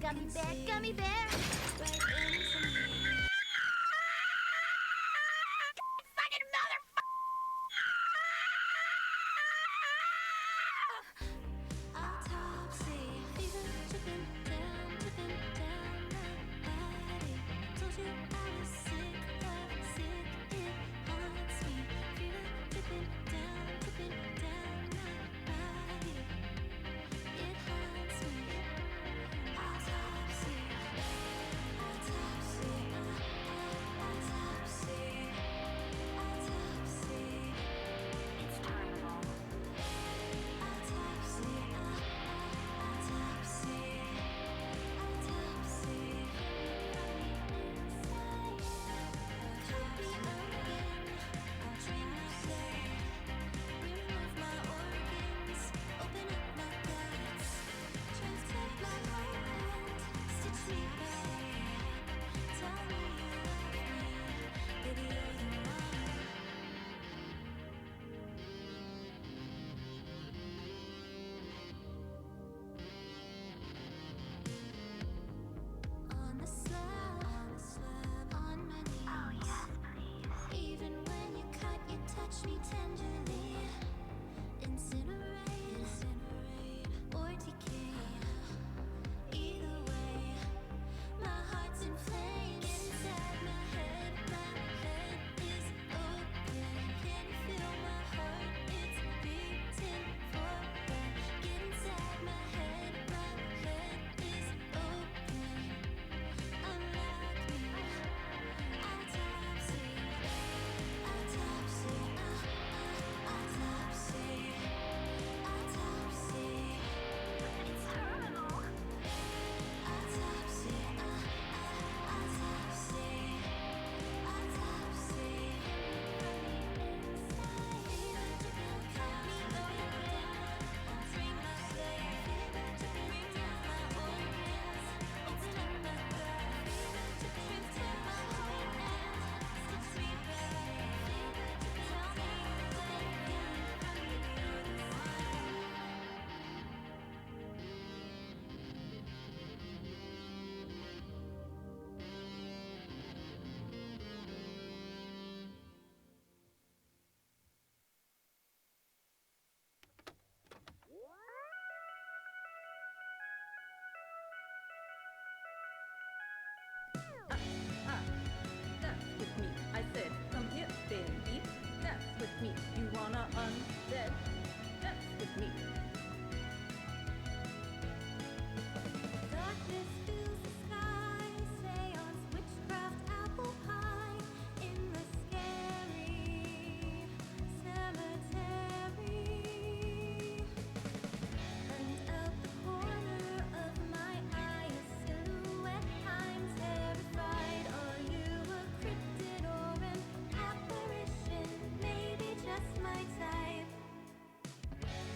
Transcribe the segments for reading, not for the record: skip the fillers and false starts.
gummy bear. Right into me. Fucking autopsy, fever dripping down my body. Told you I was sick of sick. It haunts me. Fever dripping down my body. It haunts me. Autopsy, autopsy, autopsy, autopsy. It's terminal. Autopsy, autopsy, autopsy. Cut me open, I'll drain my blood, remove my organs, open up my guts, transplant my whole hand, stitch me back. Tell me you love me, baby you're the one. On the slab, on my knees. Oh yes, please. Even when you cut, you touch me tenderly. Incinerate, or decay. Either way, my heart's inflamed inside my head. My head is open. Can you feel my heart? It's beating for that. Get inside my head. My head is open. Unlock me. Autopsy, autopsy, autopsy, autopsy. It's terminal. Autopsy, autopsy, autopsy. Fever dripping, cut me open. Bring my blood. Fever dripping, remove my organs. Open up my gut. Fever dripping, take my whole hand. Stitch me back. Fever dripping, tell me you love me. Baby, you're the one. Dance with me, I said, come here, baby. Dance with me, you wanna undead? Dance with me. Darkness fills the sky, seance, witchcraft, apple pie in the scary cemetery. And out the corner of my eye, a silhouette, I'm terrified. Are you a cryptid or an apparition? Maybe just my type.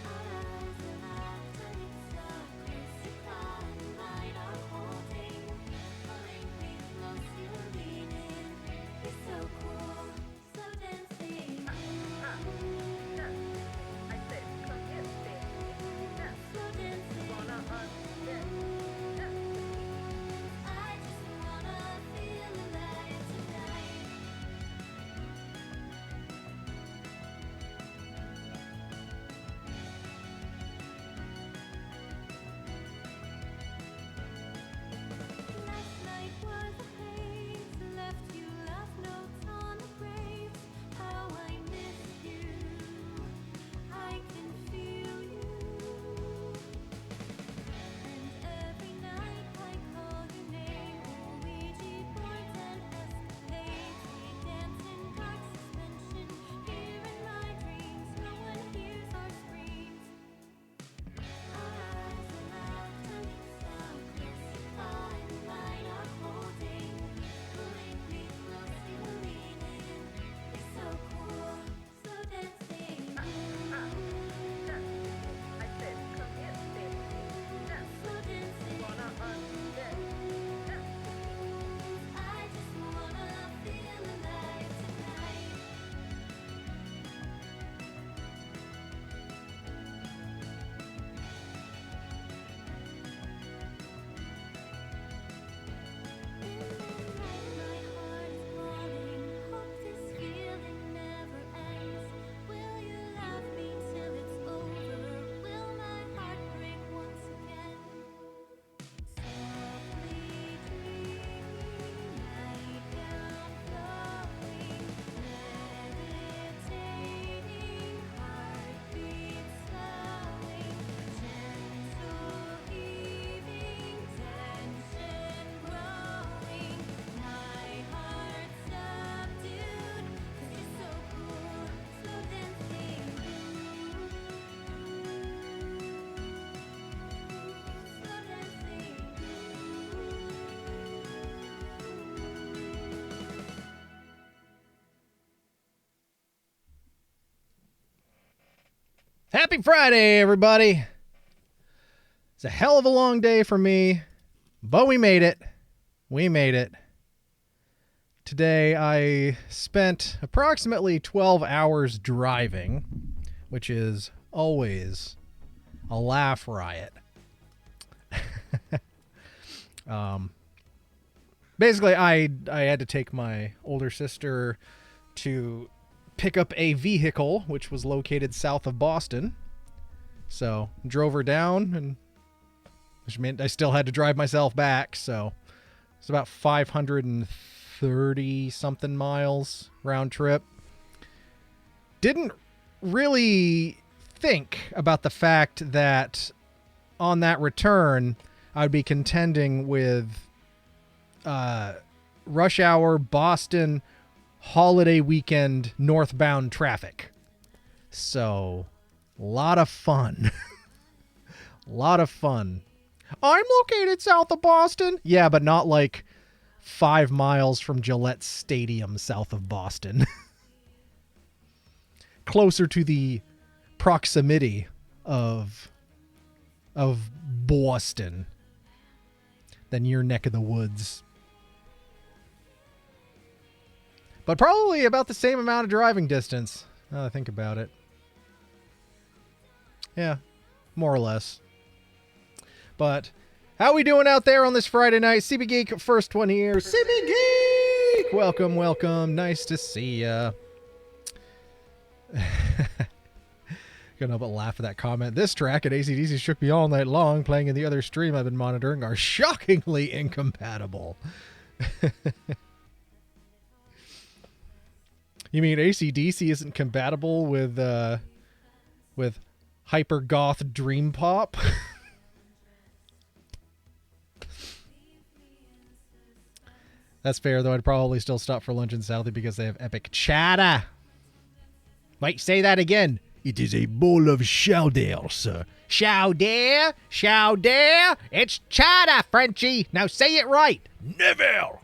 Our eyes are locked and it's so close to collide. Our Happy Friday, everybody. It's a hell of a long day for me, but we made it. We made it. Today, I spent approximately 12 hours driving, which is always a laugh riot. Basically, I had to take my older sister to pick up a vehicle, which was located south of Boston. So, drove her down, and which meant I still had to drive myself back. So, it's about 530 something miles round trip. Didn't really think about the fact that on that return, I'd be contending with rush hour Boston holiday weekend northbound traffic. So, a lot of fun. A lot of fun. I'm located south of Boston. Yeah, but not like 5 miles from Gillette Stadium south of Boston. Closer to the proximity of Boston than your neck of the woods. But probably about the same amount of driving distance, now that I think about it. Yeah, more or less. But how we doing out there on this Friday night? CB Geek, first one here. CB Geek! Welcome, welcome. Nice to see ya. Gonna but laugh at that comment. This track at AC/DC shook me all night long. Playing in the other stream I've been monitoring are shockingly incompatible. You mean AC/DC isn't compatible with hyper goth dream pop? That's fair, though. I'd probably still stop for lunch in Southie because they have epic chata. Wait, say that again. It is a bowl of chowder, sir. Chowder? Chowder? It's chata, Frenchie. Now say it right. Never.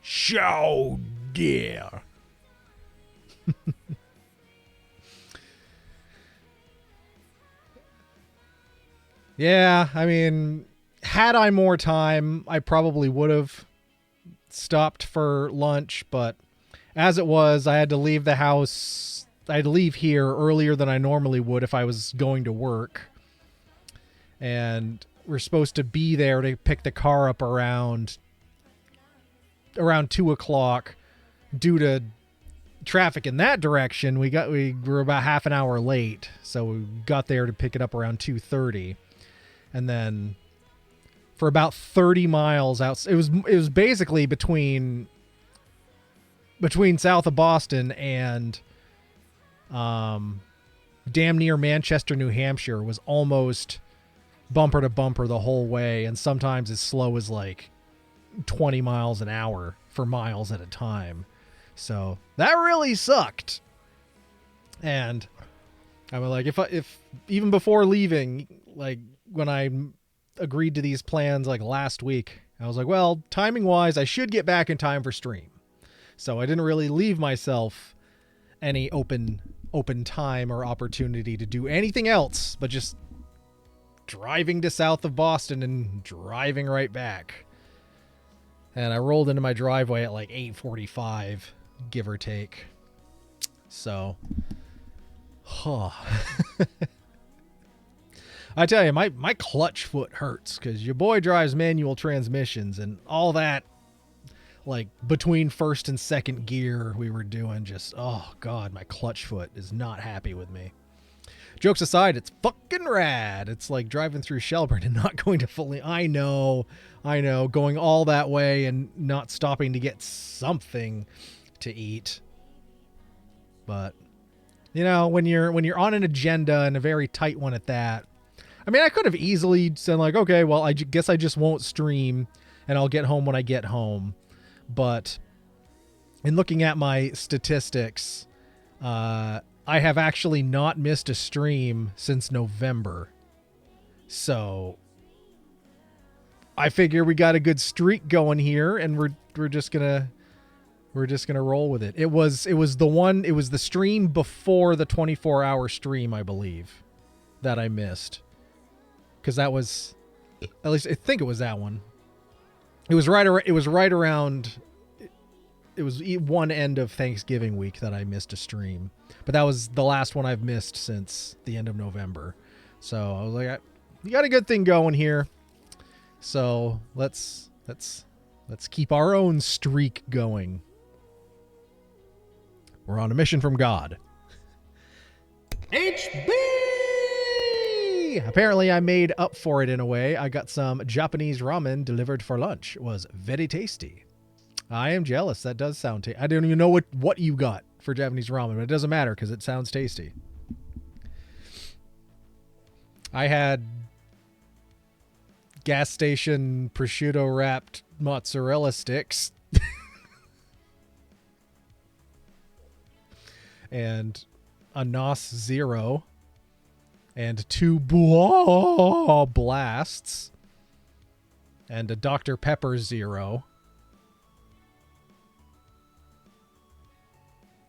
Chowder. Yeah, I mean, had I more time, I probably would have stopped for lunch, but as it was, I had to leave the house. I had to leave here earlier than I normally would if I was going to work. And we're supposed to be there to pick the car up around 2 o'clock. Due to traffic in that direction, we were about half an hour late, so we got there to pick it up around 2:30. And then for about 30 miles out, it was basically between south of Boston and damn near Manchester, New Hampshire, was almost bumper to bumper the whole way, and sometimes as slow as like 20 miles an hour for miles at a time. So that really sucked. And I was like, if even before leaving, like when I agreed to these plans like last week, I was like, well, timing wise, I should get back in time for stream. So I didn't really leave myself any open time or opportunity to do anything else but just driving to south of Boston and driving right back. And I rolled into my driveway at like 8:45, give or take. So, I tell you, my clutch foot hurts because your boy drives manual transmissions and all that, like between first and second gear we were doing just, oh God, my clutch foot is not happy with me. Jokes aside, it's fucking rad. It's like driving through Shelburne and not going to fully, I know, going all that way and not stopping to get something to eat. But, you know, when you're on an agenda and a very tight one at that, I mean, I could have easily said like, okay, well, I guess I just won't stream and I'll get home when I get home. But in looking at my statistics, I have actually not missed a stream since November. So I figure we got a good streak going here, and we're just gonna We're just gonna roll with it. It was the stream before the 24-hour stream, I believe, that I missed. Because that was, at least I think it was that one. It was right around. It was one end of Thanksgiving week that I missed a stream, but that was the last one I've missed since the end of November. So I was like, you got a good thing going here. So let's keep our own streak going. We're on a mission from God. HB! Apparently I made up for it in a way. I got some Japanese ramen delivered for lunch. It was very tasty. I am jealous. That does sound tasty. I don't even know what you got for Japanese ramen, but it doesn't matter because it sounds tasty. I had gas station prosciutto wrapped mozzarella sticks. And a NOS Zero. And 2 Blasts. And a Dr. Pepper Zero.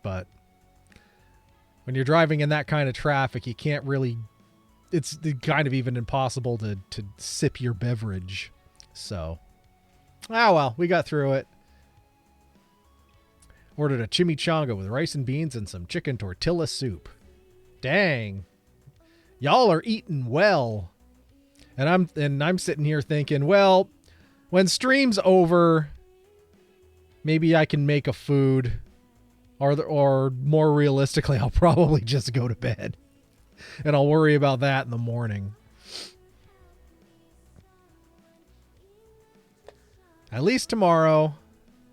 But when you're driving in that kind of traffic, you can't really... It's kind of even impossible to sip your beverage. So, well, we got through it. Ordered a chimichanga with rice and beans and some chicken tortilla soup. Dang. Y'all are eating well. And I'm sitting here thinking, well, when stream's over, maybe I can make a food. Or more realistically, I'll probably just go to bed. And I'll worry about that in the morning. At least tomorrow,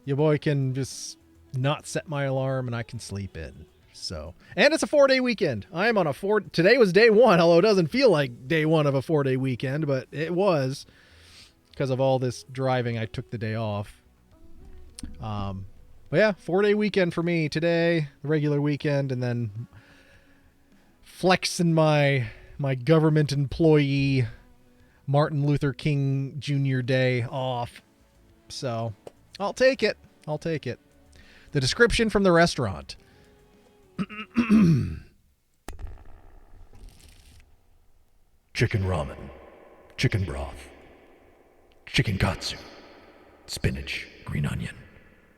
your boy can just not set my alarm and I can sleep in. So, and it's a 4-day weekend. I am on today was day 1, although it doesn't feel like day 1 of a 4-day weekend, but it was because of all this driving. I took the day off. But yeah, 4-day weekend for me today, the regular weekend, and then flexing my government employee Martin Luther King Jr. Day off. So, I'll take it. The description from the restaurant. Chicken ramen, chicken broth, chicken katsu, spinach, green onion,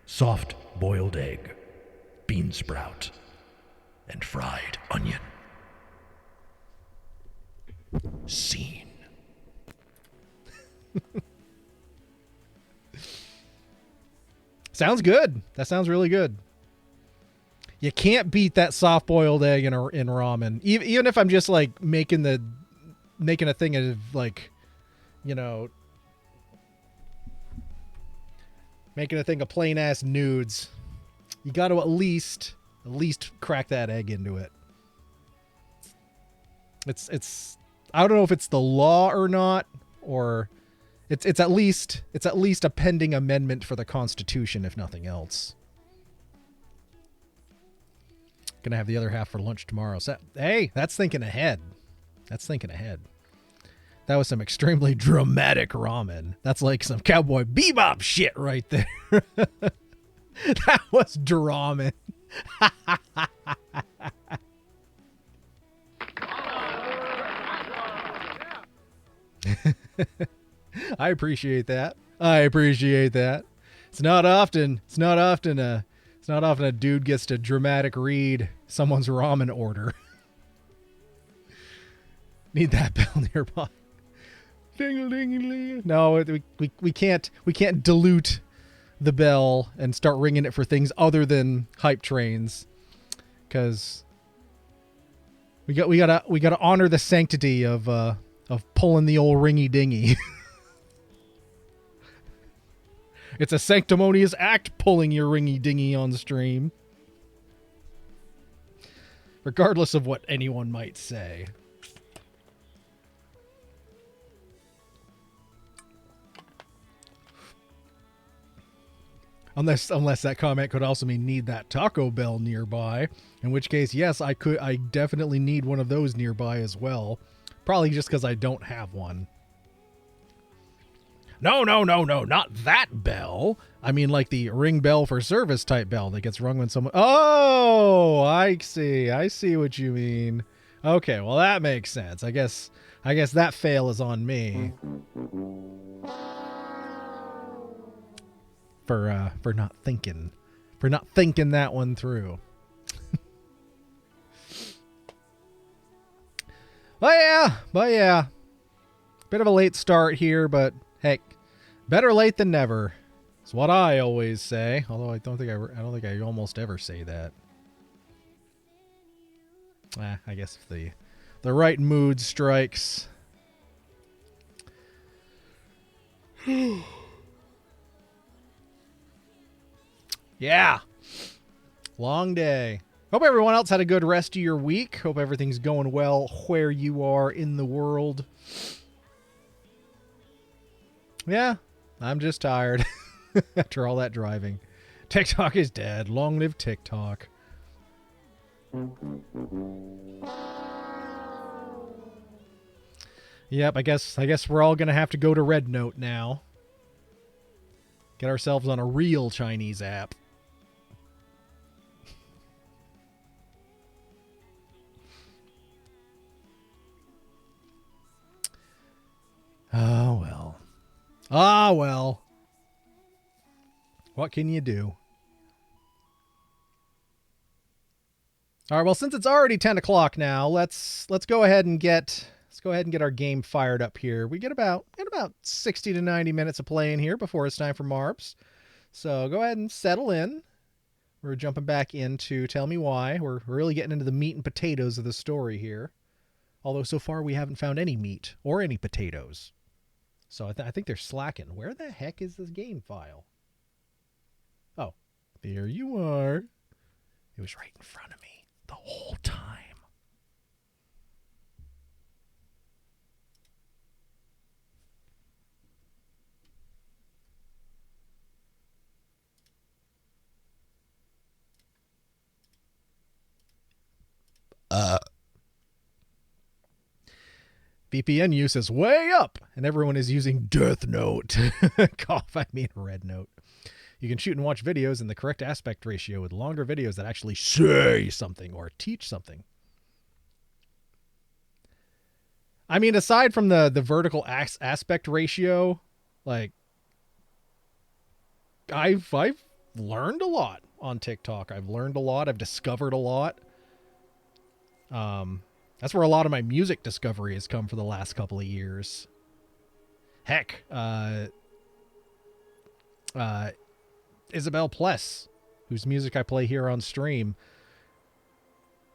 soft boiled egg, bean sprout, and fried onion. Scene. Sounds good. That sounds really good. You can't beat that soft-boiled egg in ramen. Even if I'm just like making a thing of like, you know, making a thing of plain ass nudes. You got to at least crack that egg into it. It's I don't know if it's the law or not, or it's at least a pending amendment for the Constitution, if nothing else. Gonna have the other half for lunch tomorrow. So, hey, that's thinking ahead. That was some extremely dramatic ramen. That's like some Cowboy Bebop shit right there. That was dramen. I appreciate that. It's not often a dude gets to dramatic read someone's ramen order. Need that bell nearby. Ding-a-ling-a-ling. No, we can't dilute the bell and start ringing it for things other than hype trains, because we gotta honor the sanctity of pulling the old ringy dingy. It's a sanctimonious act pulling your ringy dingy on stream, regardless of what anyone might say. Unless that comment could also mean need that Taco Bell nearby, in which case, yes, I definitely need one of those nearby as well. Probably just because I don't have one. No, no, no, no, not that bell. I mean, like the ring bell for service type bell that gets rung when someone... Oh, I see. I see what you mean. Okay, well, that makes sense. I guess that fail is on me. For not thinking. For not thinking that one through. But yeah. Bit of a late start here, but heck, better late than never. It's what I always say. Although I don't think I almost ever say that. I guess if the right mood strikes. Yeah. Long day. Hope everyone else had a good rest of your week. Hope everything's going well where you are in the world. Yeah, I'm just tired after all that driving. TikTok is dead. Long live TikTok. Yep, I guess we're all going to have to go to Red Note now. Get ourselves on a real Chinese app. Oh, well. Ah, well. What can you do? All right, well, since it's already 10 o'clock now, let's go ahead and get our game fired up here. We get about 60 to 90 minutes of playing here before it's time for Marbs. So go ahead and settle in. We're jumping back into Tell Me Why. We're really getting into the meat and potatoes of the story here. Although so far we haven't found any meat or any potatoes. So I think they're slacking. Where the heck is this game file? Oh, there you are. It was right in front of me the whole time. VPN use is way up, and everyone is using Death Note. Cough, I mean Red Note. You can shoot and watch videos in the correct aspect ratio with longer videos that actually say something or teach something. I mean, aside from the vertical aspect ratio, like, I've learned a lot on TikTok. I've learned a lot. I've discovered a lot. That's where a lot of my music discovery has come for the last couple of years. Heck, Isabel Pless, whose music I play here on stream,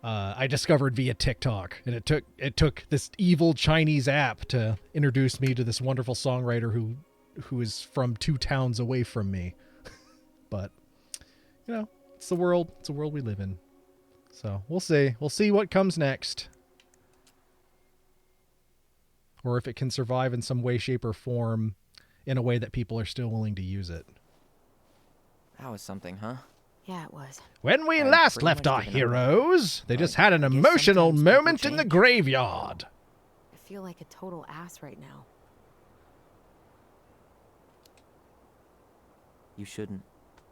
I discovered via TikTok, and it took this evil Chinese app to introduce me to this wonderful songwriter who is from 2 towns away from me. But you know, it's the world we live in. So we'll see what comes next. Or if it can survive in some way, shape, or form in a way that people are still willing to use it. That was something, huh? Yeah, it was. When we I've last pretty left much our given up. heroes, they just had an I guess emotional sometimes people moment in the change. graveyard. I feel like a total ass right now. You shouldn't.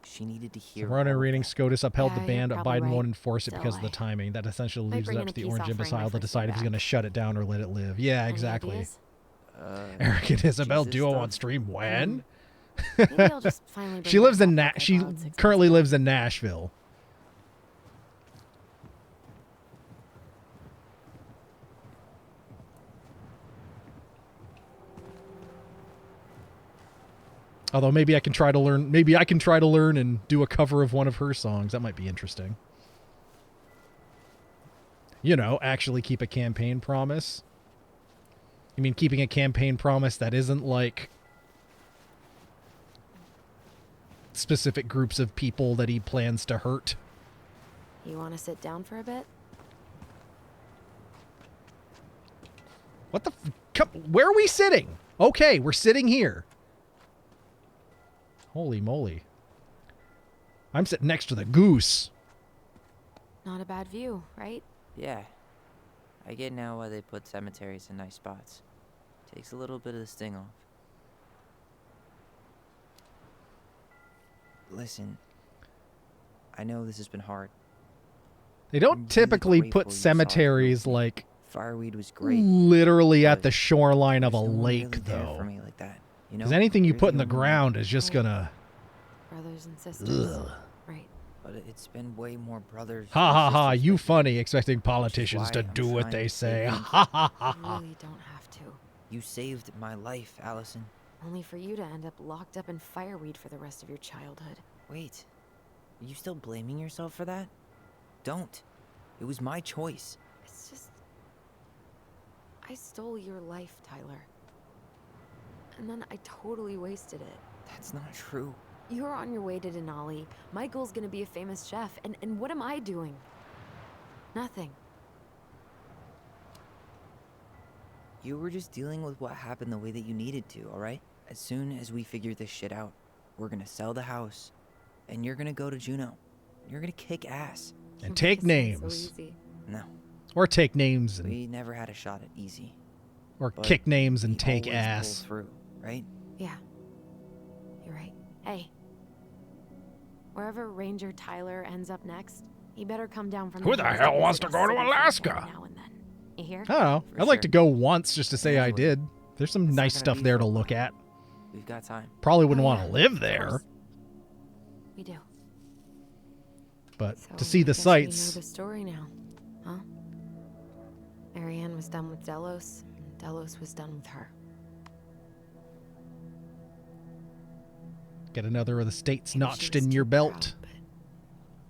She needed to hear. Runner all of reading that. SCOTUS upheld Yeah, the ban, you're but probably Biden won't right. enforce it Still, because of the I timing. That essentially might leaves it bring up in to a the peace orange offering imbecile my to first decide day if he's back. going to shut it down or let it live. Yeah, Any exactly. ideas? Eric and Isabel Jesus duo stuff. on stream when? Maybe I'll just finally bring She lives back in that book I she borrowed 6 months currently ago. lives in Nashville. Although maybe I can try to learn and do a cover of one of her songs. That might be interesting. You know, actually keep a campaign promise. You mean keeping a campaign promise that isn't like specific groups of people that he plans to hurt? You want to sit down for a bit? What the where are we sitting? Okay, we're sitting here. Holy moly. I'm sitting next to the goose. Not a bad view, right? Yeah. I get now why they put cemeteries in nice spots. Takes a little bit of the sting off. Listen, I know this has been hard. They I'm don't really typically grateful put you saw it cemeteries through. like Fireweed was great. literally at but the shoreline of a there's no one lake, really there though. for me like that. You know? Because anything you You're put in the only one. ground is just gonna. Brothers and sisters. Ugh. Right. But it's been way more brothers. Ha and ha ha! sisters You lately. funny, expecting politicians why to I'm do what trying they to say. save you. Ha ha ha You ha! really don't have to. You saved my life, Allison. Only for you to end up locked up in fireweed for the rest of your childhood. Wait, are you still blaming yourself for that? Don't. It was my choice. It's just. I stole your life, Tyler. And then I totally wasted it. That's not true. You're on your way to Denali. My goal's gonna be a famous chef. And what am I doing? Nothing. You were just dealing with what happened the way that you needed to, alright? As soon as we figure this shit out, we're gonna sell the house, and you're gonna go to Juneau. You're gonna kick ass. And You take make it sound names, So easy. No, or take names, and we never had a shot at easy. or but kick names and We take always ass. pull through, right? Yeah. You're right. Hey. Wherever Ranger Tyler ends up next, he better come down from Who the hills hell visit wants to us go to city folk Alaska? Now and then. You hear? I don't know. For I'd like to sure. go once just to say I Anyway, did. There's some it's not nice gonna stuff be there for to a look while. at. We've got time. Probably wouldn't Oh, want yeah, to live of there, course. We do. but So to see the I guess we know sights. the story now, huh? Marianne was done with Delos, and Delos was done with her. Get another of the states Maybe she notched was in your too belt. proud,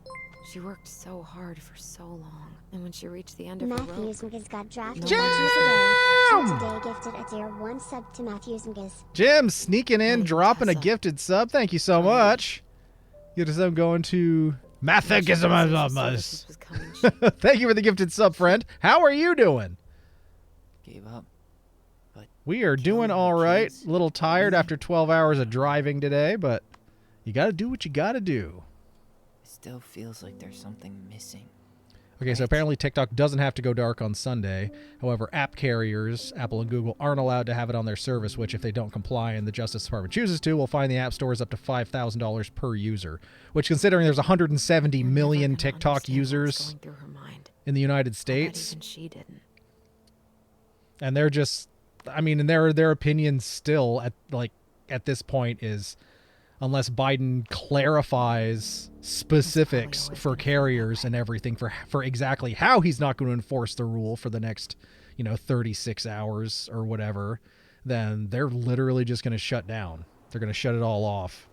but she worked so hard for so long, and when she reached the end of her Matthews rope, Mgiz got drafted No. 5 years ago. So today gifted a dear 1 sub to Matthews Mgiz. Jim sneaking in, Hey, dropping a Tessa. gifted sub. Thank you so Oh. much. Get us up going to when she realized her Mathigism. services was coming, she Thank you for the gifted sub, friend. How are you doing? Gave up. But We are doing Killing her all right. kids? A little tired Yeah. after 12 hours of driving today, but you got to do what you got to do. it still feels like there's something missing. Okay, so Right. apparently TikTok doesn't have to go dark on Sunday. However, app carriers, Apple and Google, aren't allowed to have it on their service, which if they don't comply and the Justice Department chooses to, will fine the app stores up to $5,000 per user, which considering there's 170 You're never million gonna TikTok understand what's users going through her mind. in the United I'll bet States, even she didn't. and they're just, I mean, and their opinion still at this point is, unless Biden clarifies specifics always for gonna feel that carriers way. and everything for exactly how he's not going to enforce the rule for the next 36 hours or whatever, then they're literally just going to shut down. They're going to shut it all off.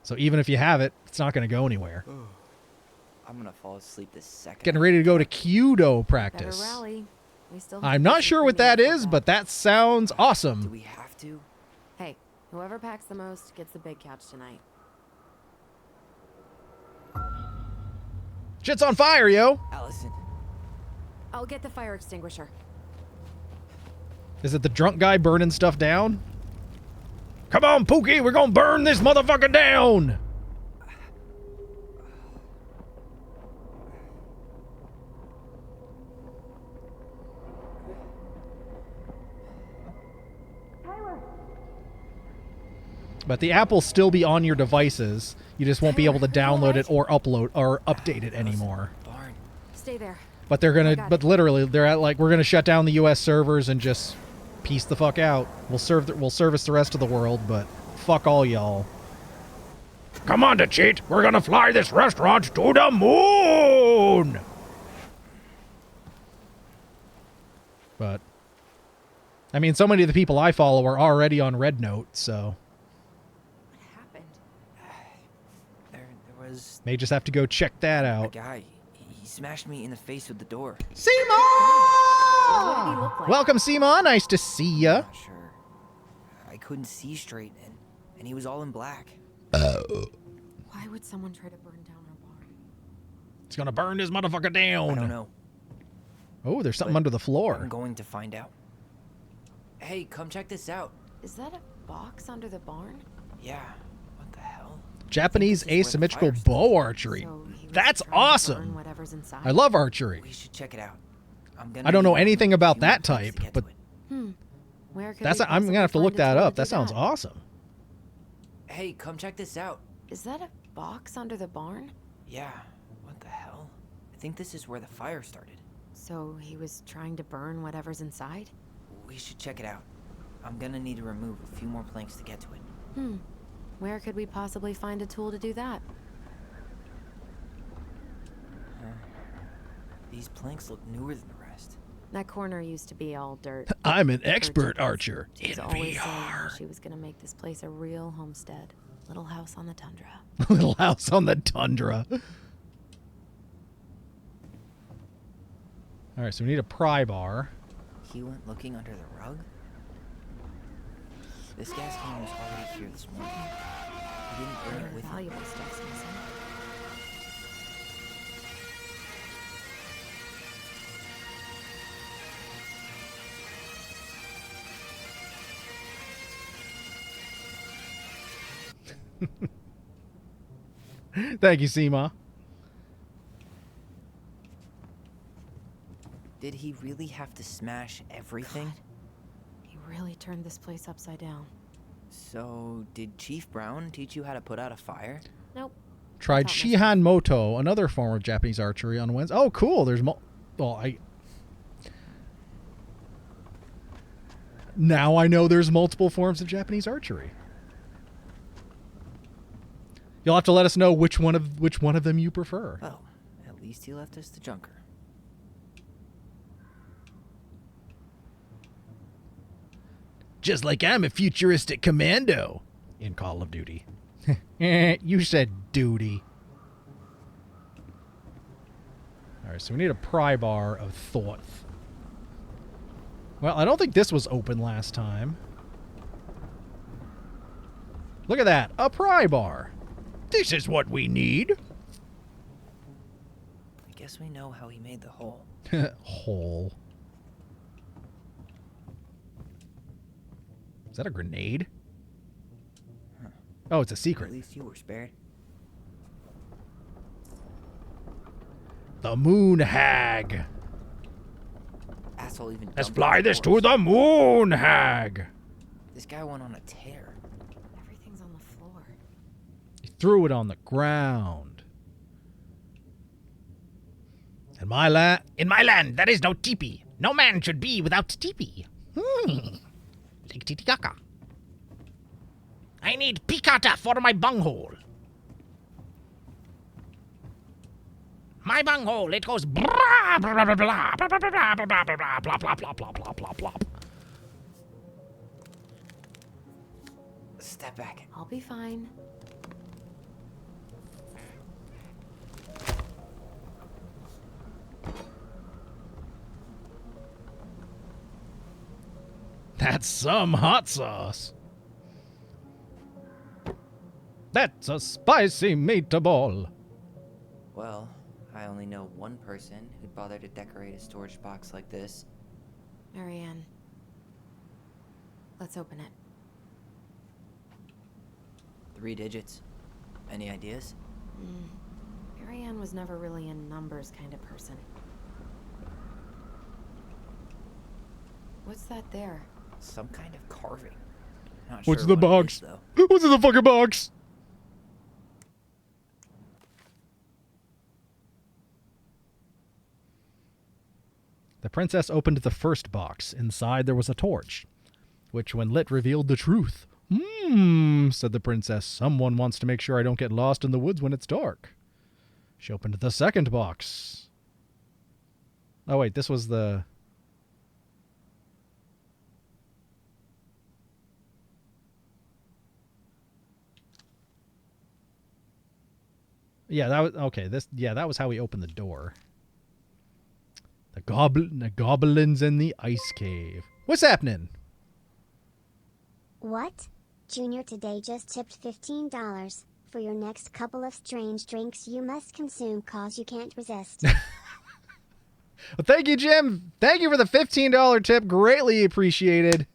So even if you have it, it's not going to go anywhere. I'm gonna fall asleep this second. Getting ready to go to Kyudo Better practice. rally. We still have I'm to not get sure some what that cleaning is, for but that sounds Do awesome. we have to? Hey, whoever packs the most gets the big couch tonight. Shit's on fire, yo. Allison. I'll get the fire extinguisher. Is it the drunk guy burning stuff down? Come on, Pookie, we're gonna burn this motherfucker down! But the app will still be on your devices. You just won't be able to download it or upload or update it anymore. Barn. Stay there. But they're I gonna, got but it. literally, they're at like, we're gonna shut down the U.S. servers and just peace the fuck out. We'll service the rest of the world, but fuck all y'all. Come on, to cheat. We're gonna fly this restaurant to the moon. But I mean, so many of the people I follow are already on Red Note, so What happened? There was may just have to go check that a out. guy. He smashed me in the face with the door. What did he Simon! look like? Welcome, Simon. Nice to see ya. Not sure. I couldn't see straight, and he was all in black. Why would someone try to burn down our barn? It's gonna burn this motherfucker I down. don't know. Oh, there's something But under the floor. I'm going to find out. Hey, come check this out. Is that a box under the barn? Yeah. What the hell? Japanese this is where the asymmetrical fire bow archery. So he was That's trying to burn awesome. whatever's inside. I love archery. We should check it out. I'm gonna I don't know need anything a about few that more clicks type, to get but to it. Where could That's we I'm gonna have to possibly look find a that tool up. to That do sounds awesome. Hey, come check this out. Is that a box under the barn? Yeah, what the hell? I think this is where the fire started. So he was trying to burn whatever's inside? We should check it out. I'm gonna need to remove a few more planks to get to it. Where could we possibly find a tool to do that? These planks look newer than the rest. That corner used to be all dirt. I'm an For expert decades. archer She was in always saying how VR. she was gonna make this place a real homestead. Little house on the tundra. Little house on the tundra. All right, so we need a pry bar. He went looking under the rug? This gas can was already here this morning. He didn't bring it Your with him. valuable stuff's missing. Thank you, Seema. Did he really have to smash everything? He really turned this place upside down. So, did Chief Brown teach you how to put out a fire? Nope. Tried Thought myself. Shihan Moto, another form of Japanese archery on Wednesday. Oh, cool. There's now I know there's multiple forms of Japanese archery. You'll have to let us know which one of them you prefer. Well, at least he left us the junker. Just like I'm a futuristic commando in Call of Duty. You said duty. All right, so we need a pry bar of Thoth. Well, I don't think this was open last time. Look at that, a pry bar. This is what we need. I guess we know how he made the hole. Hole. Is that a grenade? Oh, it's a At secret. least you were spared. The Moon Hag. Asshole even Let's dumped fly the this to doors. the Moon Hag. This guy went on a tear. Everything's on the floor. He threw it on the ground. In my land, there is no teepee. No man should be without teepee. Tick-tick-tick-kaka. I need picata for my bunghole. My bunghole, it goes blah blah blah blah blah blah blah blah blah blah blah blah blah blah blah blah blah blah. Step back. I'll be fine. That's some hot sauce. That's a spicy meatball. Well, I only know one person who'd bother to decorate a storage box like this. Marianne. Let's open it. 3 digits. Any ideas? Marianne was never really a numbers kind of person. What's that there? Some kind of carving. Not What's sure the what it box? is, though. What's in the fucking box? The princess opened the first box. Inside there was a torch, which when lit revealed the truth. Said the princess. Someone wants to make sure I don't get lost in the woods when it's dark. She opened the second box. Oh wait, this was the... Yeah, that was okay. That was how we opened the door. The goblins in the ice cave. What's happening? What? Junior today just tipped $15 for your next couple of strange drinks you must consume cause you can't resist. Well, thank you, Jim. Thank you for the $15 tip. Greatly appreciated.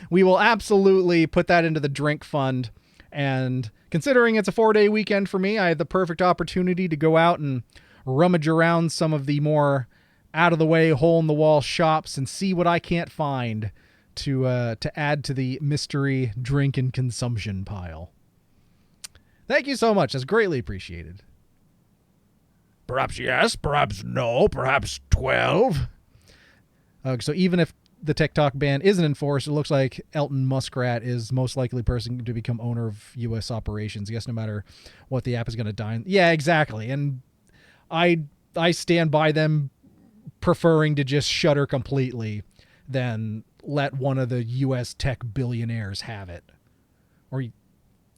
We will absolutely put that into the drink fund. And considering it's a 4-day weekend for me, I had the perfect opportunity to go out and rummage around some of the more out-of-the-way, hole-in-the-wall shops and see what I can't find to add to the mystery drink and consumption pile. Thank you so much. That's greatly appreciated. Perhaps yes, perhaps no, perhaps 12. So even if the TikTok ban isn't enforced, it looks like Elton Muskrat is most likely person to become owner of U.S. operations. I guess no matter what the app is going to die. Yeah, exactly. And I stand by them preferring to just shutter completely than let one of the U.S. tech billionaires have it,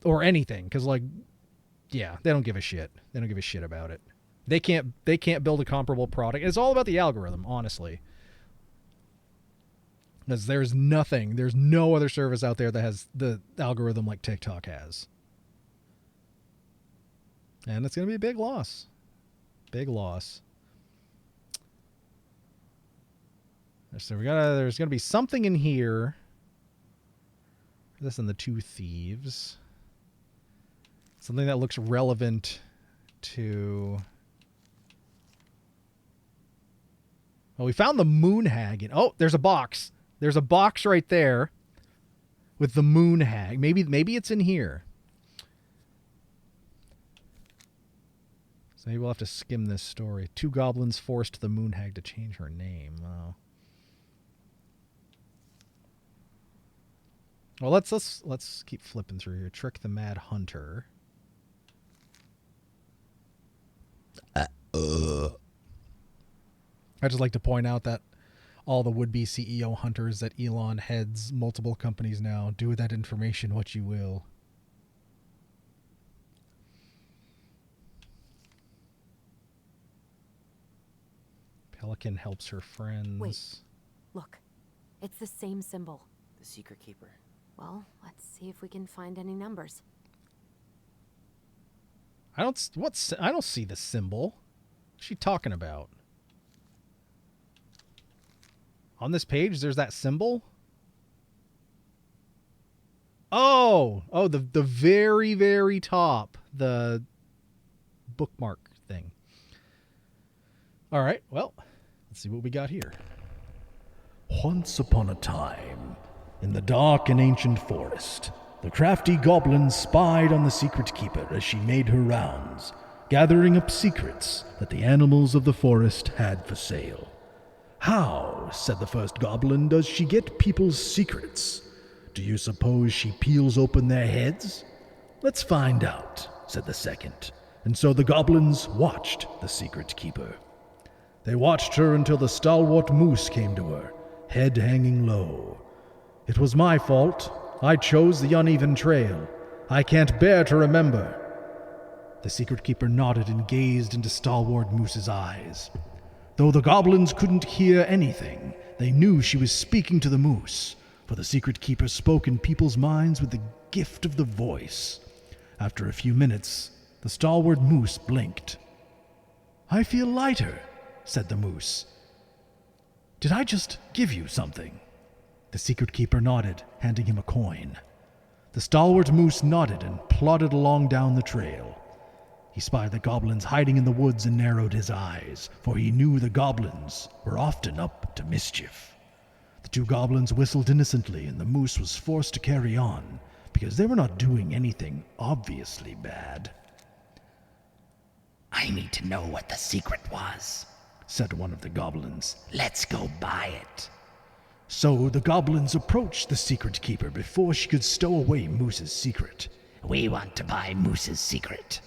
or anything. Because yeah, they don't give a shit. They don't give a shit about it. They can't build a comparable product. It's all about the algorithm, honestly. Because there's no other service out there that has the algorithm like TikTok has. And it's going to be a big loss. Big loss. So there's going to be something in here. This and the two thieves. Something that looks relevant to... Well, we found the moon hag. Oh, there's a box. There's a box right there with the moon hag. Maybe it's in here. So maybe we'll have to skim this story. 2 goblins forced the moon hag to change her name. Oh. Well, let's keep flipping through here. Trick the Mad Hunter. I'd just like to point out that all the would-be CEO hunters that Elon heads multiple companies now, do with that information what you will. Pelican helps her friends. Wait. Look. It's the same symbol. The Secret Keeper. Well, let's see if we can find any numbers. I don't see the symbol. What's she talking about? On this page, there's that symbol. Oh, the very, very top, the bookmark thing. All right, well, let's see what we got here. Once upon a time, in the dark and ancient forest, the crafty goblin spied on the Secret Keeper as she made her rounds, gathering up secrets that the animals of the forest had for sale. How, said the first goblin, does she get people's secrets? Do you suppose she peels open their heads? Let's find out, said the second. And so the goblins watched the Secret Keeper. They watched her until the stalwart moose came to her, head hanging low. It was my fault. I chose the uneven trail. I can't bear to remember. The Secret Keeper nodded and gazed into stalwart moose's eyes. Though the goblins couldn't hear anything, they knew she was speaking to the moose, for the Secret Keeper spoke in people's minds with the gift of the voice. After a few minutes, the stalwart moose blinked. I feel lighter, said the moose. Did I just give you something? The Secret Keeper nodded, handing him a coin. The stalwart moose nodded and plodded along down the trail. He spied the goblins hiding in the woods and narrowed his eyes, for he knew the goblins were often up to mischief. The 2 goblins whistled innocently, and the moose was forced to carry on, because they were not doing anything obviously bad. I need to know what the secret was, said one of the goblins. Let's go buy it. So the goblins approached the Secret Keeper before she could stow away Moose's secret. We want to buy Moose's secret.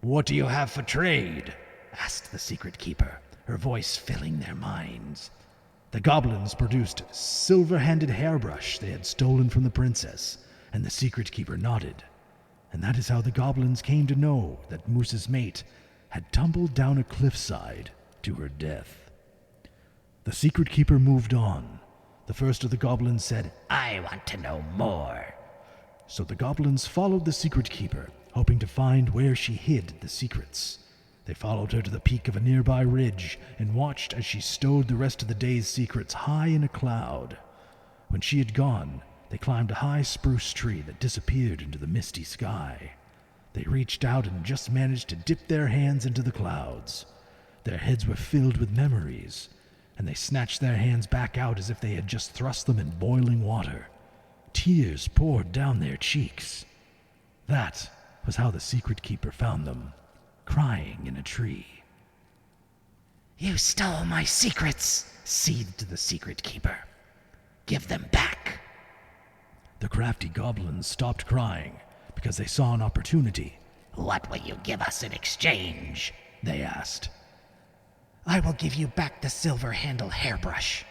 What do you have for trade? Asked the Secret Keeper, her voice filling their minds. The goblins produced a silver-handed hairbrush they had stolen from the princess, and the Secret Keeper nodded. And that is how the goblins came to know that Moose's mate had tumbled down a cliffside to her death. The Secret Keeper moved on. The first of the goblins said, I want to know more. So the goblins followed the Secret Keeper, hoping to find where she hid the secrets. They followed her to the peak of a nearby ridge and watched as she stowed the rest of the day's secrets high in a cloud. When she had gone, they climbed a high spruce tree that disappeared into the misty sky. They reached out and just managed to dip their hands into the clouds. Their heads were filled with memories, and they snatched their hands back out as if they had just thrust them in boiling water. Tears poured down their cheeks. That was how the secret keeper found them, crying in a tree. You stole my secrets, seethed the secret keeper. Give them back. The crafty goblins stopped crying because they saw an opportunity. What will you give us in exchange? They asked, I will give you back the silver-handled hairbrush,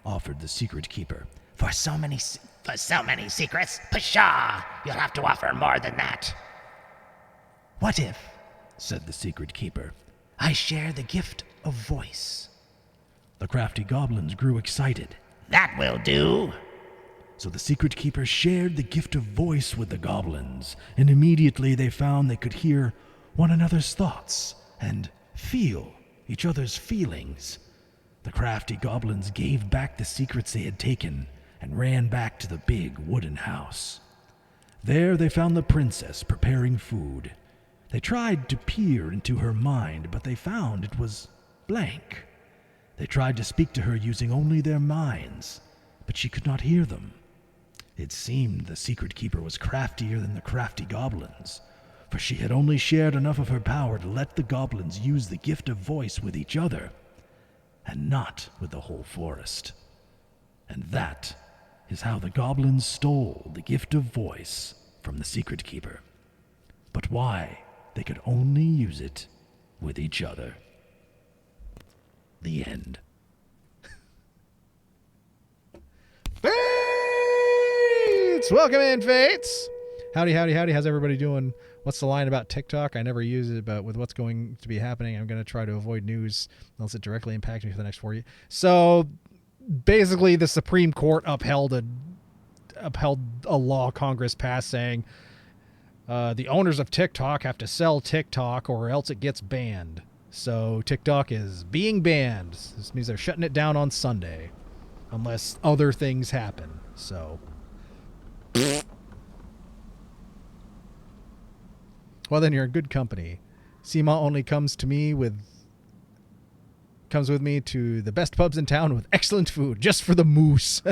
offered the secret keeper. For so many secrets? Pshaw! You'll have to offer more than that. What if, said the secret keeper, I share the gift of voice? The crafty goblins grew excited. That will do. So the secret keeper shared the gift of voice with the goblins, and immediately they found they could hear one another's thoughts and feel each other's feelings. The crafty goblins gave back the secrets they had taken and ran back to the big wooden house. There they found the princess preparing food. They tried to peer into her mind, but they found it was blank. They tried to speak to her using only their minds, but she could not hear them. It seemed the secret keeper was craftier than the crafty goblins, for she had only shared enough of her power to let the goblins use the gift of voice with each other, and not with the whole forest. And that is how the goblins stole the gift of voice from the secret keeper. But why they could only use it with each other. The end. Fates! Welcome in, Fates! Howdy, howdy, howdy. How's everybody doing? What's the line about TikTok? I never use it, but with what's going to be happening, I'm going to try to avoid news unless it directly impacts me for the next 4 years. So, basically, the Supreme Court upheld a law Congress passed saying the owners of TikTok have to sell TikTok or else it gets banned. So TikTok is being banned. This means they're shutting it down on Sunday unless other things happen. So well, then you're in good company. Seema only comes with me to the best pubs in town with excellent food just for the moose.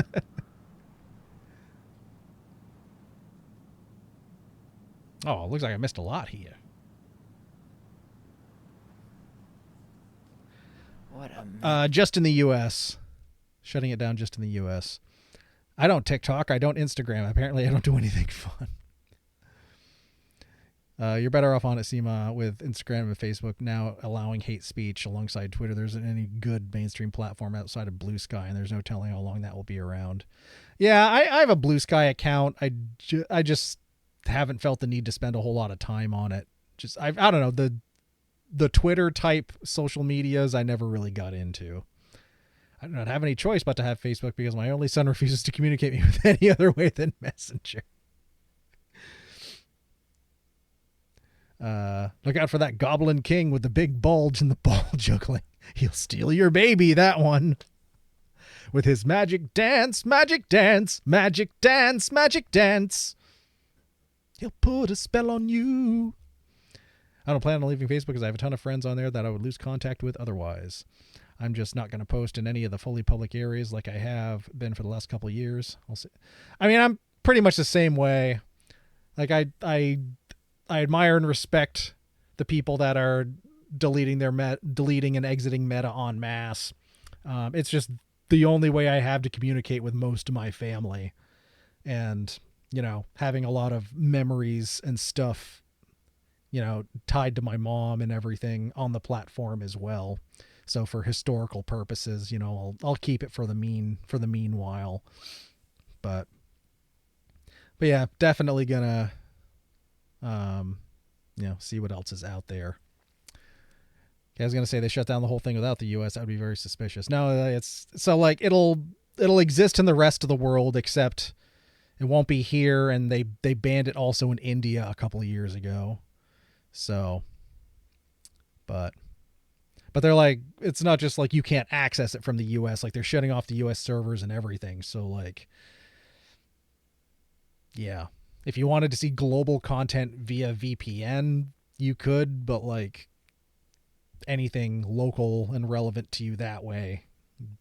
Oh, it looks like I missed a lot here. What a just in the U.S. Shutting it down just in the U.S. I don't TikTok. I don't Instagram. Apparently, I don't do anything fun. You're better off on it, Seema, with Instagram and Facebook now allowing hate speech alongside Twitter. There isn't any good mainstream platform outside of Blue Sky, and there's no telling how long that will be around. Yeah, I have a Blue Sky account. I just haven't felt the need to spend a whole lot of time on it. I don't know, the Twitter type social medias I never really got into. I don't have any choice but to have Facebook because my only son refuses to communicate me with any other way than Messenger. Look out for that Goblin King with the big bulge and the ball juggling. He'll steal your baby, that one. With his magic dance, magic dance, magic dance, magic dance. He'll put a spell on you. I don't plan on leaving Facebook because I have a ton of friends on there that I would lose contact with otherwise. I'm just not going to post in any of the fully public areas like I have been for the last couple of years. I'll see. I mean, I'm pretty much the same way. Like I admire and respect the people that are deleting and exiting Meta en masse. It's just the only way I have to communicate with most of my family, and having a lot of memories and stuff, tied to my mom and everything on the platform as well. So for historical purposes, I'll keep it for the meanwhile. But yeah, definitely gonna see what else is out there. I was gonna say they shut down the whole thing without the US. That would be very suspicious. No, it's so like it'll exist in the rest of the world, except it won't be here. And they banned it also in India a couple of years ago. So, but they're like, it's not just like you can't access it from the US. Like they're shutting off the US servers and everything. So like, yeah. If you wanted to see global content via VPN, you could, but like anything local and relevant to you that way,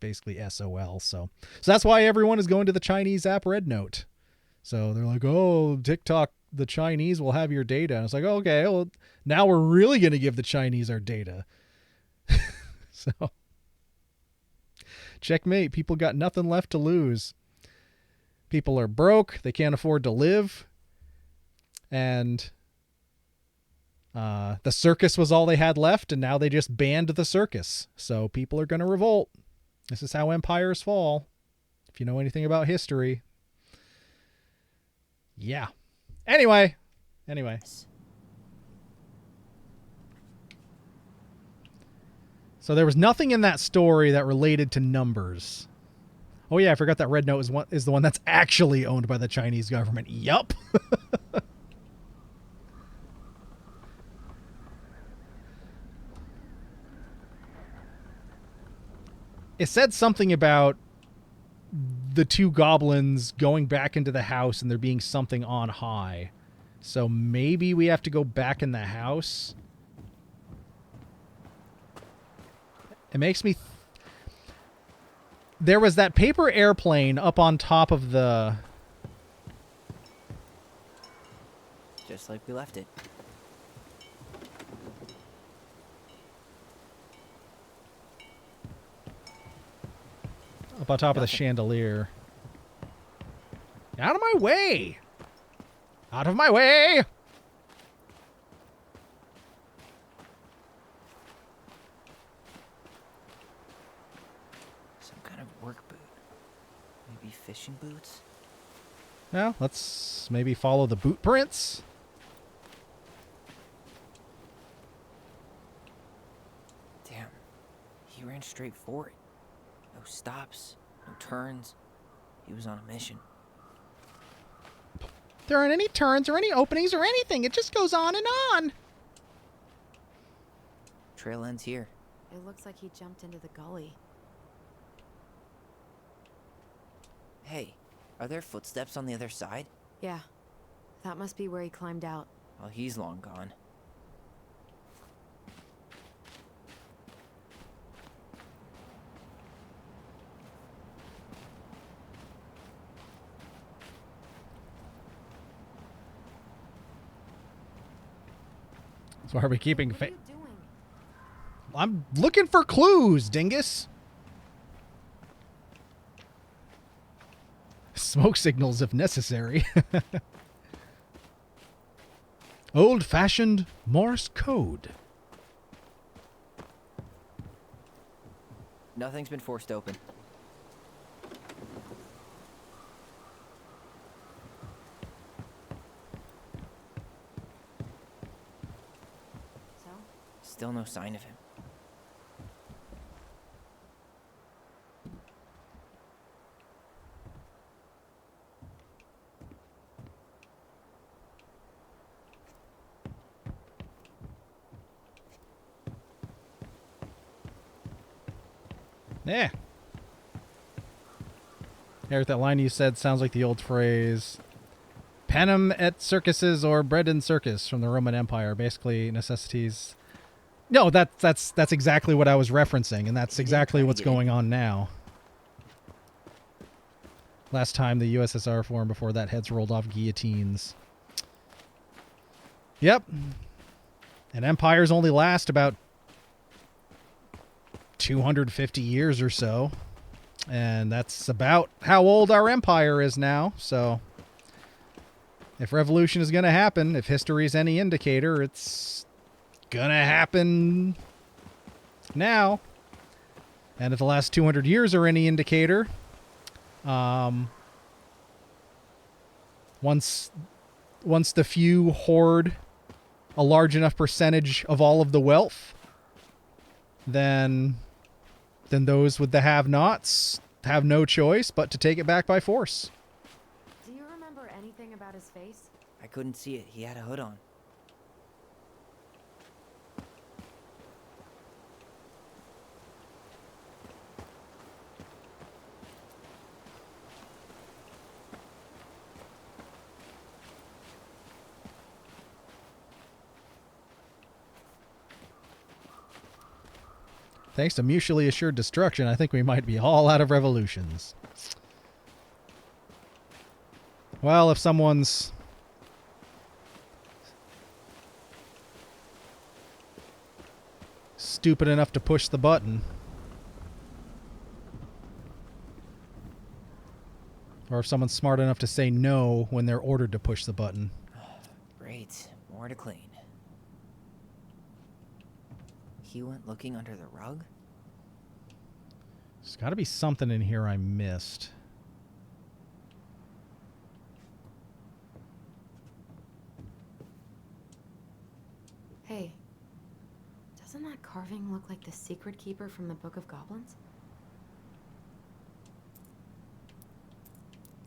basically SOL. So that's why everyone is going to the Chinese app Red Note. So they're like, oh, TikTok the Chinese will have your data. And it's like, okay, well, now we're really going to give the Chinese our data. So, checkmate. People got nothing left to lose. People are broke. They can't afford to live. And the circus was all they had left, and now they just banned the circus. So people are going to revolt. This is how empires fall. If you know anything about history. Yeah. Anyway. So there was nothing in that story that related to numbers. Oh yeah, I forgot that Red Note is the one that's actually owned by the Chinese government. Yup. It said something about the two goblins going back into the house and there being something on high. So maybe we have to go back in the house. It makes me... There was that paper airplane up on top of the... Just like we left it. Up on top of the chandelier. Out of my way! Out of my way! Some kind of work boot. Maybe fishing boots? Well, let's maybe follow the boot prints. Damn. He ran straight for it. No stops, no turns. He was on a mission. There aren't any turns or any openings or anything. It just goes on and on. Trail ends here. It looks like he jumped into the gully. Hey, are there footsteps on the other side? Yeah, that must be where he climbed out. Well, he's long gone. So are we keeping... What are you doing? I'm looking for clues, dingus. Smoke signals if necessary. Old-fashioned Morse code. Nothing's been forced open. So? Still no sign of him. Yeah. Eric, that line you said sounds like the old phrase, panem et circuses, or bread and circus from the Roman Empire. Basically, necessities. No, that's exactly what I was referencing, and that's exactly what's going on now. Last time the USSR formed, before that, heads rolled off guillotines. Yep. And empires only last about 250 years or so. And that's about how old our empire is now. So if revolution is going to happen, if history is any indicator, it's going to happen now. And if the last 200 years are any indicator, once the few hoard a large enough percentage of all of the wealth, then those with the have-nots have no choice but to take it back by force. Do you remember anything about his face? I couldn't see it. He had a hood on. Thanks to mutually assured destruction, I think we might be all out of revolutions. Well, if someone's stupid enough to push the button. Or if someone's smart enough to say no when they're ordered to push the button. Great. More to clean. He went looking under the rug? There's got to be something in here I missed. Hey, doesn't that carving look like the secret keeper from the Book of Goblins?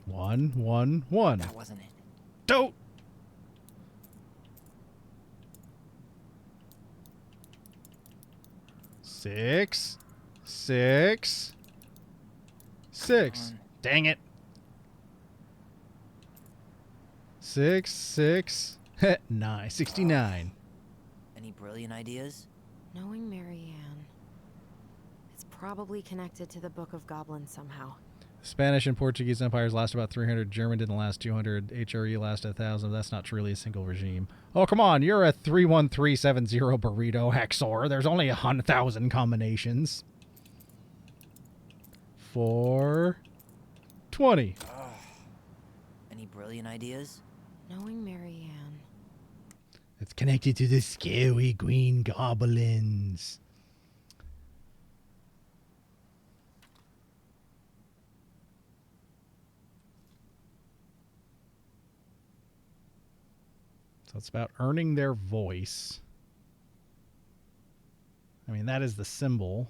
1, 1, 1. That wasn't it. Don't. Six. 6. 6. Dang it. 6, 6. 9. 69. Any brilliant ideas? Knowing Marianne, it's probably connected to the Book of Goblins somehow. Spanish and Portuguese empires last about 300. German didn't last 200. HRE lasted 1,000. That's not truly a single regime. Oh, come on. You're a 31370 burrito, Hexor. There's only 1,000 combinations. 420. Any brilliant ideas? Knowing Marianne. It's connected to the scary green goblins. So it's about earning their voice. I mean, that is the symbol.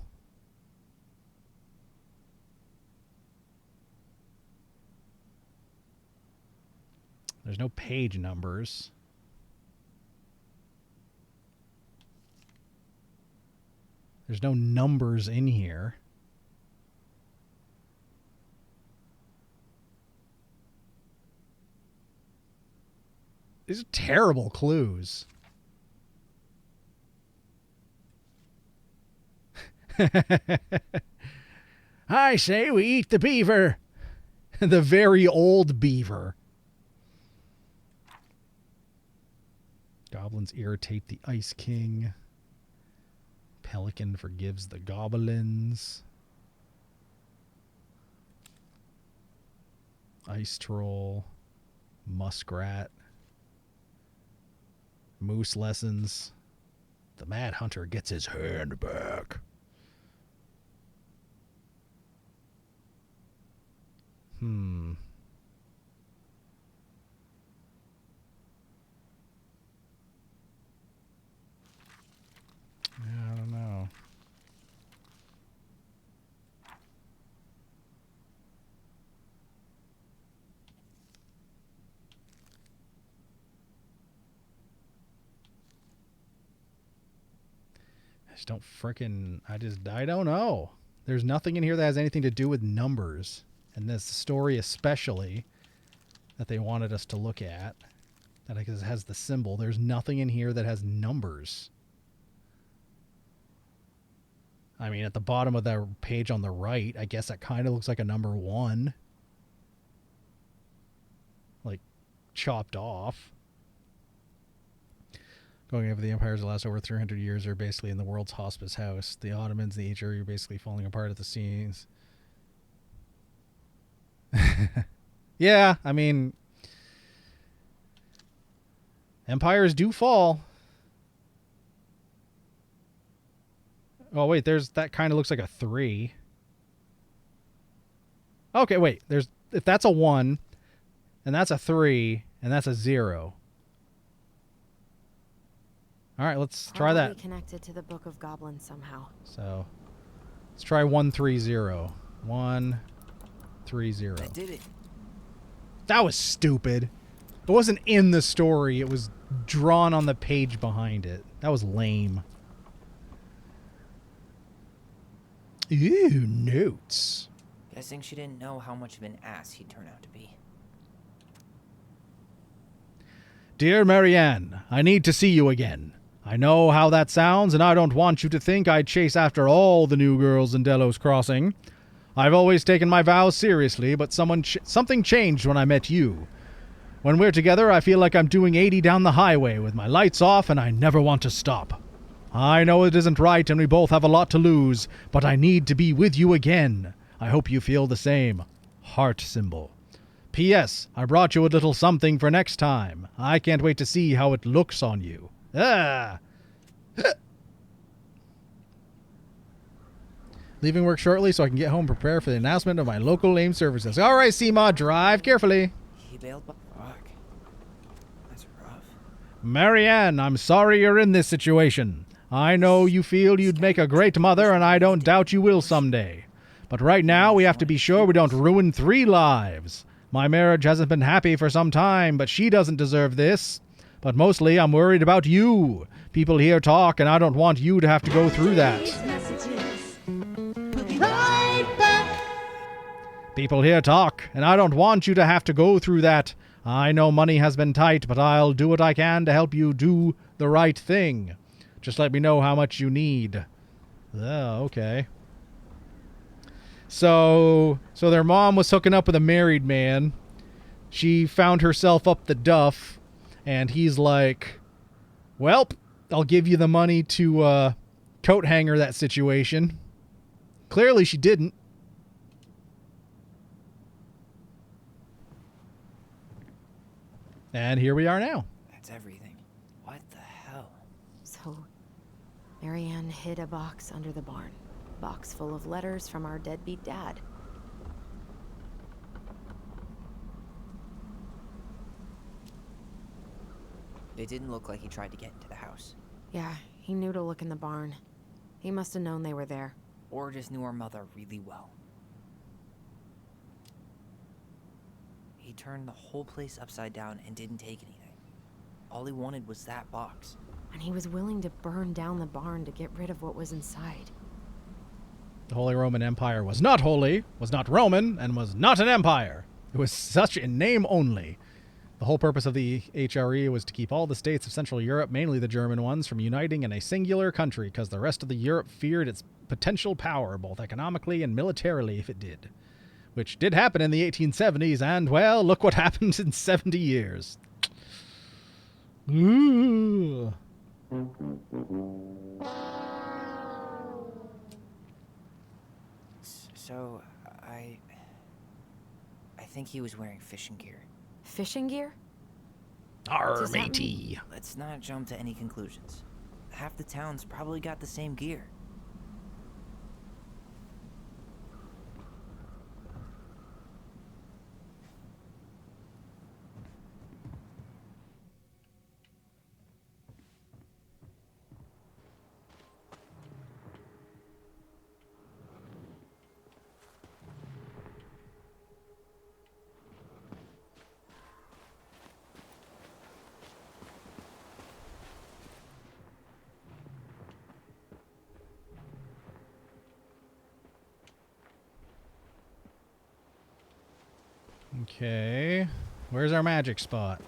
There's no page numbers. There's no numbers in here. These are terrible clues. I say we eat the beaver. The very old beaver. Goblins irritate the Ice King. Pelican forgives the goblins. Ice troll. Muskrat. Moose lessons. The Mad Hunter gets his hand back. I don't know. I don't know. There's nothing in here that has anything to do with numbers. And this story especially that they wanted us to look at, that has the symbol. There's nothing in here that has numbers. I mean, at the bottom of the page on the right, I guess that kind of looks like a number 1. Like, chopped off. Going over the empires that last over 300 years are basically in the world's hospice house. The Ottomans, the HRE are basically falling apart at the seams. Yeah, I mean, empires do fall. Oh, wait, that kind of looks like a 3. Okay, wait, if that's a 1, and that's a 3, and that's a 0. All right, let's try that. Probably connected to the Book of Goblins somehow. So, let's try 130. 130. I did it. That was stupid. It wasn't in the story. It was drawn on the page behind it. That was lame. Ooh, notes. Guessing she didn't know how much of an ass he'd turn out to be. Dear Marianne, I need to see you again. I know how that sounds, and I don't want you to think I'd chase after all the new girls in Delos Crossing. I've always taken my vows seriously, but something changed when I met you. When we're together, I feel like I'm doing 80 down the highway with my lights off, and I never want to stop. I know it isn't right and we both have a lot to lose, but I need to be with you again. I hope you feel the same. Heart symbol. P.S. I brought you a little something for next time. I can't wait to see how it looks on you. Ah! Leaving work shortly so I can get home and prepare for the announcement of my local lame services. All right, Seema, drive carefully. He bailed. Fuck. That's rough. Marianne, I'm sorry you're in this situation. I know you feel you'd make a great mother, and I don't doubt you will someday. But right now, we have to be sure we don't ruin 3 lives. My marriage hasn't been happy for some time, but she doesn't deserve this. But mostly, I'm worried about you. People here talk, and I don't want you to have to go through that. People here talk, and I don't want you to have to go through that. I know money has been tight, but I'll do what I can to help you do the right thing. Just let me know how much you need. Oh, okay. So their mom was hooking up with a married man. She found herself up the duff, and he's like, "Welp, I'll give you the money to coat hanger that situation." Clearly she didn't. And here we are now. That's everything. What the hell? So, Marianne hid a box under the barn. Box full of letters from our deadbeat dad. It didn't look like he tried to get into the house. Yeah, he knew to look in the barn. He must have known they were there. Or just knew our mother really well. He turned the whole place upside down and didn't take anything. All he wanted was that box. And he was willing to burn down the barn to get rid of what was inside. The Holy Roman Empire was not holy, was not Roman, and was not an empire. It was such in name only. The whole purpose of the HRE was to keep all the states of Central Europe, mainly the German ones, from uniting in a singular country, because the rest of the Europe feared its potential power, both economically and militarily, if it did. Which did happen in the 1870s, and, well, look what happened in 70 years. Ooh. So, I think he was wearing fishing gear. Fishing gear? Arr, Does that matey. Let's not jump to any conclusions. Half the town's probably got the same gear. Okay. Where's our magic spot?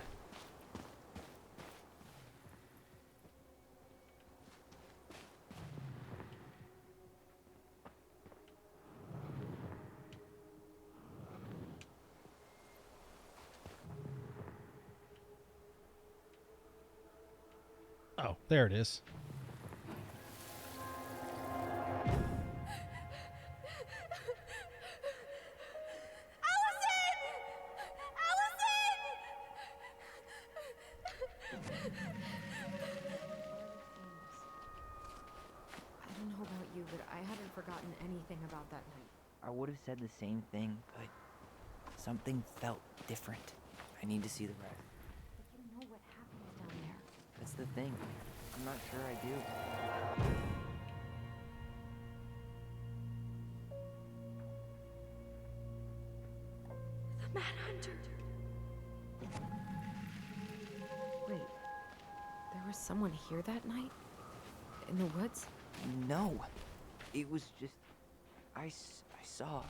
Oh, there it is. I don't know about you, but I hadn't forgotten anything about that night. I would have said the same thing, but something felt different. I need to see the red. But you know what happens down there. That's the thing. I'm not sure I do. The Mad Hunter. Wait, there was someone here that night? In the woods? No. It was just... I saw...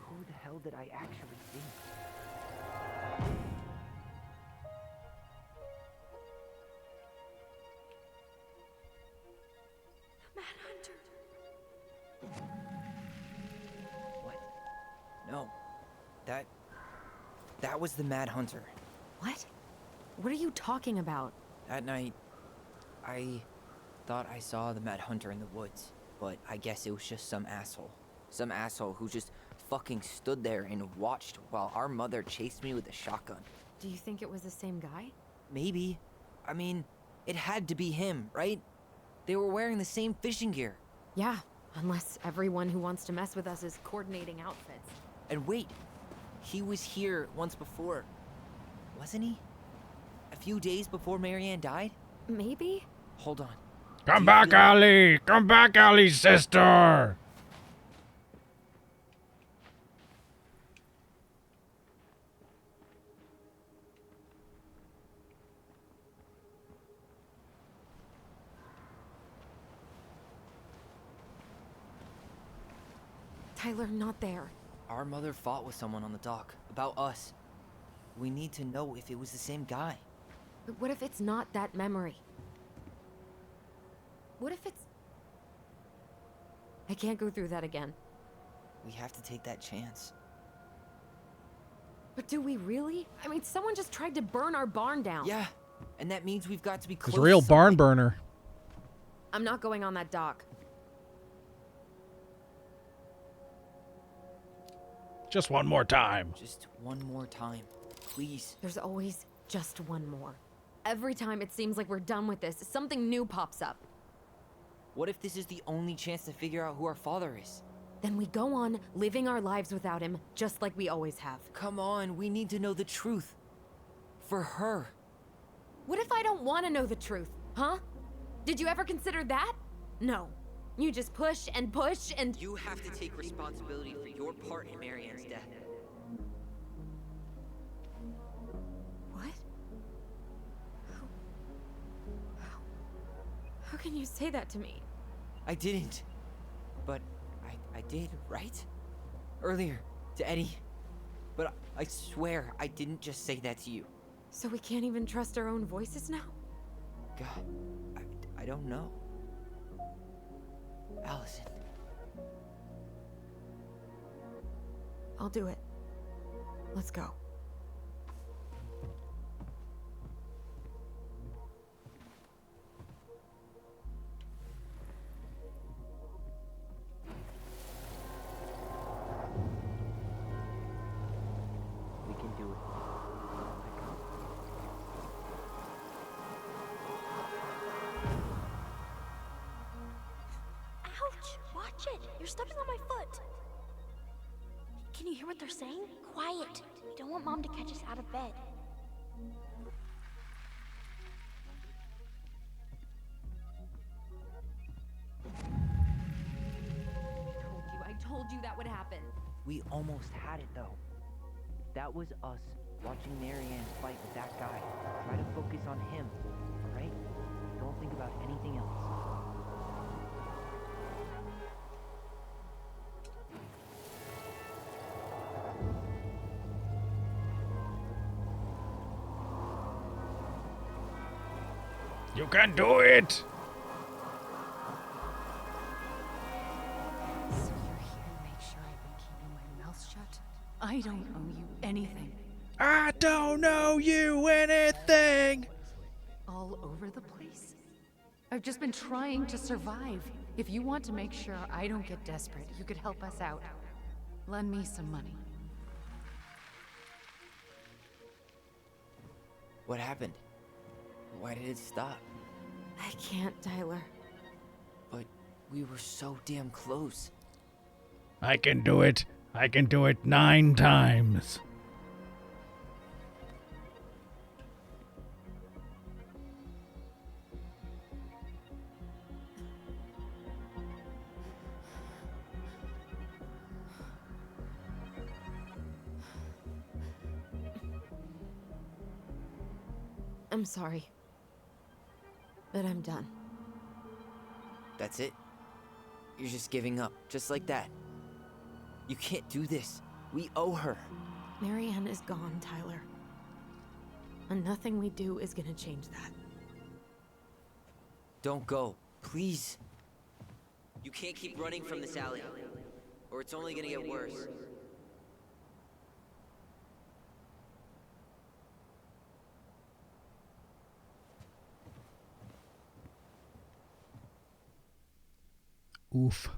Who the hell did I actually see? The Mad Hunter. What? No. That was the Mad Hunter. What? What are you talking about? That night, I thought I saw the Mad Hunter in the woods, but I guess it was just some asshole. Some asshole who just fucking stood there and watched while our mother chased me with a shotgun. Do you think it was the same guy? Maybe. I mean, it had to be him, right? They were wearing the same fishing gear. Yeah, unless everyone who wants to mess with us is coordinating outfits. And wait, he was here once before, wasn't he? A few days before Marianne died? Maybe? Hold on. Come Do you back, feel- Ellie! Come back, Ellie's sister! Tyler, not there. Our mother fought with someone on the dock about us. We need to know if it was the same guy. But what if it's not that memory? What if it's... I can't go through that again. We have to take that chance. But do we really? I mean, someone just tried to burn our barn down. Yeah, and that means we've got to be close. It's a real to barn something. burner. I'm not going on that dock. Just one more time. Just one more time, please. There's always just one more. Every time it seems like we're done with this, something new pops up. What if this is the only chance to figure out who our father is? Then we go on living our lives without him, just like we always have. Come on, we need to know the truth. For her. What if I don't want to know the truth, huh? Did you ever consider that? No. You just push and push and... You have to take responsibility for your part in Marianne's death. What? How can you say that to me? I didn't. But I did, right? Earlier, to Eddie. But I swear I didn't just say that to you. So we can't even trust our own voices now? God, I don't know. Allison. I'll do it. Let's go. We can do it. Ouch! Watch it! You're stepping on my foot! Can you hear what they're saying? Quiet! We don't want Mom to catch us out of bed. I told you that would happen. We almost had it though. That was us watching Marianne fight with that guy. Try to focus on him, alright? Don't think about anything else. You can do it! So you're here to make sure I've been keeping my mouth shut? I don't owe you anything. I don't know you anything! All over the place? I've just been trying to survive. If you want to make sure I don't get desperate, you could help us out. Lend me some money. What happened? Why did it stop? I can't, Tyler. But we were so damn close. I can do it. I can do it 9 times. I'm sorry. But I'm done. That's it? You're just giving up, just like that. You can't do this. We owe her. Marianne is gone, Tyler. And nothing we do is gonna change that. Don't go, please. You can't keep running from this alley, or it's only gonna get worse. Oof.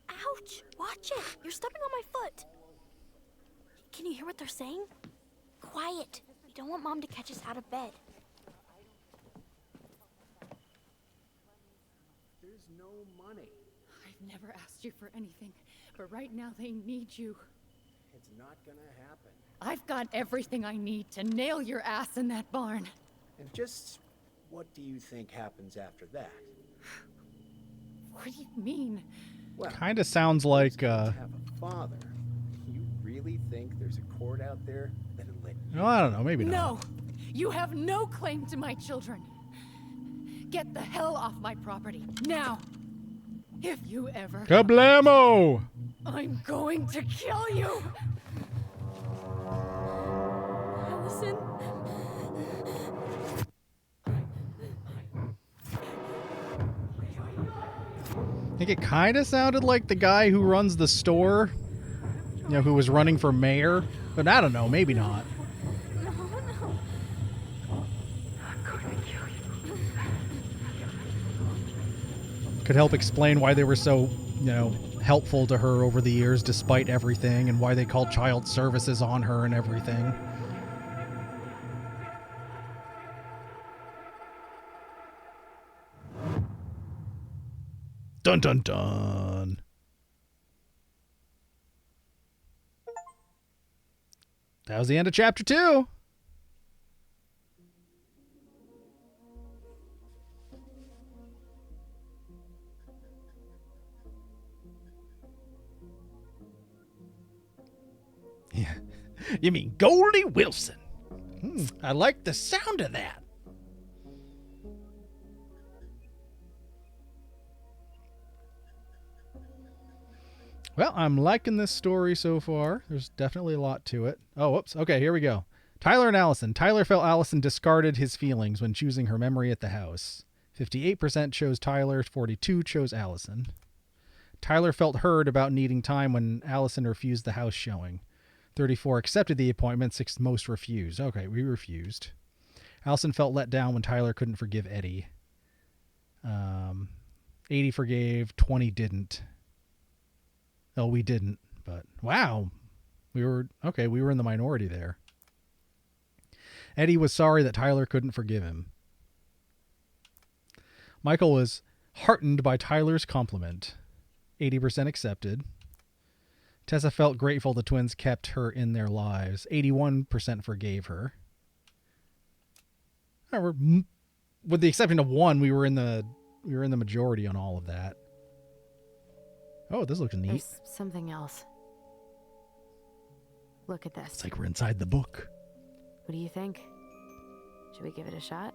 Ouch! Watch it! You're stepping on my foot! Can you hear what they're saying? Quiet! We don't want Mom to catch us out of bed. There's no money. I've never asked you for anything, but right now they need you. It's not gonna happen. I've got everything I need to nail your ass in that barn. And just what do you think happens after that? What do you mean? Well, Kind of sounds like have a father. You really think there's a court out there that'll let you? no, I don't know, maybe not. No! You have no claim to my children. Get the hell off my property, now! If you ever... Kablamo! I'm going to kill you! Allison? I think it kind of sounded like the guy who runs the store, you know, who was running for mayor. But I don't know, maybe not. No, no. Could help explain why they were so, you know, helpful to her over the years despite everything, and why they called child services on her and everything. Dun dun dun. That was the end of chapter 2. Yeah. You mean Goldie Wilson? I like the sound of that. Well, I'm liking this story so far. There's definitely a lot to it. Oh, whoops. Okay, here we go. Tyler and Allison. Tyler felt Allison discarded his feelings when choosing her memory at the house. 58% chose Tyler, 42% chose Allison. Tyler felt heard about needing time when Allison refused the house showing. 34% accepted the appointment, 6% most refused. Okay, we refused. Allison felt let down when Tyler couldn't forgive Eddie. 80% forgave, 20% didn't. Oh, we didn't, but wow. We were in the minority there. Eddie was sorry that Tyler couldn't forgive him. Michael was heartened by Tyler's compliment. 80% accepted. Tessa felt grateful the twins kept her in their lives. 81% forgave her. With the exception of 1, we were in the majority on all of that. Oh, this looks neat. There's something else. Look at this. It's like we're inside the book. What do you think? Should we give it a shot?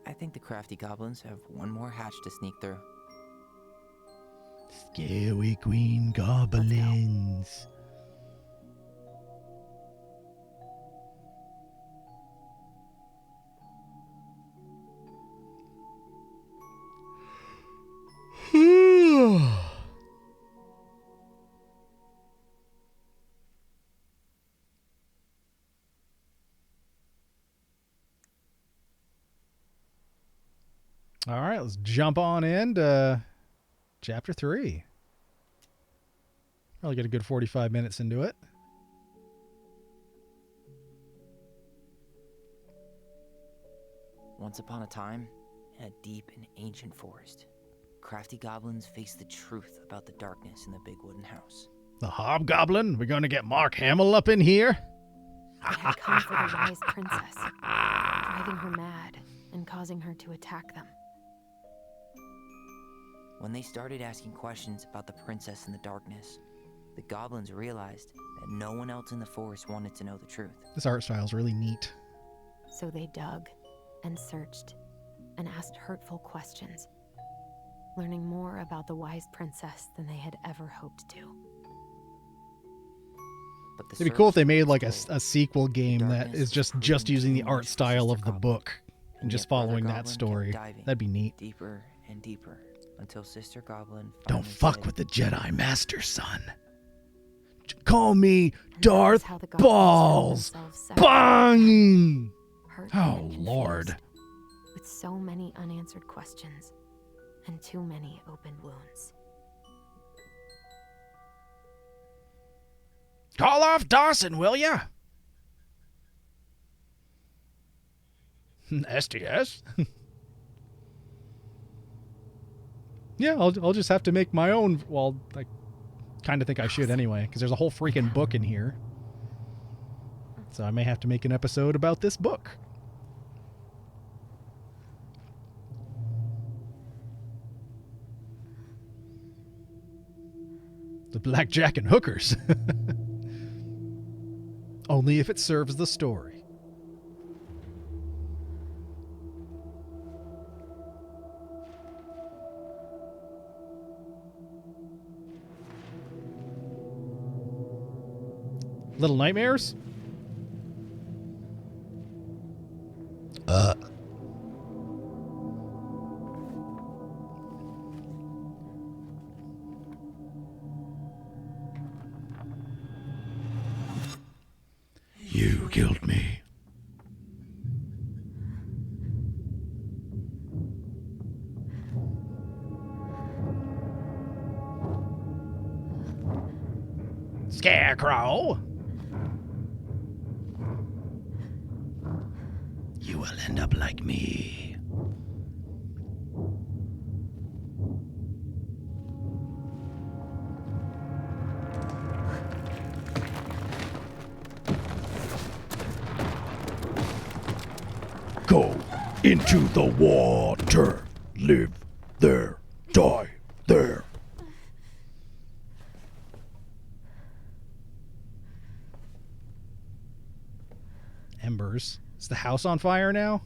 I think the crafty goblins have one more hatch to sneak through. Scary green goblins. All right, let's jump on into chapter 3. Probably get a good 45 minutes into it. Once upon a time, in a deep and ancient forest, crafty goblins faced the truth about the darkness in the big wooden house. The hobgoblin? We're going to get Mark Hamill up in here? They had come for the wise princess, driving her mad and causing her to attack them. When they started asking questions about the princess in the darkness, the goblins realized that no one else in the forest wanted to know the truth. This art style is really neat. So they dug and searched and asked hurtful questions, learning more about the wise princess than they had ever hoped to. But the It'd be cool if they search made like was a sequel game that darkness is just proving using the too art much for style of Sister the Goblin. book and And just yet Brother following that Goblin kept story. diving That'd be neat. deeper and deeper until Sister Goblin Don't finally fuck said, with the Jedi Master, son. Call me And Darth that's how the goblins found Balls. themselves separate, Bang! hurt Oh, and Lord. confused, with so many unanswered questions and too many open wounds. Call off Dawson, will ya? SDS? Yeah, I'll just have to make my own. Well, I kind of think I should anyway, because there's a whole freaking book in here. So I may have to make an episode about this book. The blackjack and hookers. Only if it serves the story. Little Nightmares? You killed me. Scarecrow? You will end up like me. Go into the water. Live there. Die there. Embers. Is the house on fire now?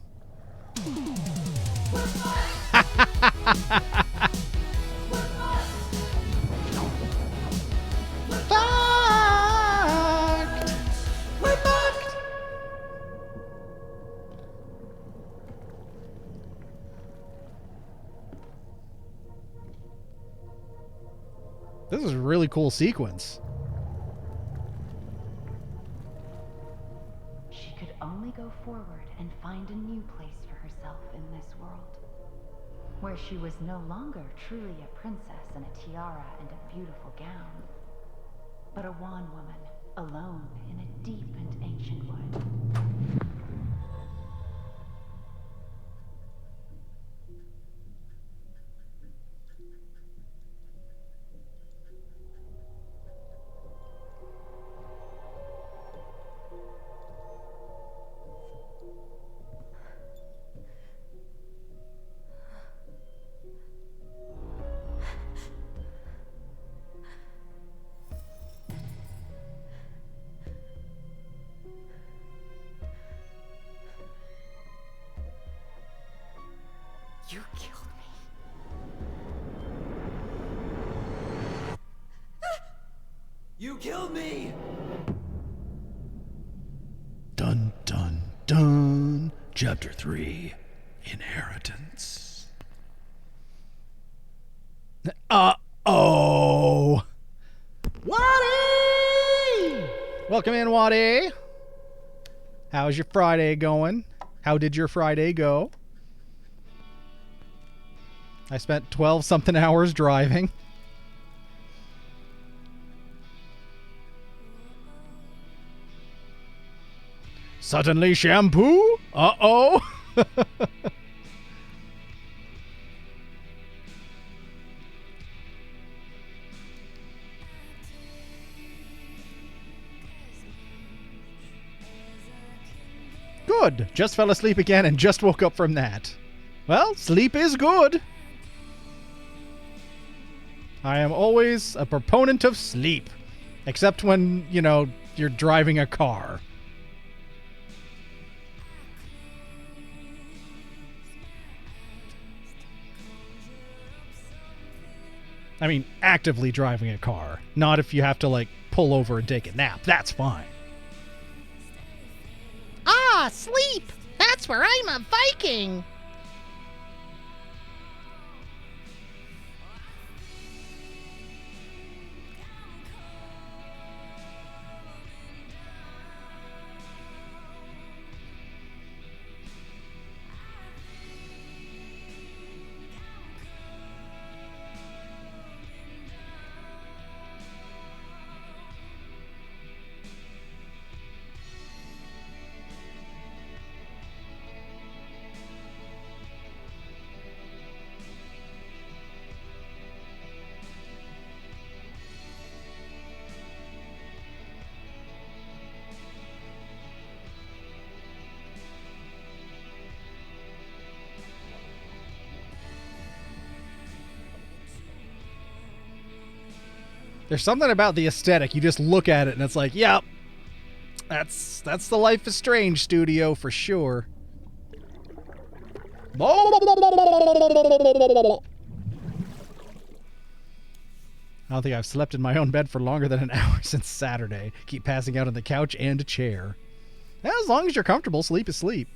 Fucked! We're fucked! This is a really cool sequence. She could only go forward and find a new place for herself in this world, where she was no longer truly a princess in a tiara and a beautiful gown, but a wan woman, alone in a deep and ancient wood. You killed me. You killed me! Dun dun dun. Chapter 3. Inheritance. Uh-oh. Waddy! Welcome in, Waddy. How's your Friday going? How did your Friday go? I spent 12-something hours driving. Suddenly shampoo? Uh-oh. Good. Just fell asleep again and just woke up from that. Well, sleep is good. I am always a proponent of sleep. Except when, you know, you're driving a car. I mean, actively driving a car. Not if you have to, like, pull over and take a nap. That's fine. Ah, sleep! That's where I'm a Viking! There's something about the aesthetic. You just look at it and it's like, yep, that's the Life is Strange studio for sure. I don't think I've slept in my own bed for longer than an hour since Saturday. Keep passing out on the couch and a chair. As long as you're comfortable, sleep is sleep.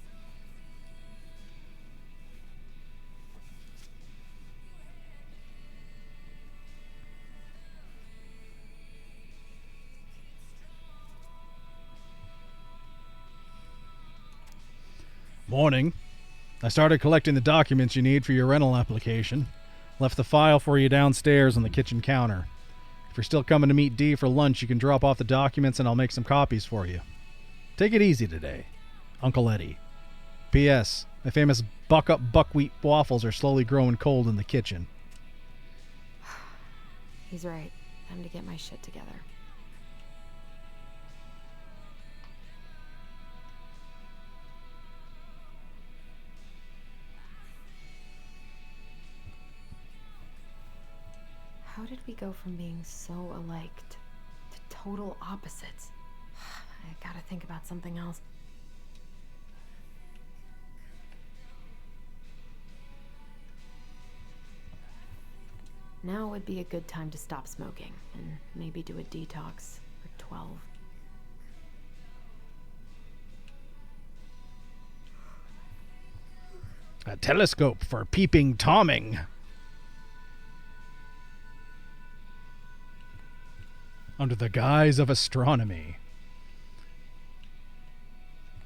Morning. I started collecting the documents you need for your rental application. Left the file for you downstairs on the kitchen counter. If you're still coming to meet Dee for lunch, you can drop off the documents and I'll make some copies for you. Take it easy today. Uncle Eddie. P.S. My famous buck-up buckwheat waffles are slowly growing cold in the kitchen. He's right. Time to get my shit together. How did we go from being so alike to total opposites? I gotta think about something else. Now would be a good time to stop smoking and maybe do a detox for 12. A telescope for peeping Tomming. Under the guise of astronomy.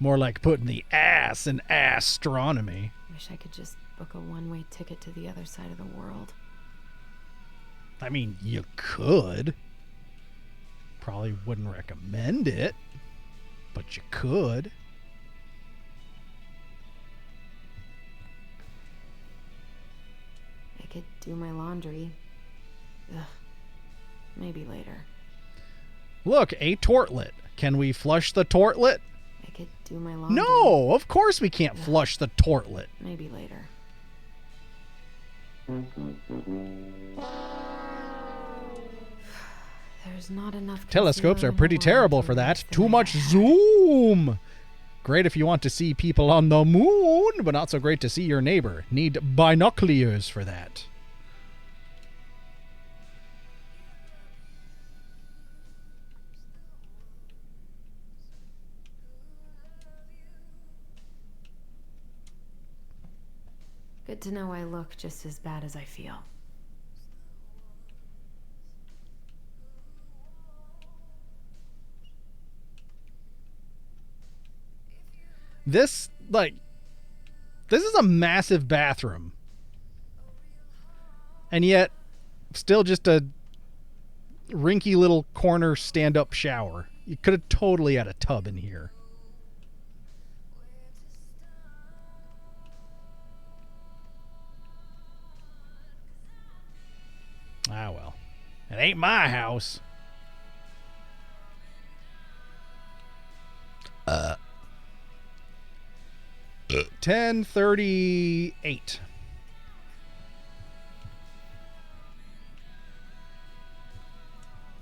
More like putting the ass in astronomy. Wish I could just book a one-way ticket to the other side of the world. I mean, you could. Probably wouldn't recommend it, but you could. I could do my laundry. Ugh. Maybe later. Look, a tortlet. Can we flush the tortlet? I could do my laundry. No, of course we can't flush the tortlet. Maybe later. There's not enough. Telescopes are pretty terrible for that. Too much zoom. Great if you want to see people on the moon, but not so great to see your neighbor. Need binoculars for that. Good to know I look just as bad as I feel. This is a massive bathroom. And yet, still just a rinky little corner stand-up shower. You could have totally had a tub in here. Ah, well. It ain't my house. 10:38.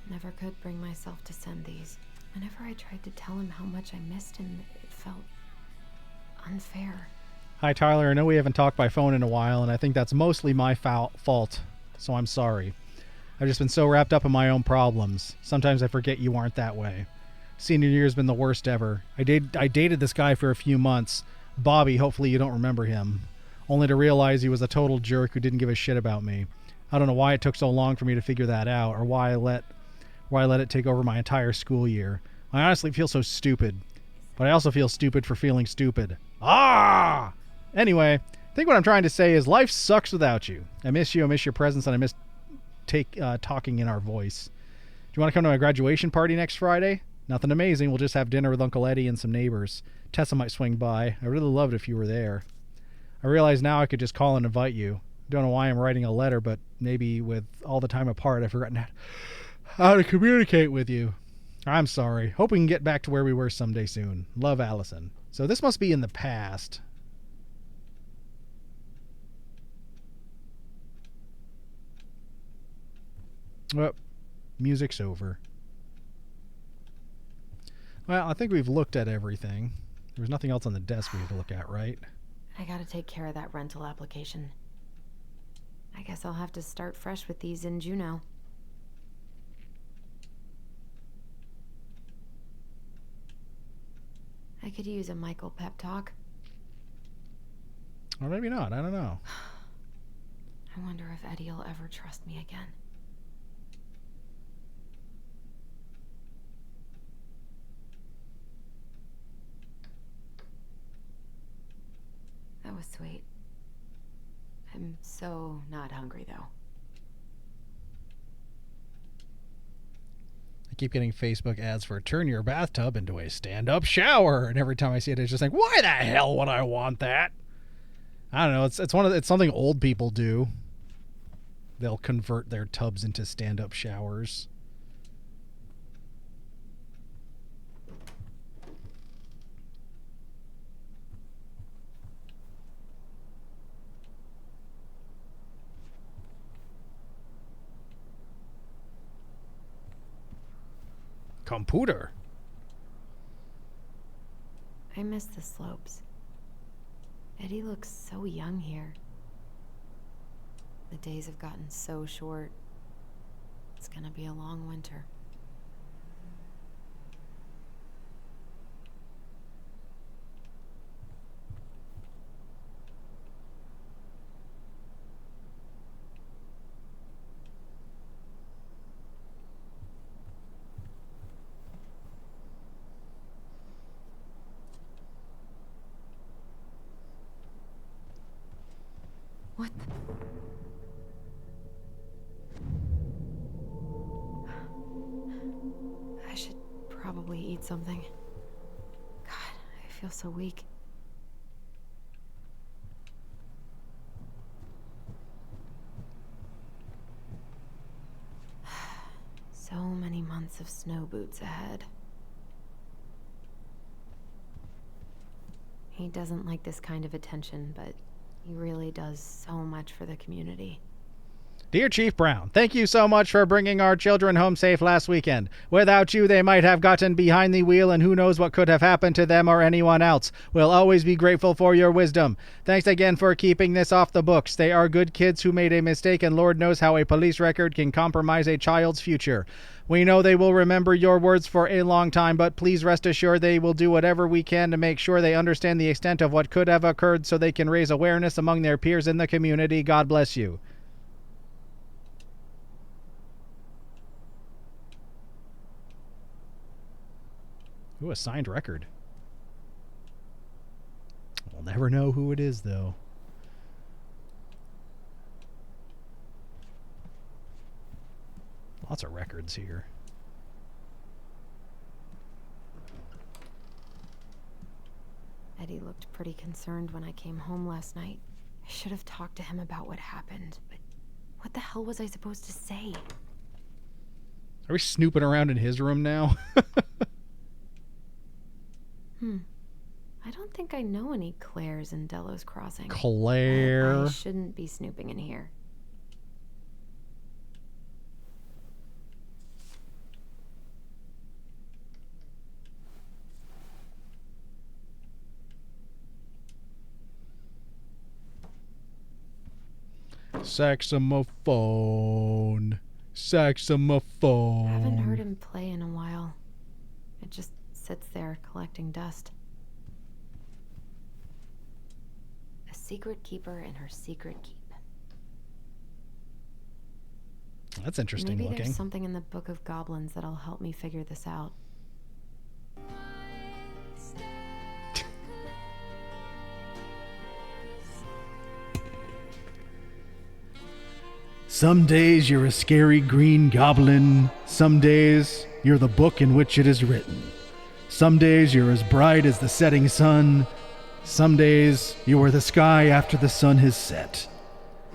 Never could bring myself to send these. Whenever I tried to tell him how much I missed him, it felt unfair. Hi, Tyler. I know we haven't talked by phone in a while, and I think that's mostly my fault, so I'm sorry. I've just been so wrapped up in my own problems. Sometimes I forget you aren't that way. Senior year's been the worst ever. I dated this guy for a few months. Bobby, hopefully you don't remember him. Only to realize he was a total jerk who didn't give a shit about me. I don't know why it took so long for me to figure that out, or why I let it take over my entire school year. I honestly feel so stupid. But I also feel stupid for feeling stupid. Ah! Anyway, I think what I'm trying to say is life sucks without you. I miss you, I miss your presence, and I miss talking in our voice. Do you want to come to my graduation party next Friday? Nothing amazing. We'll just have dinner with Uncle Eddie and some neighbors. Tessa might swing by. I really love it if you were there. I realize now I could just call and invite you. Don't know why I'm writing a letter, but maybe with all the time apart, I've forgotten how to communicate with you. I'm sorry. Hope we can get back to where we were someday soon. Love, Allison. So this must be in the past. Well, Music's over. Well, I think we've looked at everything. There's nothing else on the desk we have to look at, right? I gotta take care of that rental application. I guess I'll have to start fresh with these in Juneau. I could use a Michael pep talk. Or maybe not. I don't know. I wonder if Eddie'll ever trust me again. That was sweet. I'm so not hungry, though. I keep getting Facebook ads for turn your bathtub into a stand-up shower, and every time I see it, it's just like, why the hell would I want that? I don't know. It's something old people do. They'll convert their tubs into stand-up showers. Computer. I miss the slopes. Eddie looks so young here. The days have gotten so short. It's gonna be a long winter. What the... I should probably eat something. God, I feel so weak. So many months of snow boots ahead. He doesn't like this kind of attention, but he really does so much for the community. Dear Chief Brown, thank you so much for bringing our children home safe last weekend. Without you, they might have gotten behind the wheel, and who knows what could have happened to them or anyone else. We'll always be grateful for your wisdom. Thanks again for keeping this off the books. They are good kids who made a mistake, and Lord knows how a police record can compromise a child's future. We know they will remember your words for a long time, but please rest assured they will do whatever we can to make sure they understand the extent of what could have occurred so they can raise awareness among their peers in the community. God bless you. Ooh, a signed record. We'll never know who it is, though. Lots of records here. Eddie looked pretty concerned when I came home last night. I should have talked to him about what happened, but what the hell was I supposed to say? Are we snooping around in his room now? I don't think I know any Claires in Delos Crossing. Claire. I shouldn't be snooping in here. Saxophone. Saxophone. I haven't heard him play in a while. It just sits there collecting dust. A secret keeper in her secret keep. That's interesting Maybe looking. there's something in the Book of Goblins that'll help me figure this out. Some days you're a scary green goblin. Some days you're the book in which it is written. Some days you're as bright as the setting sun. Some days you are the sky after the sun has set.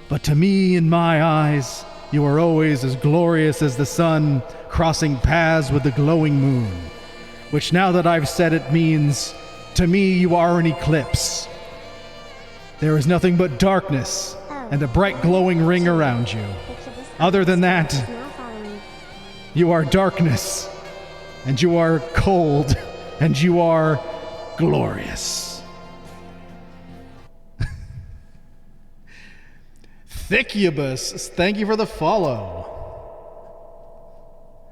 But to me, in my eyes, you are always as glorious as the sun crossing paths with the glowing moon, which now that I've said it means, to me you are an eclipse. There is nothing but darkness and a bright glowing ring around you. Other than that, You are darkness. And you are cold. And you are glorious. Thickubus, thank you for the follow.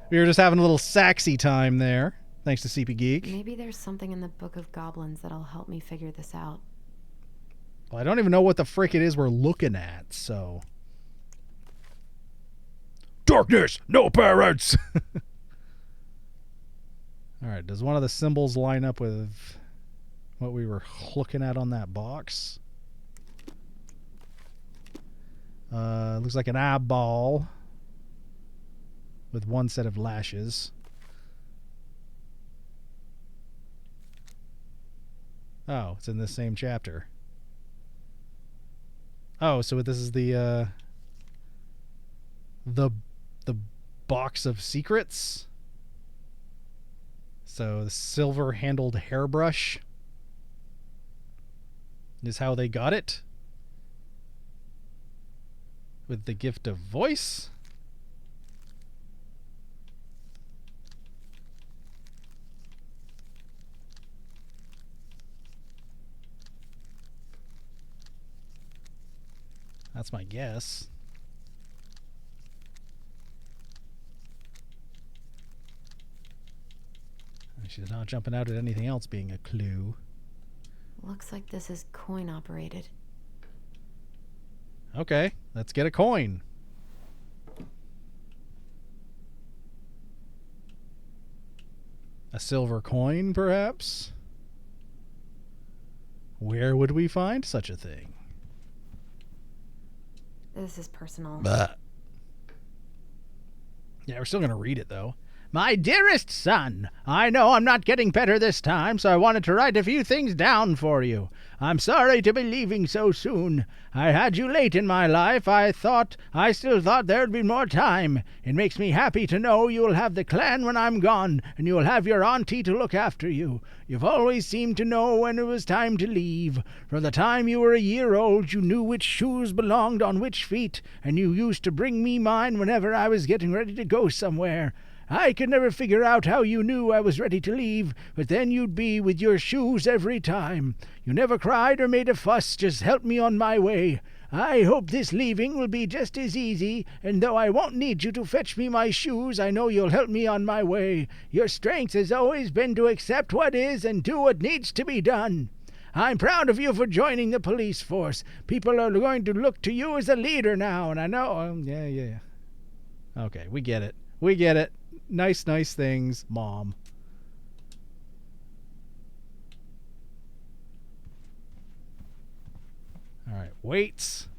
We were just having a little saxy time there. Thanks to CP Geek. Maybe there's something in the Book of Goblins that'll help me figure this out. Well, I don't even know what the frick it is we're looking at, so... Darkness, no parents! Alright, does one of the symbols line up with what we were looking at on that box? Looks like an eyeball with one set of lashes. Oh, it's in this same chapter. Oh, so this is the box of secrets. So the silver-handled hairbrush is how they got it. With the gift of voice. That's my guess. She's not jumping out at anything else being a clue. Looks like this is coin operated. Okay, let's get a coin. A silver coin, perhaps? Where would we find such a thing? This is personal. Yeah, we're still going to read it, though. My dearest son, I know I'm not getting better this time, so I wanted to write a few things down for you. I'm sorry to be leaving so soon. I had you late in my life. I still thought there'd be more time. It makes me happy to know you'll have the clan when I'm gone, and you'll have your auntie to look after you. You've always seemed to know when it was time to leave. From the time you were a year old, you knew which shoes belonged on which feet, and you used to bring me mine whenever I was getting ready to go somewhere. I could never figure out how you knew I was ready to leave, but then you'd be with your shoes every time. You never cried or made a fuss, just helped me on my way. I hope this leaving will be just as easy, and though I won't need you to fetch me my shoes, I know you'll help me on my way. Your strength has always been to accept what is and do what needs to be done. I'm proud of you for joining the police force. People are going to look to you as a leader now, and I know... yeah. Okay, we get it. We get it. Nice things, Mom. Alright, weights.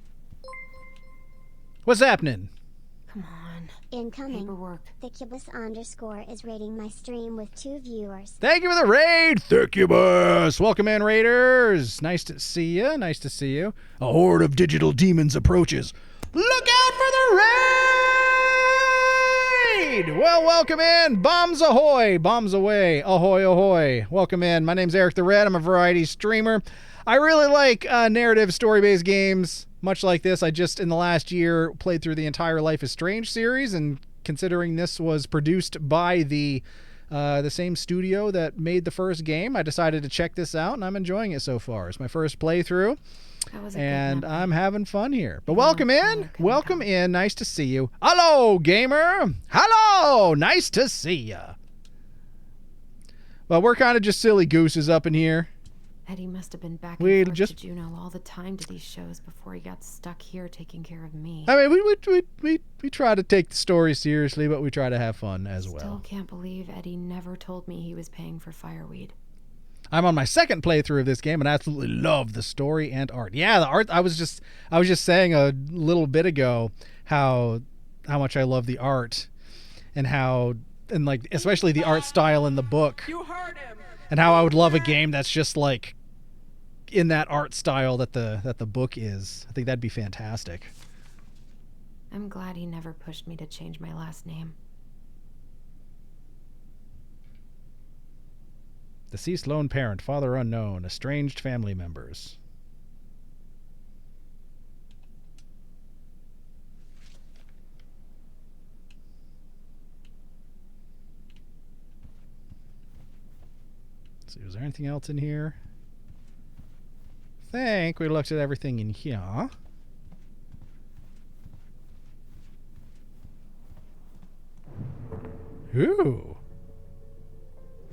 What's happening? Come on. Incoming. Paperwork. Thickubus_ is rating my stream with 2 viewers. Thank you for the raid, Thickubus! Welcome in, raiders. Nice to see you. Nice to see you. A horde of digital demons approaches. Look out for the raid! Well, welcome in. Bombs ahoy. Bombs away. Ahoy, ahoy. Welcome in. My name's Eric the Red. I'm a variety streamer. I really like narrative story-based games. Much like this, I just, in the last year, played through the entire Life is Strange series, and considering this was produced by the same studio that made the first game, I decided to check this out, and I'm enjoying it so far. It's my first playthrough, and I'm having fun here. But welcome in. Welcome in. Nice to see you. Hello, gamer. Hello. Nice to see you. Well, we're kind of just silly gooses up in here. Eddie must have been back and forth to Juneau all the time to these shows before he got stuck here taking care of me. I mean, we try to take the story seriously, but we try to have fun as well. Still can't believe Eddie never told me he was paying for fireweed. I'm on my second playthrough of this game and I absolutely love the story and art. Yeah, the art. I was just saying a little bit ago how much I love the art and like especially the art style in the book. You heard him. And how I would love a game that's just like in that art style that the book is. I think that'd be fantastic. I'm glad he never pushed me to change my last name. Deceased lone parent, father unknown, estranged family members. see, was there anything else in here? I think we looked at everything in here. Ooh.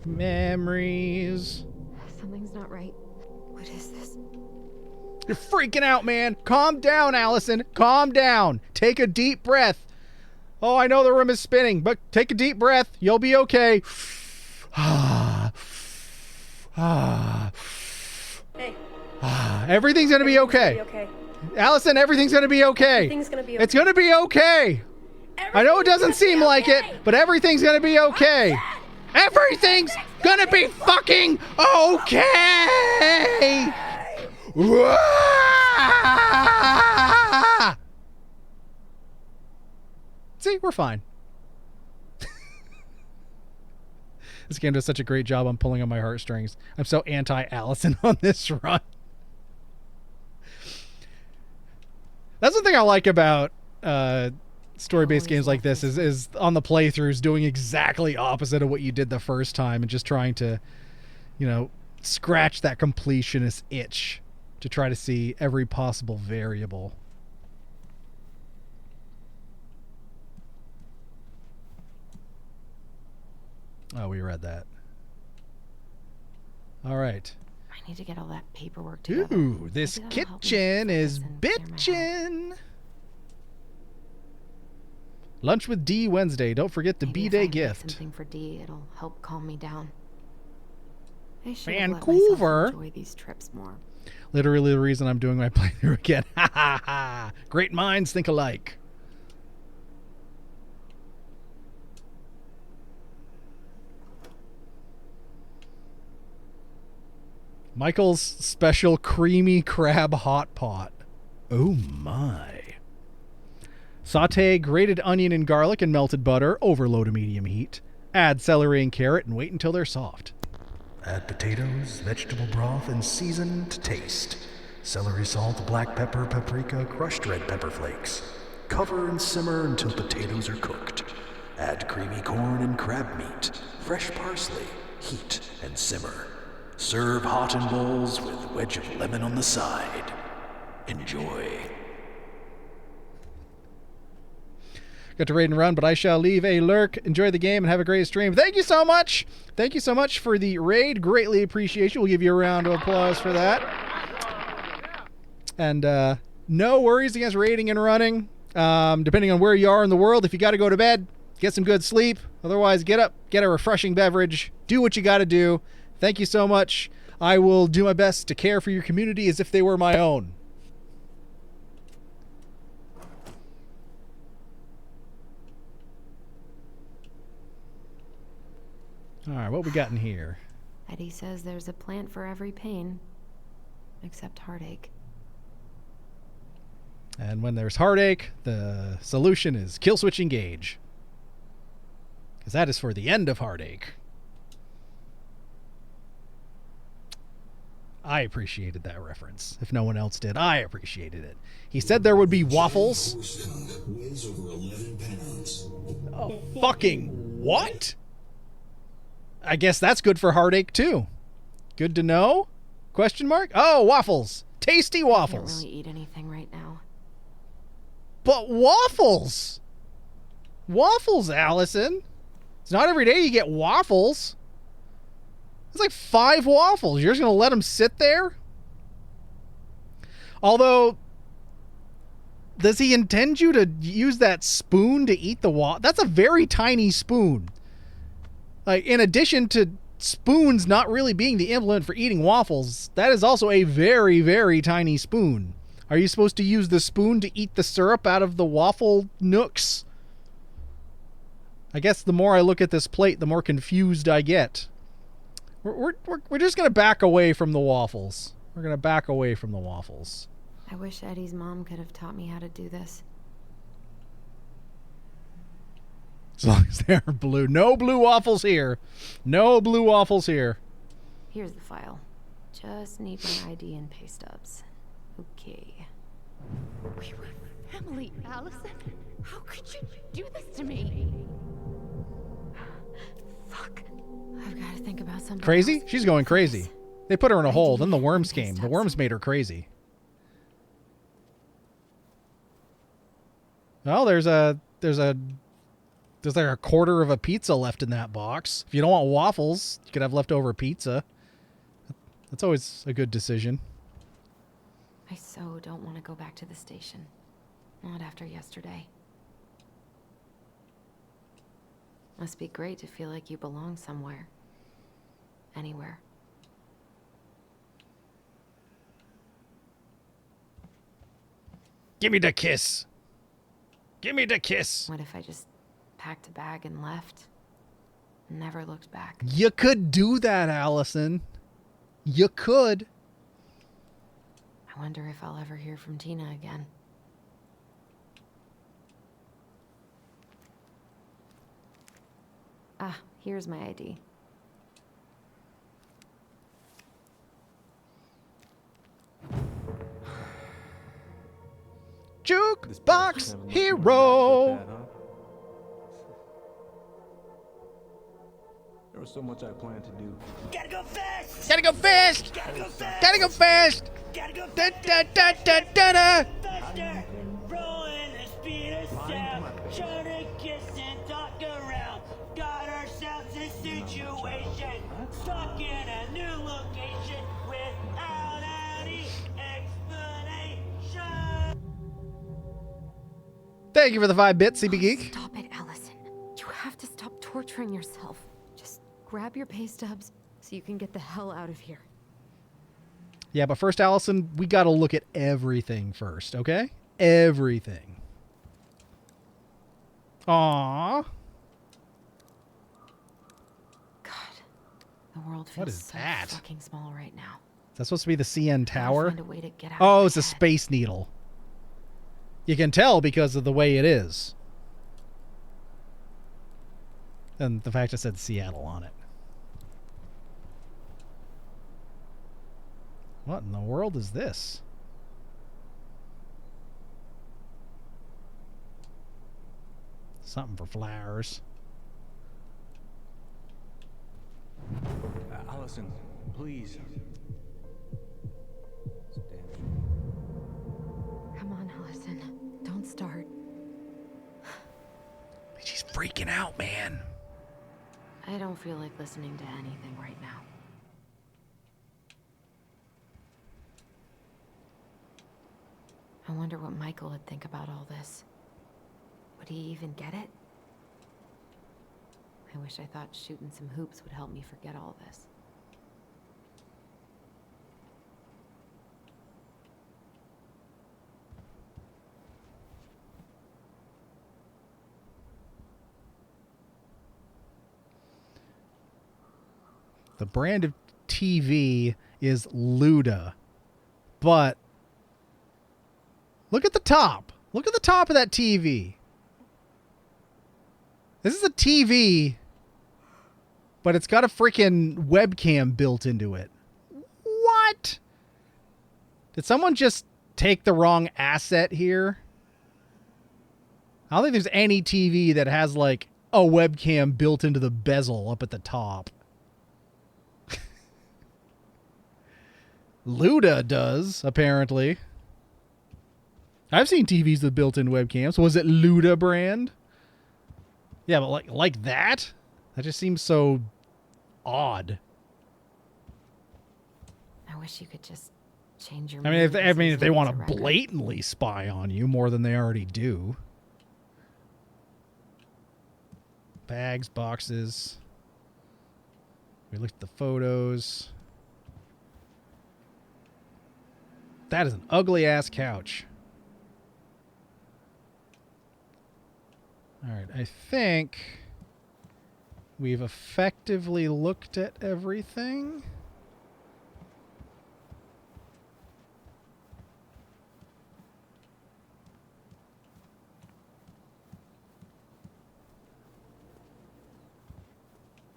Memories. Something's not right. What is this? You're freaking out, man. Calm down, Allison. Calm down. Take a deep breath. Oh, I know the room is spinning, but take a deep breath. You'll be okay. Hey. Everything's gonna be okay. Okay. Allison, everything's gonna be okay. Everything's gonna be okay. It's gonna be okay. I know it doesn't seem like it, but everything's gonna be okay. Everything's gonna be fucking okay. See, we're fine. This game does such a great job on pulling on my heartstrings. I'm so anti-Allison on this run. That's one thing I like about story-based games like this is on the playthroughs doing exactly opposite of what you did the first time and just trying to, you know, scratch that completionist itch to try to see every possible variable. Oh, we read that. All right. I need to get all that paperwork together. Ooh, this kitchen is bitchin'. Lunch with D Wednesday. Don't forget the Maybe if B-Day I make gift. something for D, it'll help calm me down. I should Vancouver. enjoy these trips more. Literally the reason I'm doing my playthrough again. Ha ha ha. Great minds think alike. Michael's special creamy crab hot pot. Oh my. Saute grated onion and garlic and melted butter over low to medium heat. Add celery and carrot and wait until they're soft. Add potatoes, vegetable broth, and season to taste. Celery salt, black pepper, paprika, crushed red pepper flakes. Cover and simmer until potatoes are cooked. Add creamy corn and crab meat, fresh parsley, heat, and simmer. Serve hot in bowls with a wedge of lemon on the side. Enjoy. Got to raid and run, but I shall leave a lurk. Enjoy the game and have a great stream. Thank you so much. Thank you so much for the raid. Greatly appreciate you. We'll give you a round of applause for that. And no worries against raiding and running. Depending on where you are in the world, if you got to go to bed, get some good sleep. Otherwise, get up, get a refreshing beverage, do what you got to do. Thank you so much. I will do my best to care for your community as if they were my own. All right, what we got in here? Eddie says there's a plant for every pain, except heartache. And when there's heartache, the solution is kill switch engage. Because that is for the end of heartache. I appreciated that reference. If no one else did, I appreciated it. He said there would be waffles. Oh, fucking what? I guess that's good for heartache too. Good to know? Question mark? Oh, waffles. Tasty waffles. I can't really eat anything right now. But waffles! Waffles, Allison. It's not every day you get waffles. It's like 5 waffles. You're just going to let them sit there? Although, does he intend you to use that spoon to eat the waffle? That's a very tiny spoon. Like, in addition to spoons not really being the implement for eating waffles, that is also a very, very tiny spoon. Are you supposed to use the spoon to eat the syrup out of the waffle nooks? I guess the more I look at this plate, the more confused I get. We're just going to back away from the waffles. We're going to back away from the waffles. I wish Eddie's mom could have taught me how to do this. As long as they're blue. No blue waffles here. No blue waffles here. Here's the file. Just need my ID and pay stubs. Okay. We were family, Allison. How could you do this to me? Fuck. I've got to think about something Crazy? else. She's going crazy. They put her in a hole, then the ID, worms pay came. The stubs. worms made her crazy. Well, there's like a quarter of a pizza left in that box. If you don't want waffles, you could have leftover pizza. That's always a good decision. I so don't want to go back to the station. Not after yesterday. Must be great to feel like you belong somewhere. Anywhere. Give me the kiss. Give me the kiss. What if I just packed a bag and left? Never looked back. You could do that, Allison. You could. I wonder if I'll ever hear from Tina again. Ah, here's my ID. Jukebox hero. There was so much I planned to do. Gotta go fast! Gotta go fast. Gotta go fast! Gotta go fast. Gotta go Da, da, da, da, da, da. faster! Rolling the speed of sound. Trying to kiss and talk around. Got ourselves a situation. Stuck in a new location without any explanation. Thank you for the 5 bits, CB Geek. Stop it, Allison. You have to stop torturing yourself. Just grab your pay stubs so you can get the hell out of here. Yeah, but first, Allison, we got to look at everything first, okay? Everything. Aww. God, the world feels What is so that? fucking small right now. Is that supposed to be the CN Gotta Tower? find a way to get out Oh, of it's my a head. space needle. You can tell because of the way it is. And the fact it said Seattle on it. What in the world is this? Something for flowers. Allison, please. Come on, Allison. Don't start. She's freaking out, man. I don't feel like listening to anything right now. I wonder what Michael would think about all this. Would he even get it? I wish I thought shooting some hoops would help me forget all this. The brand of TV is Luda. But look at the top. Look at the top of that TV. This is a TV, but it's got a freaking webcam built into it. What? Did someone just take the wrong asset here? I don't think there's any TV that has like a webcam built into the bezel up at the top. Luda does, apparently. I've seen TVs with built-in webcams. Was it Luda brand? Yeah, but like that? That just seems so odd. I wish you could just change your I mean, mood as if they easily want as a to record. blatantly spy on you more than they already do. Bags, boxes. We looked at the photos. That is an ugly ass couch. All right, I think we've effectively looked at everything.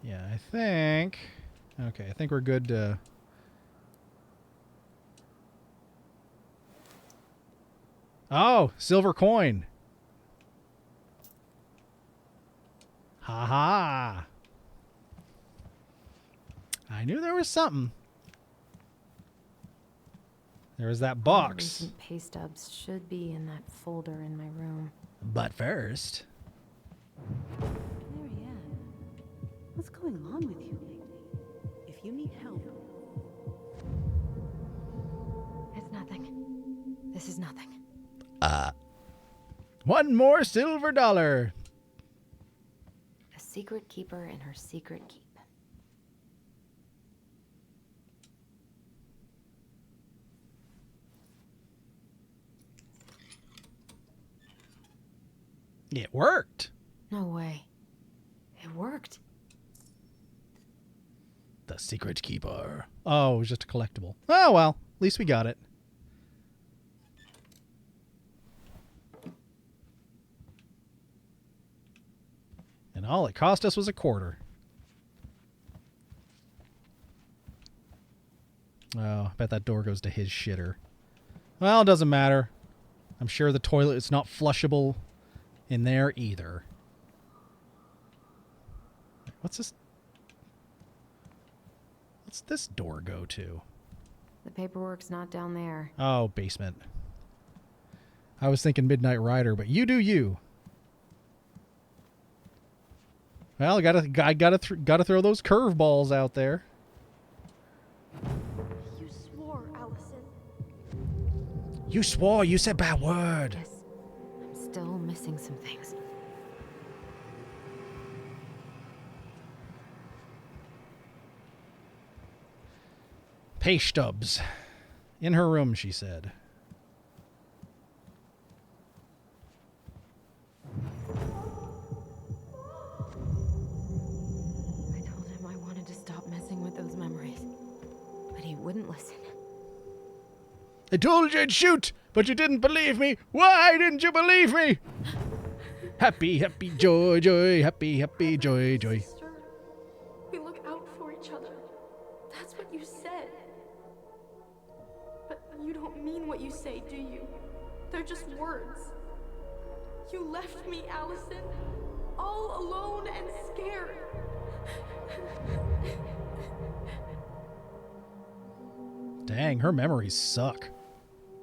Yeah, I think. Okay, I think we're good to. Oh, silver coin. Ha ha. I knew there was something. There was that All the box. recent pay stubs should be in that folder in my room. But first... Marianne, what's going on with you lately? If you need help, It's nothing. This is nothing. One more silver dollar. A secret keeper and her secret keep. It worked. No way. It worked. The secret keeper. Oh, it was just a collectible. Oh, well. At least we got it. And all it cost us was a quarter. Oh, I bet that door goes to his shitter. Well, it doesn't matter. I'm sure the toilet is not flushable in there either. What's this? What's this door go to? The paperwork's not down there. Oh, basement. I was thinking Midnight Rider, but you do you. Well, I gotta throw those curveballs out there. You swore, Allison. You swore. You said bad word. Yes. I'm still missing some things. Pay stubs. In her room, she said. I told him I wanted to stop messing with those memories, but he wouldn't listen. I told you I'd shoot, but you didn't believe me. Why didn't you believe me? Happy, happy, joy, joy, happy, happy, joy, joy. Sister, we look out for each other. That's what you said. But you don't mean what you say, do you? They're just words. You left me, Allison, all alone and scared. Dang, her memories suck.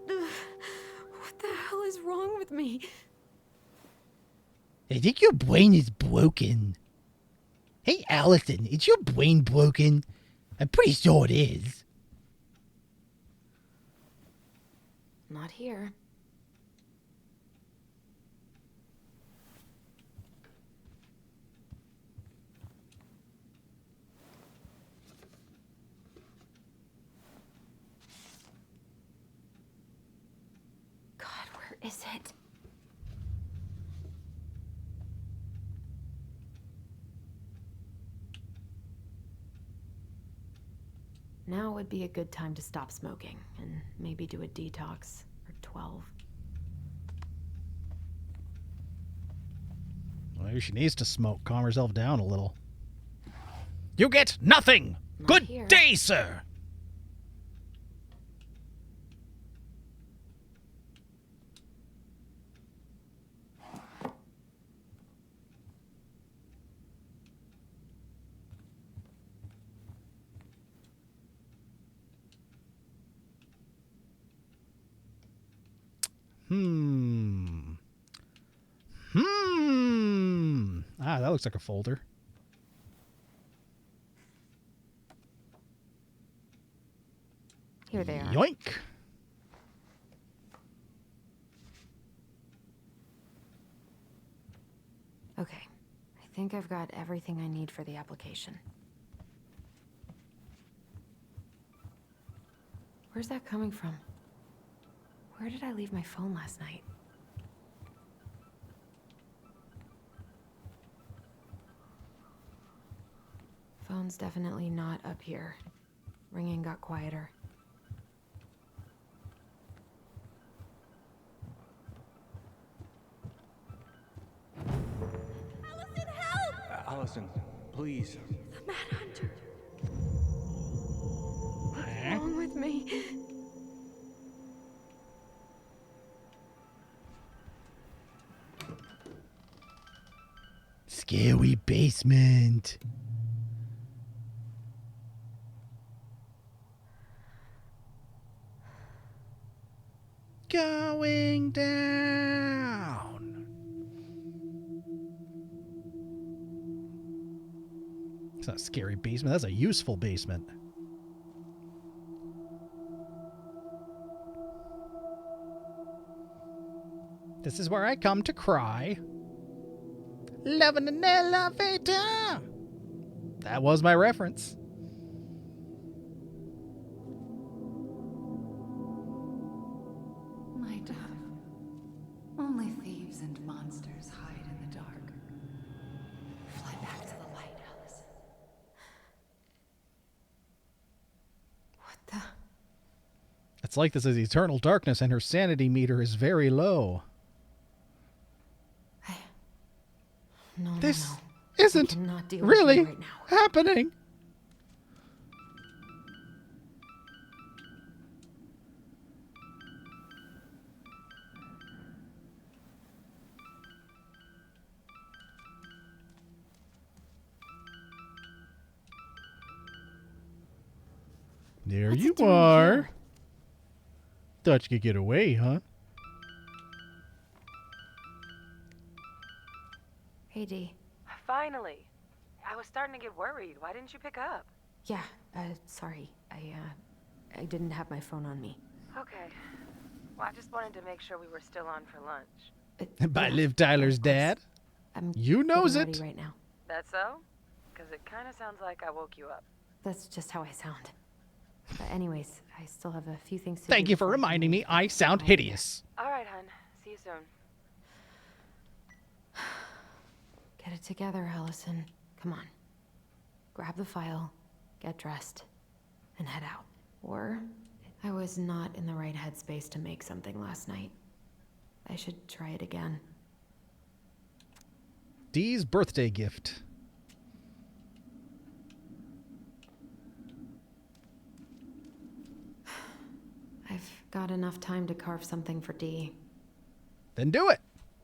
What the hell is wrong with me? I think your brain is broken. Hey, Allison, is your brain broken? I'm pretty sure it is. Not here. God, where is it? Now would be a good time to stop smoking and maybe do a detox for 12. Well, maybe she needs to smoke, calm herself down a little. You get nothing! Not Good here. day, sir! Ah, that looks like a folder. Here they are. Yoink! Okay, I think I've got everything I need for the application. Where's that coming from? Where did I leave my phone last night? Phone's definitely not up here. Ringing got quieter. Allison, help! Allison, please. The Mad Hunter. What's wrong with me? Scary basement. going down. It's not a scary basement. That's a useful basement. This is where I come to cry. Love in an elevator. That was my reference. My dove. Only thieves and monsters hide in the dark. Fly back to the light, Allison. What the? It's like this is eternal darkness and her sanity meter is very low. No, This no, no. isn't I cannot deal with really you right now. happening. There What's you it doing are. here? Thought you could get away, huh? Hey, Dee. Finally. I was starting to get worried. Why didn't you pick up? Yeah, sorry. I didn't have my phone on me. Okay. Well, I just wanted to make sure we were still on for lunch. By Liv Tyler's dad. You knows getting it. ready right now. That so? Because it kind of sounds like I woke you up. That's just how I sound. But anyways, I still have a few things to do. Thank you for before I reminding can me leave. I sound hideous. All right, hun. See you soon. Get it together, Allison. Come on. Grab the file, get dressed, and head out. Or I was not in the right headspace to make something last night. I should try it again. Dee's birthday gift. I've got enough time to carve something for Dee. Then do it.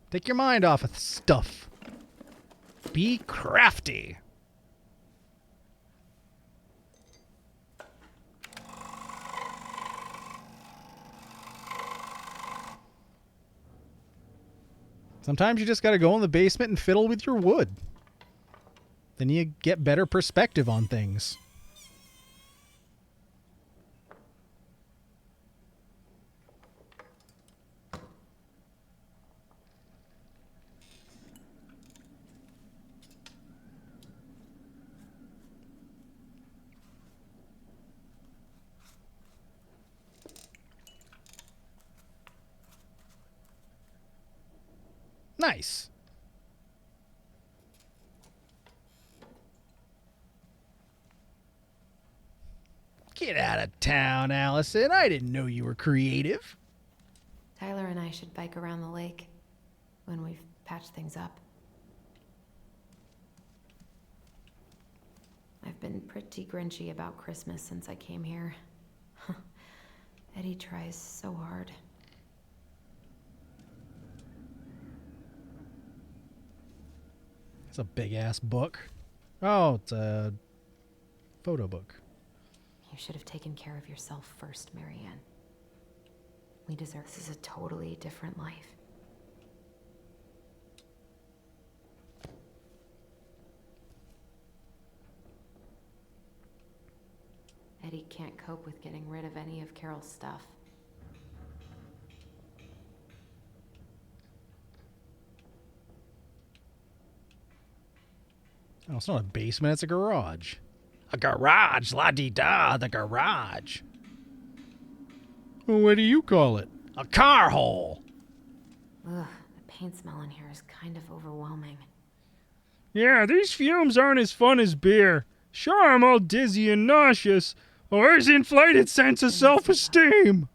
Take your mind off of stuff. Be crafty. Sometimes you just gotta go in the basement and fiddle with your wood. Then you get better perspective on things. Nice. Get out of town, Allison. I didn't know you were creative. Tyler and I should bike around the lake when we've patched things up. I've been pretty grinchy about Christmas since I came here. Eddie tries so hard. It's a big-ass book. Oh, it's a photo book. You should have taken care of yourself first, Marianne. We deserve... This is a totally different life. Eddie can't cope with getting rid of any of Carol's stuff. Oh, it's not a basement, it's a garage. A garage, la-dee-da, the garage. Well, what do you call it? A car hole. Ugh, the paint smell in here is kind of overwhelming. Yeah, these fumes aren't as fun as beer. Sure, I'm all dizzy and nauseous. Where's the inflated sense of self-esteem?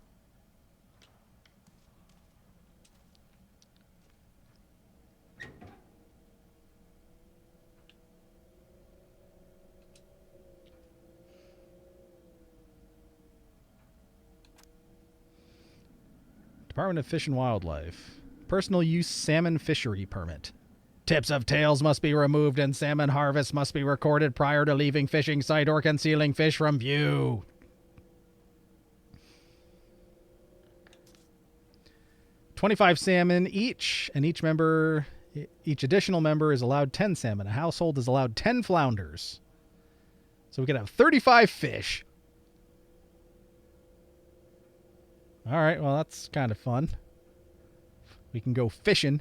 Department of Fish and Wildlife. Personal use salmon fishery permit. Tips of tails must be removed and salmon harvest must be recorded prior to leaving fishing site or concealing fish from view. 25 salmon each, and each additional member is allowed 10 salmon. A household is allowed 10 flounders. So we could have 35 fish. All right, well, that's kind of fun. We can go fishing.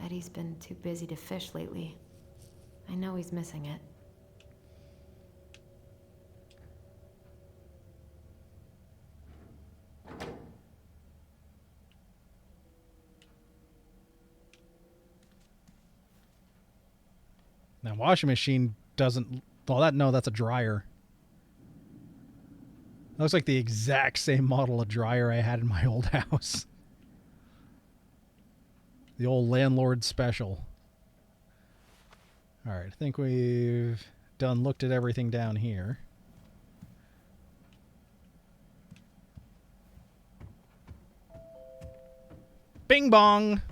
Eddie's been too busy to fish lately. I know he's missing it. Now, washing machine doesn't... Well, no, that's a dryer. That looks like the exact same model of dryer I had in my old house. The old landlord special. All right, I think we've looked at everything down here. Bing bong!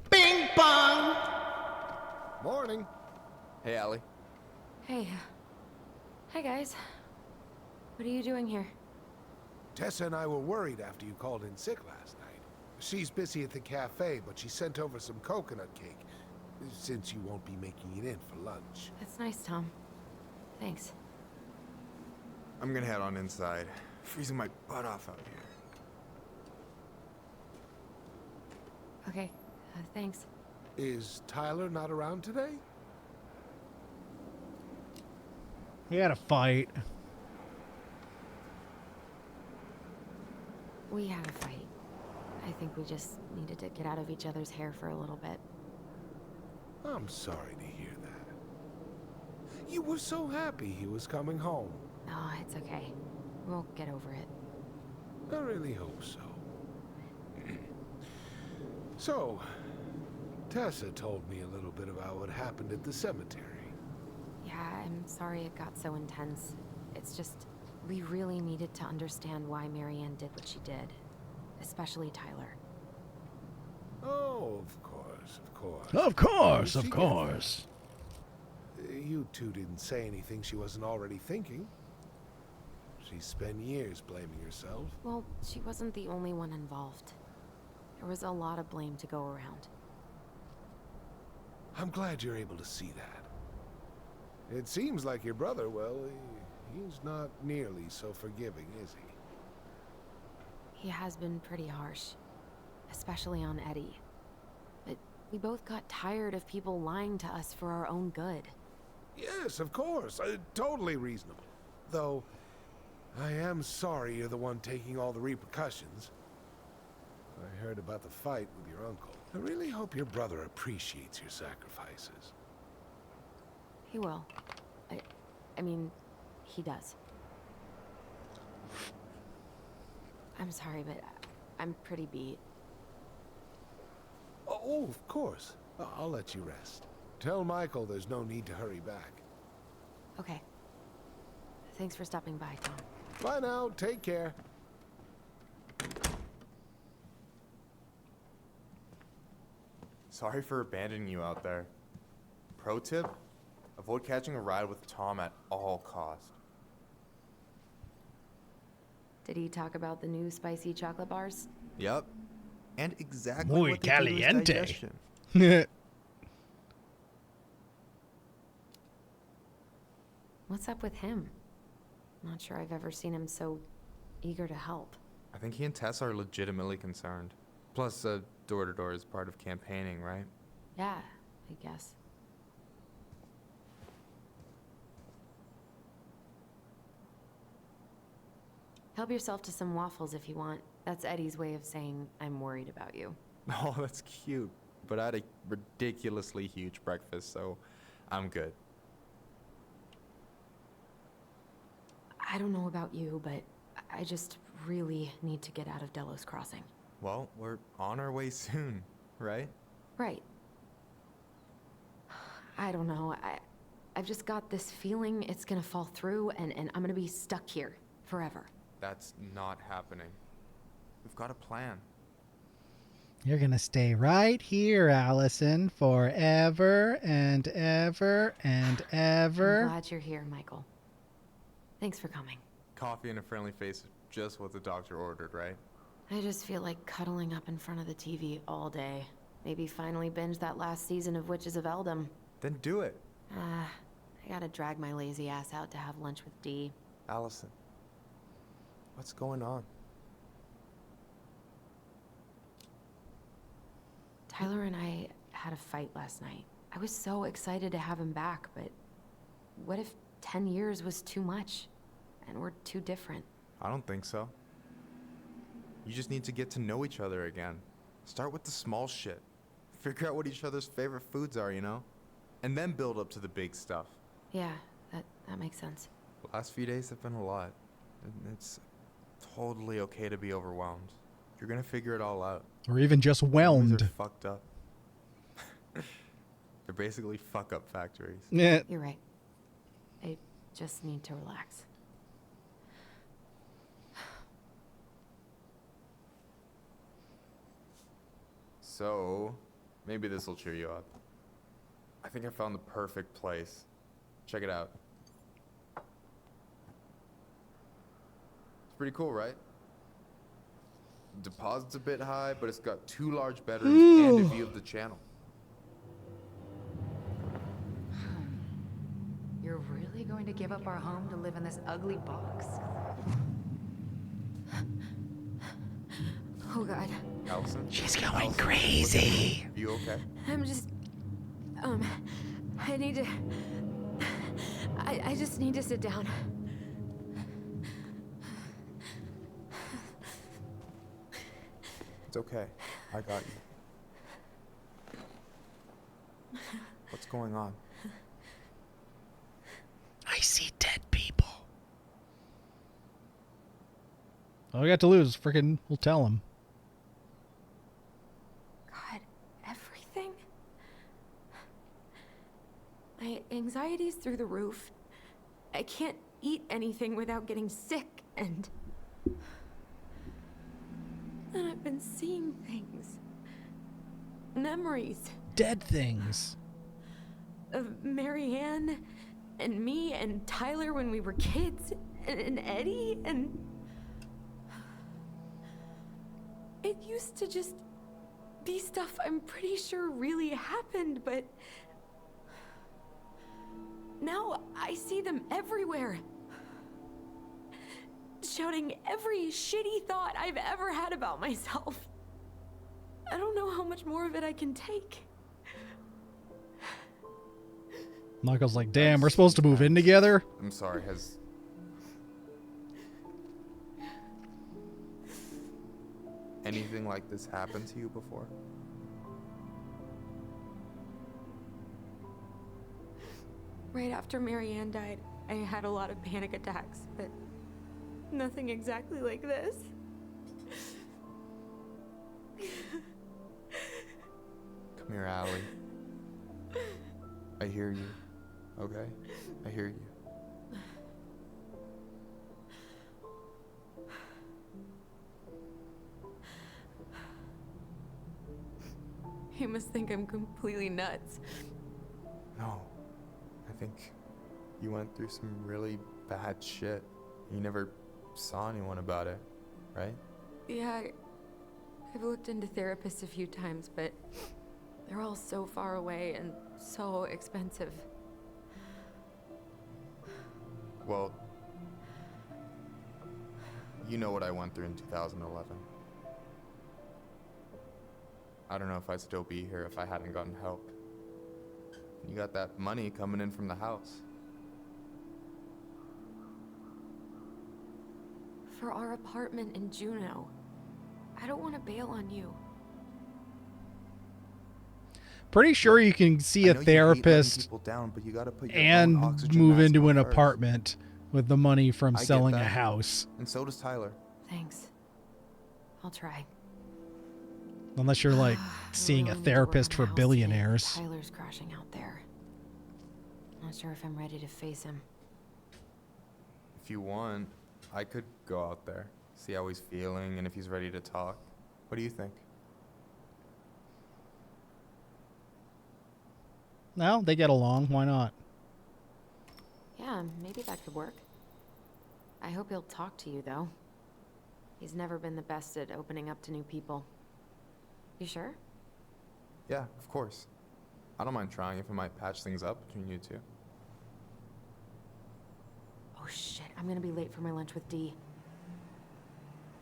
Bing bong! Morning. Hey, Allie. Hey. Hi, guys. What are you doing here? Tessa and I were worried after you called in sick last night. She's busy at the cafe, but she sent over some coconut cake, since you won't be making it in for lunch. That's nice, Tom. Thanks. I'm gonna head on inside. Freezing my butt off out here. Okay, thanks. Is Tyler not around today? We had a fight. We had a fight. I think we just needed to get out of each other's hair for a little bit. I'm sorry to hear that. You were so happy he was coming home. Oh, it's okay. We'll get over it. I really hope so. So, Tessa told me a little bit about what happened at the cemetery. Yeah, I'm sorry it got so intense. It's just, we really needed to understand why Marianne did what she did. Especially Tyler. Oh, of course, of course. Of course, of course. You two didn't say anything she wasn't already thinking. She spent years blaming herself. Well, she wasn't the only one involved. There was a lot of blame to go around. I'm glad you're able to see that. It seems like your brother, well, he's not nearly so forgiving, is he? He has been pretty harsh. Especially on Eddie. But we both got tired of people lying to us for our own good. Yes, of course. Totally reasonable. Though, I am sorry you're the one taking all the repercussions. I heard about the fight with your uncle. I really hope your brother appreciates your sacrifices. He will. I mean, he does. I'm sorry, but I'm pretty beat. Oh, of course. I'll let you rest. Tell Michael there's no need to hurry back. Okay. Thanks for stopping by, Tom. Bye now. Take care. Sorry for abandoning you out there. Pro tip? Avoid catching a ride with Tom at all costs. Did he talk about the new spicy chocolate bars? Yep. And exactly Muy what they do to his caliente. digestion. What's up with him? Not sure I've ever seen him so eager to help. I think he and Tess are legitimately concerned. Plus, door-to-door is part of campaigning, right? Yeah, I guess. Help yourself to some waffles if you want. That's Eddie's way of saying, I'm worried about you. Oh, that's cute. But I had a ridiculously huge breakfast, so I'm good. I don't know about you, but I just really need to get out of Delos Crossing. Well, we're on our way soon, right? Right. I don't know. I've just got this feeling it's gonna fall through and I'm gonna be stuck here forever. That's not happening. We've got a plan. You're going to stay right here, Allison, forever and ever and ever. I'm glad you're here, Michael. Thanks for coming. Coffee and a friendly face just what the doctor ordered, right? I just feel like cuddling up in front of the TV all day. Maybe finally binge that last season of Witches of Eldom. Then do it. I gotta drag my lazy ass out to have lunch with Dee. Allison, what's going on? Tyler and I had a fight last night. I was so excited to have him back, but what if 10 years was too much? And we're too different? I don't think so. You just need to get to know each other again. Start with the small shit. Figure out what each other's favorite foods are, you know? And then build up to the big stuff. Yeah, that makes sense. The last few days have been a lot. It's totally okay to be overwhelmed. You're gonna figure it all out. Or even just whelmed. They're fucked up. They're basically fuck-up factories. Yeah. You're right. I just need to relax. So, maybe this will cheer you up. I think I found the perfect place. Check it out. It's pretty cool, right? Deposit's a bit high, but it's got 2 large bedrooms and a view of the channel. You're really going to give up our home to live in this ugly box? Oh God. Allison? She's going crazy. You okay? I'm just... I need to... I just need to sit down. It's okay. I got you. What's going on? I see dead people. All we got to lose, freaking, we'll tell him. God, everything? My anxiety's through the roof. I can't eat anything without getting sick, and I've been seeing things. Memories. Dead things. Of Marianne, and me, and Tyler when we were kids, and Eddie, and... It used to just be stuff I'm pretty sure really happened, but... Now I see them everywhere. Shouting every shitty thought I've ever had about myself. I don't know how much more of it I can take. Michael's like, damn, we're supposed to move in together? I'm sorry, has... anything like this happened to you before? Right after Marianne died, I had a lot of panic attacks, but nothing exactly like this. Come here, Allie. I hear you, okay? I hear you. You must think I'm completely nuts. No. I think you went through some really bad shit. You never saw anyone about it, right? Yeah, I've looked into therapists a few times, but they're all so far away and so expensive. Well, you know what I went through in 2011. I don't know if I'd still be here if I hadn't gotten help. You got that money coming in from the house. For our apartment in Juneau. I don't want to bail on you. Pretty sure you can see a therapist and move into an apartment with the money from selling a house. And so does Tyler. Thanks. I'll try. Unless you're like seeing a therapist for billionaires. Tyler's crashing out there. Not sure if I'm ready to face him. If you want, I could go out there, see how he's feeling, and if he's ready to talk. What do you think? No, they get along. Why not? Yeah, maybe that could work. I hope he'll talk to you, though. He's never been the best at opening up to new people. You sure? Yeah, of course. I don't mind trying if it might patch things up between you two. Oh shit, I'm gonna be late for my lunch with Dee.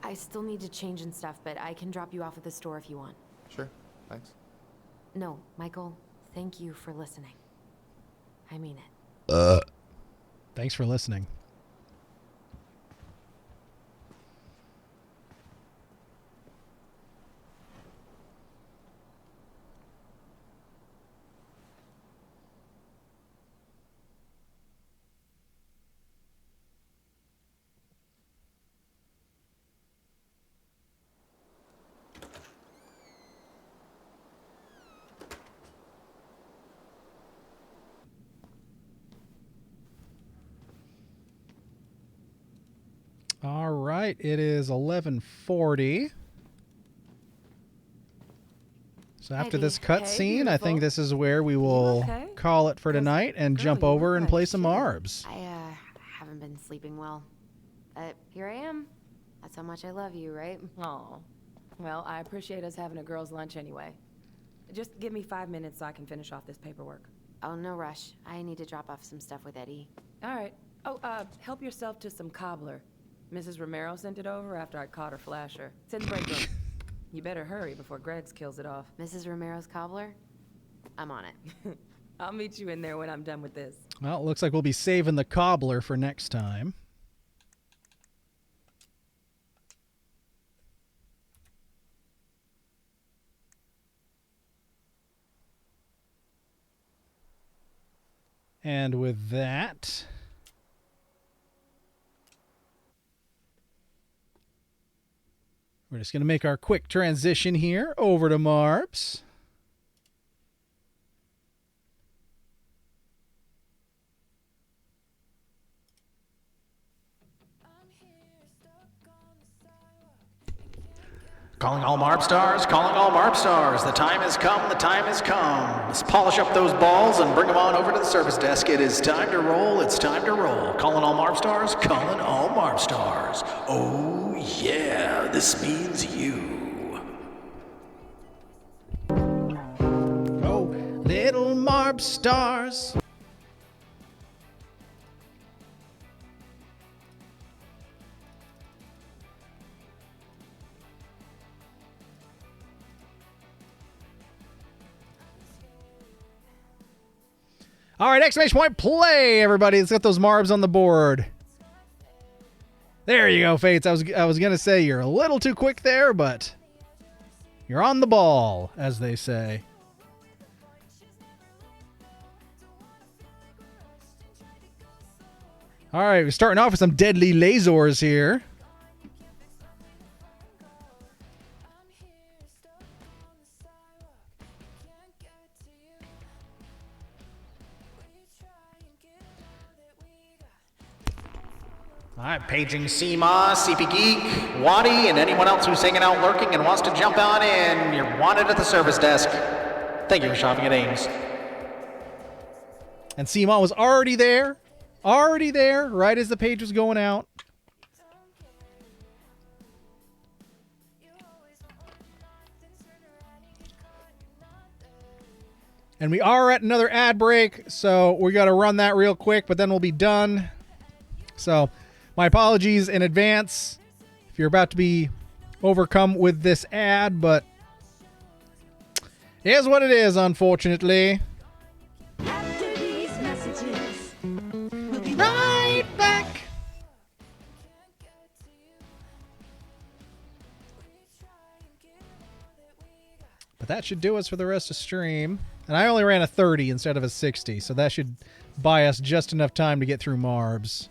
I still need to change and stuff, but I can drop you off at the store if you want. Sure, thanks. No, Michael, thank you for listening. I mean it. Thanks for listening. All right, it is 11:40. So after this cutscene, I think this is where we will call it for tonight and jump over and play some ARBs. I haven't been sleeping well, but here I am. That's how much I love you, right? Oh, well, I appreciate us having a girls' lunch anyway. Just give me 5 minutes so I can finish off this paperwork. Oh, no rush. I need to drop off some stuff with Eddie. All right. Oh, help yourself to some cobbler. Mrs. Romero sent it over after I caught her flasher. It's in the break room. You better hurry before Greggs kills it off. Mrs. Romero's cobbler? I'm on it. I'll meet you in there when I'm done with this. Well, it looks like we'll be saving the cobbler for next time. And with that, we're just going to make our quick transition here over to Marbs. Calling all Marb stars, calling all Marb stars. The time has come, the time has come. Let's polish up those balls and bring them on over to the service desk. It is time to roll, it's time to roll. Calling all Marb stars, calling all Marb stars. Oh yeah, this means you. Oh, little Marb stars. All right, exclamation point, play, everybody. Let's get those Marbs on the board. There you go, Fates. I was going to say you're a little too quick there, but you're on the ball, as they say. All right, we're starting off with some deadly lasers here. All right, paging Seema, CP Geek, Waddy, and anyone else who's hanging out lurking and wants to jump on in. You're wanted at the service desk. Thank you for shopping at Ames. And Seema was already there, right as the page was going out. And we are at another ad break, so we got to run that real quick, but then we'll be done. So my apologies in advance if you're about to be overcome with this ad, but it is what it is, unfortunately. After these messages, we'll be right back. But that should do us for the rest of stream. And I only ran a 30 instead of a 60, so that should buy us just enough time to get through Marbs.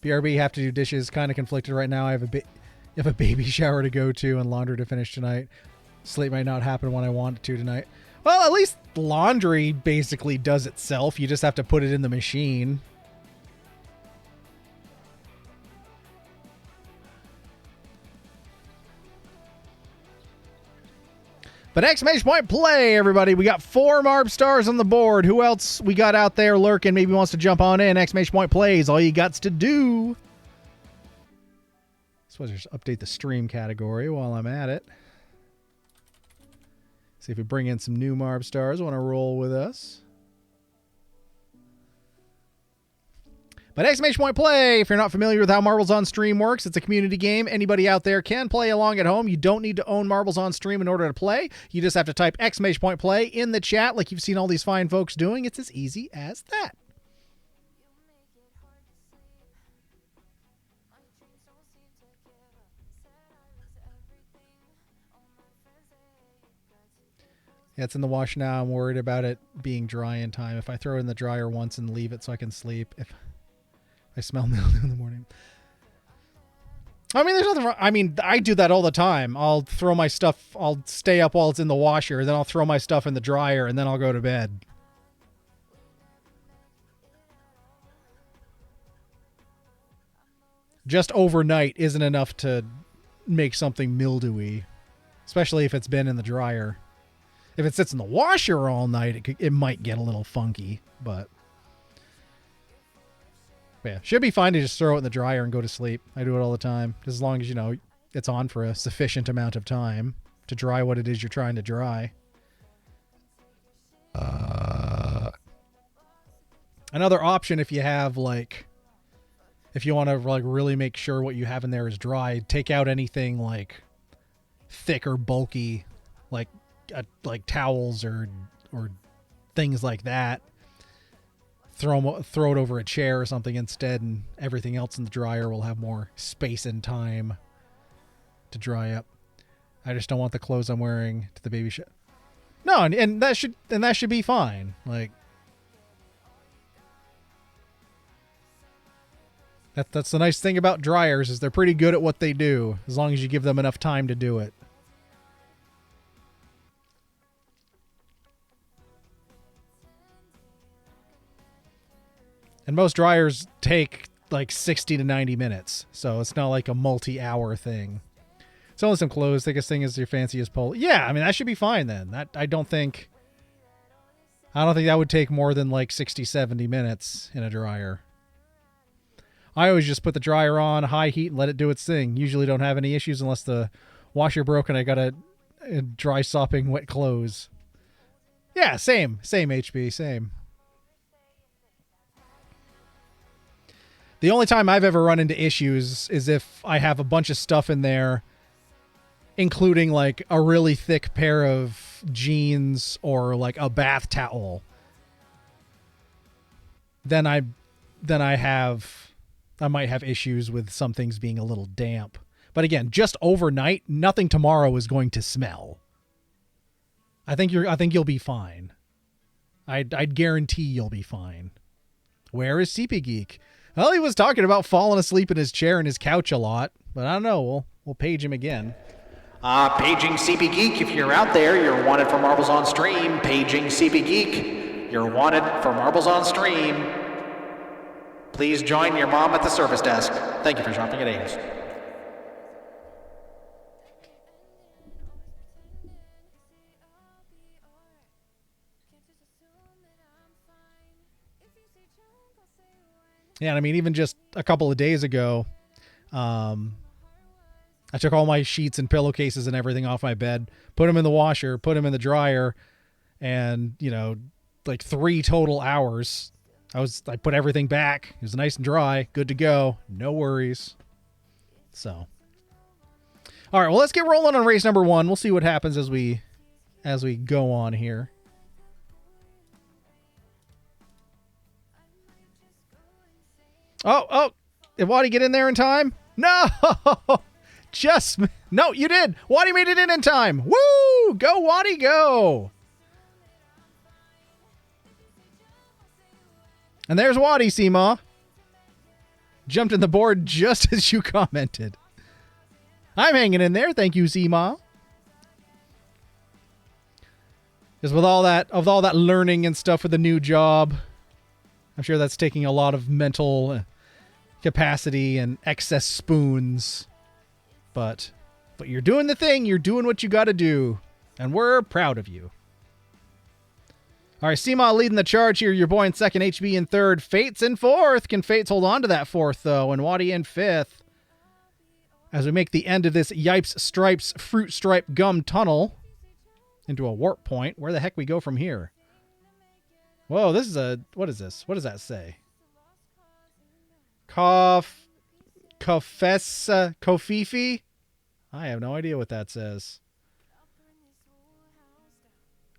BRB, have to do dishes. Kind of conflicted right now. I have a baby shower to go to and laundry to finish tonight. Sleep might not happen when I want it to tonight. Well, at least laundry basically does itself. You just have to put it in the machine. But exclamation point play, everybody. We got 4 Marb stars on the board. Who else we got out there lurking? Maybe wants to jump on in. Exclamation point plays. All you got to do. So let's just update the stream category while I'm at it. See if we bring in some new Marb stars. Want to roll with us? But exclamation point play, if you're not familiar with how Marbles on Stream works, it's a community game. Anybody out there can play along at home. You don't need to own Marbles on Stream in order to play. You just have to type exclamation point play in the chat like you've seen all these fine folks doing. It's as easy as that. Yeah, it's in the wash now. I'm worried about it being dry in time. If I throw it in the dryer once and leave it so I can sleep, if I smell mildew in the morning. I mean, there's nothing wrong. I mean, I do that all the time. I'll throw my stuff, I'll stay up while it's in the washer, then I'll throw my stuff in the dryer, and then I'll go to bed. Just overnight isn't enough to make something mildewy, especially if it's been in the dryer. If it sits in the washer all night, it might get a little funky, but yeah, should be fine to just throw it in the dryer and go to sleep. I do it all the time, as long as, you know, it's on for a sufficient amount of time to dry what it is you're trying to dry. Another option, if you have, like, if you want to, like, really make sure what you have in there is dry, take out anything, like, thick or bulky, like towels or things like that. Throw it over a chair or something instead, and everything else in the dryer will have more space and time to dry up. I just don't want the clothes I'm wearing to the baby shower. No, and that should be fine. Like, that's the nice thing about dryers, is they're pretty good at what they do as long as you give them enough time to do it. And most dryers take like 60 to 90 minutes, so it's not like a multi-hour thing. It's only some clothes. Thickest thing is your fanciest pole. Yeah, I mean, that should be fine then. I don't think that would take more than like 60, 70 minutes in a dryer. I always just put the dryer on high heat and let it do its thing. Usually don't have any issues unless the washer broke and I got a dry sopping wet clothes. Yeah, same HB, same. The only time I've ever run into issues is if I have a bunch of stuff in there, including like a really thick pair of jeans or like a bath towel. Then I might have issues with some things being a little damp. But again, just overnight, nothing tomorrow is going to smell. I think you'll be fine. I'd guarantee you'll be fine. Where is CP Geek? Well, he was talking about falling asleep in his chair and his couch a lot, but I don't know. We'll page him again. Paging CP Geek, if you're out there, you're wanted for Marbles on Stream. Paging CP Geek, you're wanted for Marbles on Stream. Please join your mom at the service desk. Thank you for shopping at Ames. Yeah, I mean, even just a couple of days ago, I took all my sheets and pillowcases and everything off my bed, put them in the washer, put them in the dryer, and, you know, like 3 total hours. I put everything back. It was nice and dry, good to go, no worries. So, all right, well, let's get rolling on race number 1. We'll see what happens as we go on here. Oh, did Waddy get in there in time? No! No, you did! Waddy made it in time! Woo! Go, Waddy, go! And there's Waddy, Seema. Jumped in the board just as you commented. I'm hanging in there, thank you, Seema. Because with all that learning and stuff with the new job, I'm sure that's taking a lot of mental capacity and excess spoons. But you're doing the thing. You're doing what you got to do. And we're proud of you. All right, Seema leading the charge here. Your boy in second, HB in third. Fates in fourth. Can Fates hold on to that fourth, though? And Wadi in fifth. As we make the end of this Yipes Stripes Fruit Stripe Gum Tunnel into a warp point. Where the heck we go from here? Whoa, this is a... What is this? What does that say? Kofifi? I have no idea what that says.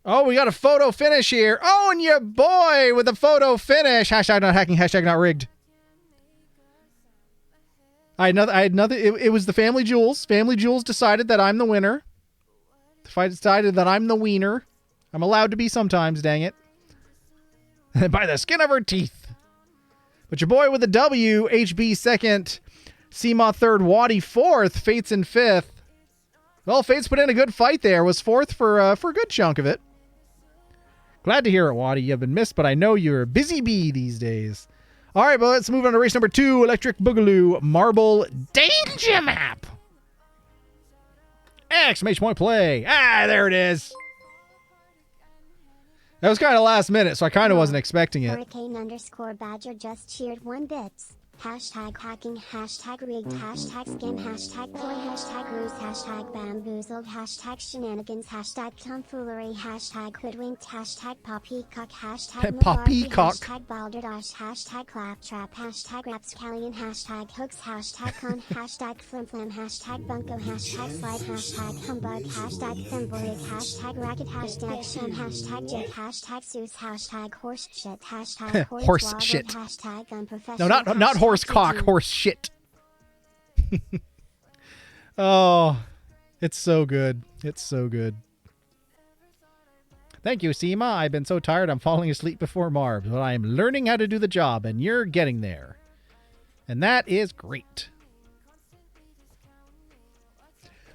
Oh, we got a photo finish here. Oh, and your boy with a photo finish. Hashtag not hacking, hashtag not rigged. I had another. It was the Family Jewels. Family Jewels decided that I'm the winner. If I decided that I'm the wiener, I'm allowed to be sometimes, dang it. By the skin of her teeth. But your boy with a W, HB second, Seema third, Wadi fourth, Fates in fifth. Well, Fates put in a good fight there. Was fourth for a good chunk of it. Glad to hear it, Wadi. You've been missed, but I know you're a busy bee these days. All right, but let's move on to race number 2, Electric Boogaloo Marble Danger Map. Exclamation point play. Ah, there it is. That was kind of last minute, so I kind of wasn't expecting it. Hurricane_Badger just cheered 1 bits. Hashtag hacking, hashtag rigged, hashtag scam, hashtag toy, hashtag ruse, hashtag bamboozled, hashtag shenanigans, hashtag tomfoolery, hashtag hoodwinked, hashtag poppycock, hashtag poppycock, hashtag balderdash, hashtag claptrap, hashtag rapscallion, hashtag hooks, hashtag con, hashtag flimflam, hashtag bunko, hashtag slide, hashtag humbug, hashtag thimblewig, hashtag racket, hashtag sham, hashtag jig, hashtag Seuss, hashtag horse shit, hashtag horse shit, hashtag unprofessional. No, not horse cock, horse shit. Oh, it's so good. It's so good. Thank you, Seema. I've been so tired I'm falling asleep before Marbs, but I am learning how to do the job, and you're getting there. And that is great.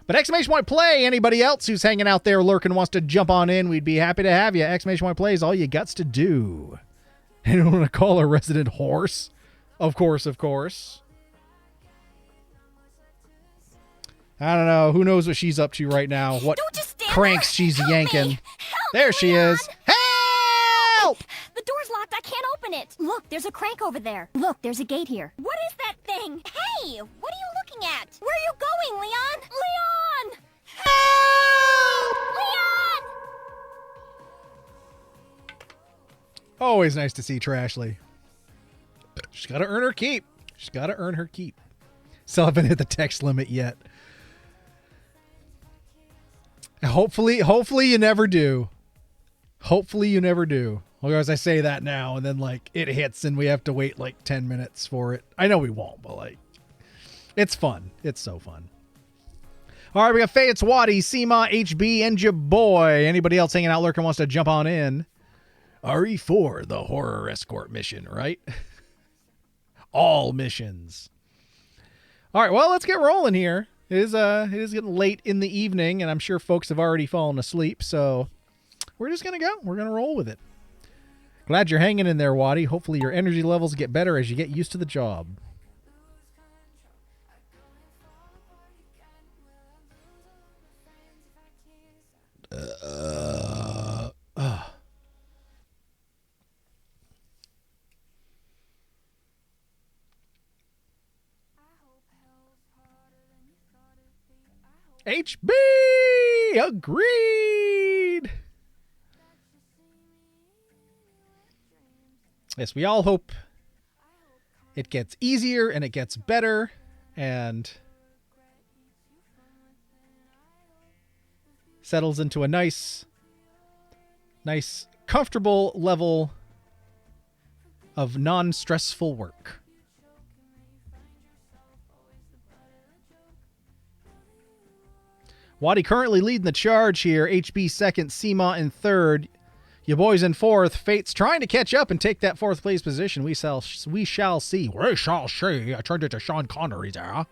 But exclamation point play, anybody else who's hanging out there lurking wants to jump on in, we'd be happy to have you. Exclamation point play is all you guts to do. Anyone want to call a resident horse? Of course, of course. I don't know. Who knows what she's up to right now? What cranks she's yanking. There she is. Help! The door's locked. I can't open it. Look, there's a crank over there. Look, there's a gate here. What is that thing? Hey, what are you looking at? Where are you going, Leon? Leon! Help! Leon! Always nice to see Trashley. She's got to earn her keep. She's got to earn her keep. Still haven't hit the text limit yet. Hopefully you never do. Hopefully you never do. Otherwise I say that now and then like it hits and we have to wait like 10 minutes for it. I know we won't, but like it's fun. It's so fun. All right, we got Faye, it's Wadi, Seema, HB, and your boy. Anybody else hanging out lurking wants to jump on in? RE4, the horror escort mission, right? All missions. All right, well, let's get rolling here. It is getting late in the evening, and I'm sure folks have already fallen asleep, so we're just going to go. We're going to roll with it. Glad you're hanging in there, Wadi. Hopefully your energy levels get better as you get used to the job. HB! Agreed! Yes, we all hope it gets easier and it gets better and settles into a nice, comfortable level of non-stressful work. Wadi currently leading the charge here. HB second, Seema in third. Your boys in fourth. Fate's trying to catch up and take that fourth place position. We shall see. We shall see. I turned it to Sean Connery there.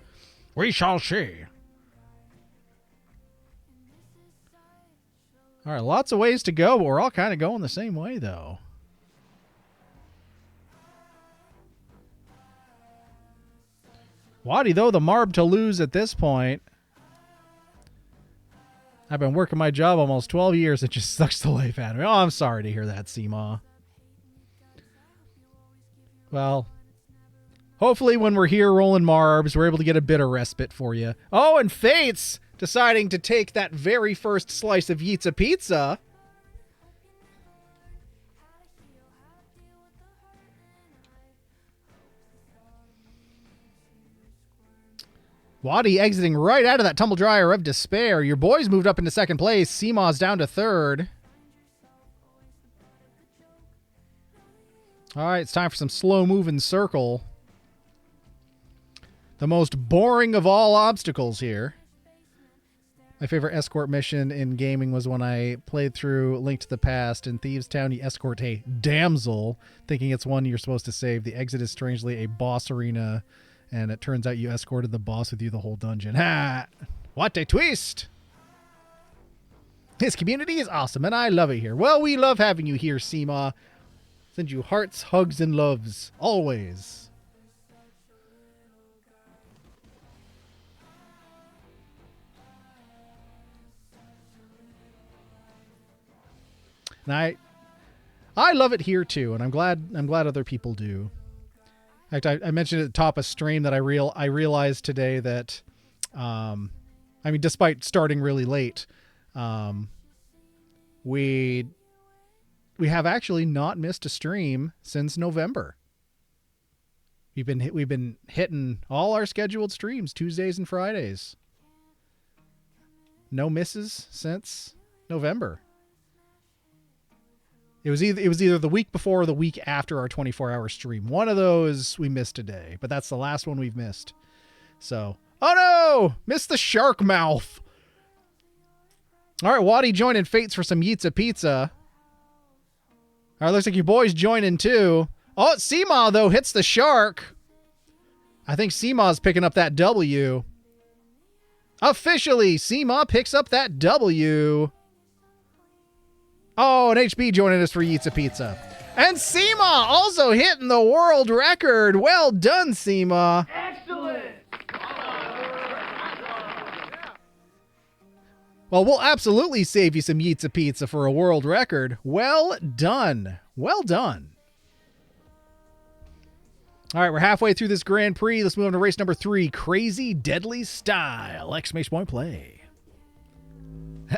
We shall see. All right, lots of ways to go, but we're all kind of going the same way, though. Wadi, though, the Marb to lose at this point. I've been working my job almost 12 years. It just sucks the life out of me. Oh, I'm sorry to hear that, Seema. Well, hopefully when we're here rolling Marbs, we're able to get a bit of respite for you. Oh, and Fate's deciding to take that very first slice of Yitza Pizza. Wadi exiting right out of that tumble dryer of despair. Your boys moved up into second place. Seema's down to third. All right, it's time for some slow-moving circle. The most boring of all obstacles here. My favorite escort mission in gaming was when I played through Link to the Past. In Thieves Town, you escort a damsel, thinking it's one you're supposed to save. The exit is strangely a boss arena, and it turns out you escorted the boss with you the whole dungeon. Ha! What a twist! This community is awesome, and I love it here. Well, we love having you here, Seema. Send you hearts, hugs, and loves. Always. And I love it here too, and I'm glad other people do. In fact, I mentioned at the top of stream that I realized today that, I mean, despite starting really late, we have actually not missed a stream since November. We've been hitting all our scheduled streams Tuesdays and Fridays. No misses since November. It was either the week before or the week after our 24-hour stream. One of those we missed today, but that's the last one we've missed. So, oh no! Missed the shark mouth. All right, Wadi joining Fates for some Yitza Pizza. All right, looks like your boys joining too. Oh, Seema, though, hits the shark. I think Seema's picking up that W. Officially, Seema picks up that W. Oh, and HB joining us for Yitza Pizza. And Seema also hitting the world record. Well done, Seema. Excellent! Well, we'll absolutely save you some Yitza Pizza for a world record. Well done. Well done. All right, we're halfway through this Grand Prix. Let's move on to race number 3. Crazy Deadly Style. Exclamation point play.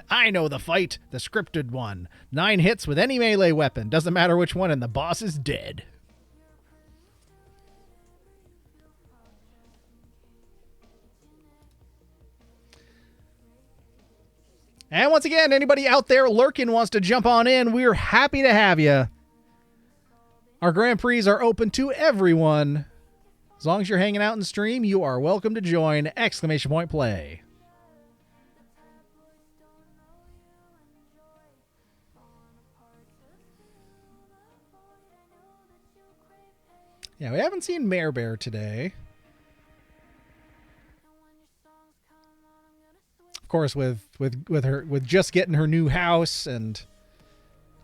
I know the fight, the scripted one. 9 hits with any melee weapon. Doesn't matter which one, and the boss is dead. And once again, anybody out there lurking wants to jump on in, we're happy to have you. Our Grand Prix are open to everyone. As long as you're hanging out in stream, you are welcome to join. Exclamation point play. Yeah, we haven't seen Mare Bear today. Of course, with just getting her new house, and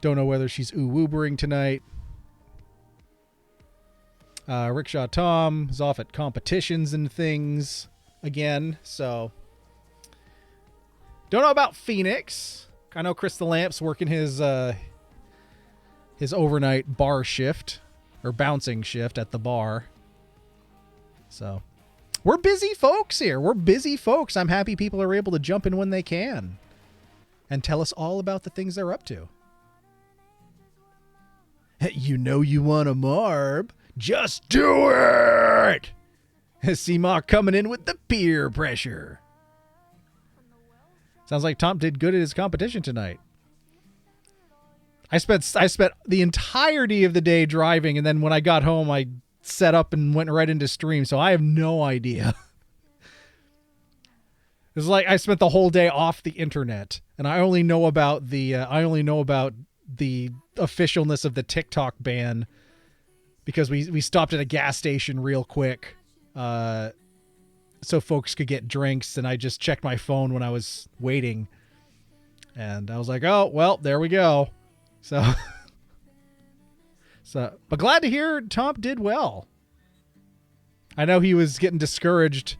don't know whether she's ooh-woobering tonight. Rickshaw Tom is off at competitions and things again, so don't know about Phoenix. I know Chris the Lamp's working his overnight bar shift. Or bouncing shift at the bar. So, we're busy folks here. We're busy folks. I'm happy people are able to jump in when they can. And tell us all about the things they're up to. You know you want a Marb. Just do it! Seema coming in with the peer pressure. Sounds like Tom did good at his competition tonight. I spent the entirety of the day driving, and then when I got home, I set up and went right into stream, so I have no idea. It's like I spent the whole day off the internet, and I only know about the officialness of the TikTok ban because we stopped at a gas station real quick, so folks could get drinks, and I just checked my phone when I was waiting, and I was like, oh well, there we go. So, but glad to hear Tom did well. I know he was getting discouraged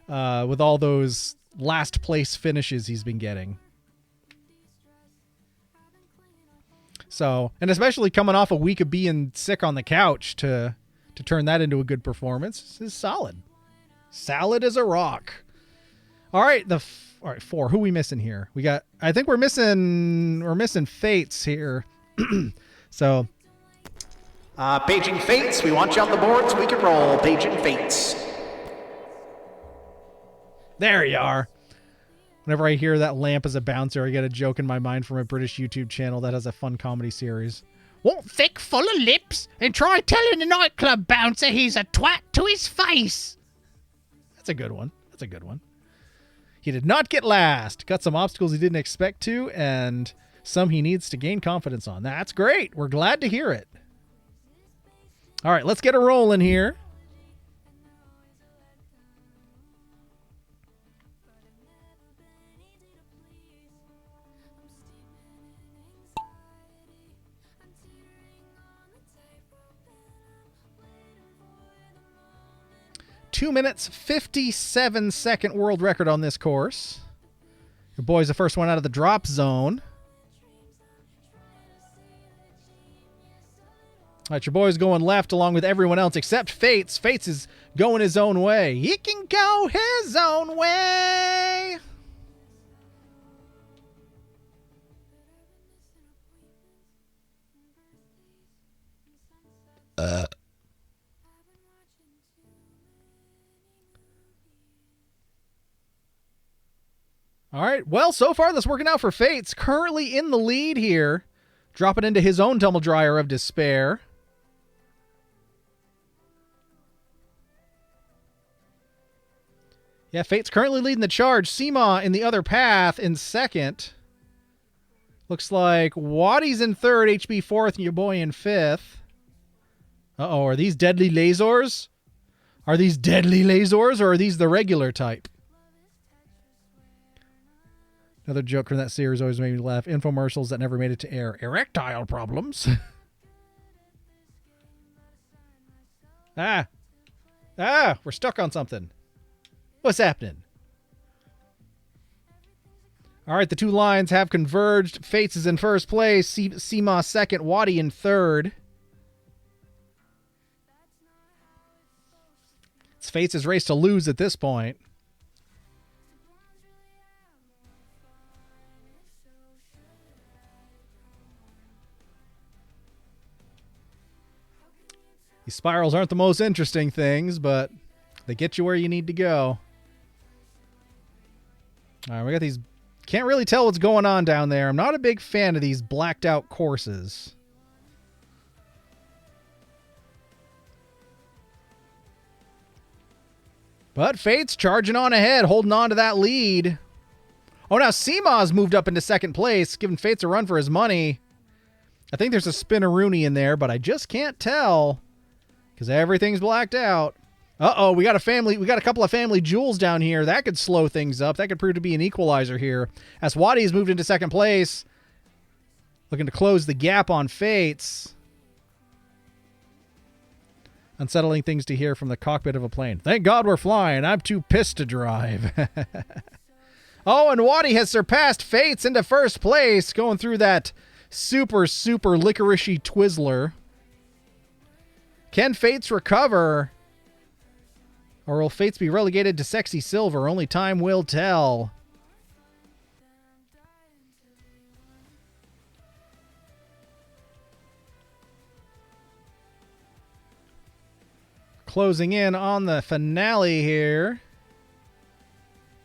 with all those last place finishes he's been getting. So, and especially coming off a week of being sick on the couch to turn that into a good performance, this is solid. Solid as a rock. All right, all right, 4. Who we missing here? I think we're missing Fates here. So, Paging Fates, we want you on the board so we can roll. Paging Fates. there you are. Whenever I hear that lamp as a bouncer, I get a joke in my mind from a British YouTube channel that has a fun comedy series. Won't thick full of lips and try telling the nightclub bouncer he's a twat to his face. That's a good one. That's a good one. He did not get last. Got some obstacles he didn't expect to, and some he needs to gain confidence on. That's great. We're glad to hear it. All right, let's get a rolling here. Two minutes, 57-second world record on this course. Your boy's the first one out of the drop zone. All right, your boy's going left along with everyone else except Fates. Fates is going his own way. He can go his own way. All right, well, so far that's working out for Fates. Currently in the lead here. Dropping into his own tumble dryer of despair. Yeah, Fate's currently leading the charge. Seema in the other path in second. Looks like Waddy's in third, HB fourth, and your boy in fifth. Uh-oh, are these deadly lasers? Are these deadly lasers, or are these the regular type? Another joke from that series always made me laugh. Infomercials that never made it to air. Erectile problems. We're stuck on something. What's happening? All right, the two lines have converged. Fates is in first place. Seema second. Waddy in third. It's Fates' race to lose at this point. These spirals aren't the most interesting things, but they get you where you need to go. All right, we got these. Can't really tell what's going on down there. I'm not a big fan of these blacked out courses. But Fate's charging on ahead, holding on to that lead. Oh, now Seema's moved up into second place, giving Fates a run for his money. I think there's a Spinneroonie in there, but I just can't tell because everything's blacked out. Uh-oh, we got a couple of family jewels down here. That could slow things up. That could prove to be an equalizer here. As Waddy's moved into second place, looking to close the gap on Fates. Unsettling things to hear from the cockpit of a plane. Thank God we're flying. I'm too pissed to drive. Oh, and Waddy has surpassed Fates into first place, going through that super licoricey Twizzler. Can Fates recover? Or will Fates be relegated to sexy silver? Only time will tell. Closing in on the finale here.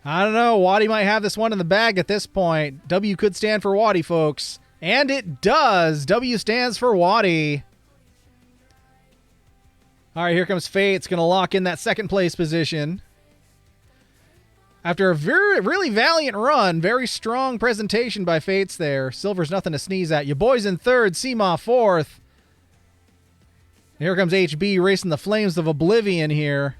I don't know. Waddy might have this one in the bag at this point. W could stand for Waddy, folks. And it does. W stands for Waddy. All right, here comes Fates. Going to lock in that second place position. After a really valiant run, very strong presentation by Fates there. Silver's nothing to sneeze at. Your boy's in third, Seema fourth. Here comes HB racing the flames of oblivion here.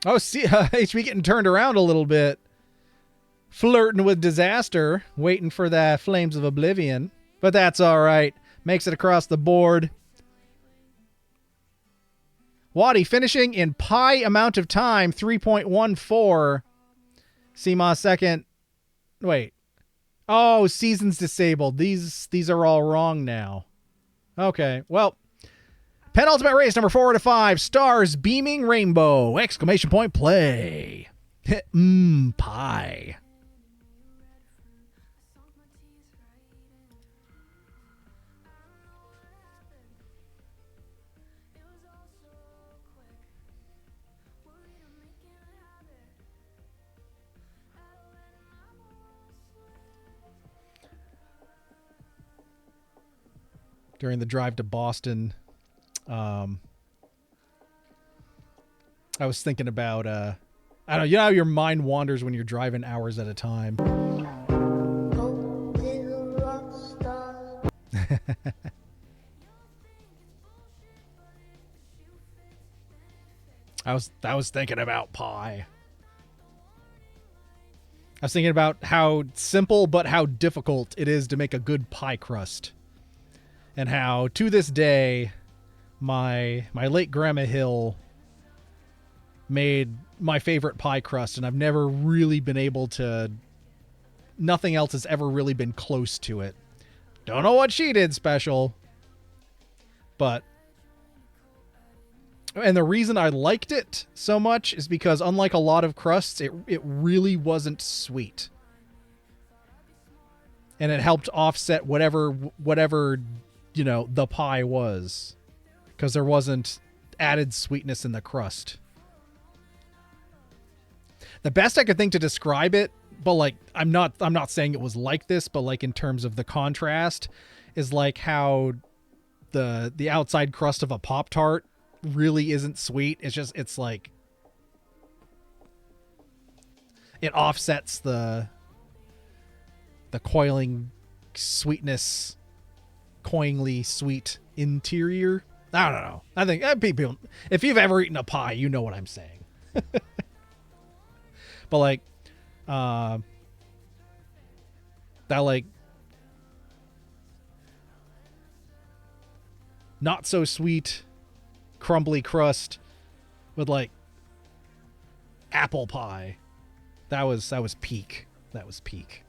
Oh, see, HB getting turned around a little bit. Flirting with disaster, waiting for the flames of oblivion. But that's all right. Makes it across the board. Wadi finishing in pie amount of time, 3.14. Seema second. Wait. Oh, season's disabled. These are all wrong now. Okay, well. Penultimate race, number 4 to 5. Stars beaming rainbow! Exclamation point play. Pie. During the drive to Boston, I was thinking about, I don't know, you know how your mind wanders when you're driving hours at a time? I was thinking about pie. I was thinking about how simple but how difficult it is to make a good pie crust. And how, to this day, my late Grandma Hill made my favorite pie crust, and I've never really been able to... Nothing else has ever really been close to it. Don't know what she did special. But... And the reason I liked it so much is because, unlike a lot of crusts, it really wasn't sweet. And it helped offset whatever you know, the pie was, because there wasn't added sweetness in the crust. The best I could think to describe it, but like I'm not saying it was like this, but like in terms of the contrast, is like how the outside crust of a Pop-Tart really isn't sweet. It's like it offsets the coiling sweetness, coingly sweet interior. I don't know. I think people, if you've ever eaten a pie, you know what I'm saying. But like, that like not so sweet, crumbly crust with like apple pie. That was peak. That was peak.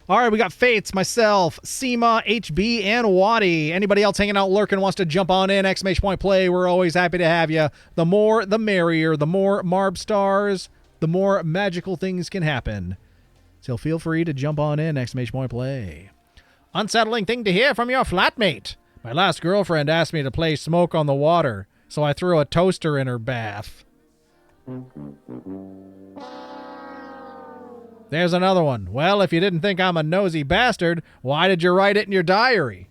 All right, we got Fates, myself, Seema, HB, and Wadi. Anybody else hanging out, lurking, wants to jump on in? Exclamation point play. We're always happy to have you. The more, the merrier. The more Marb stars, the more magical things can happen. So feel free to jump on in. Exclamation point play. Unsettling thing to hear from your flatmate. My last girlfriend asked me to play Smoke on the Water, so I threw a toaster in her bath. There's another one. Well, if you didn't think I'm a nosy bastard, why did you write it in your diary?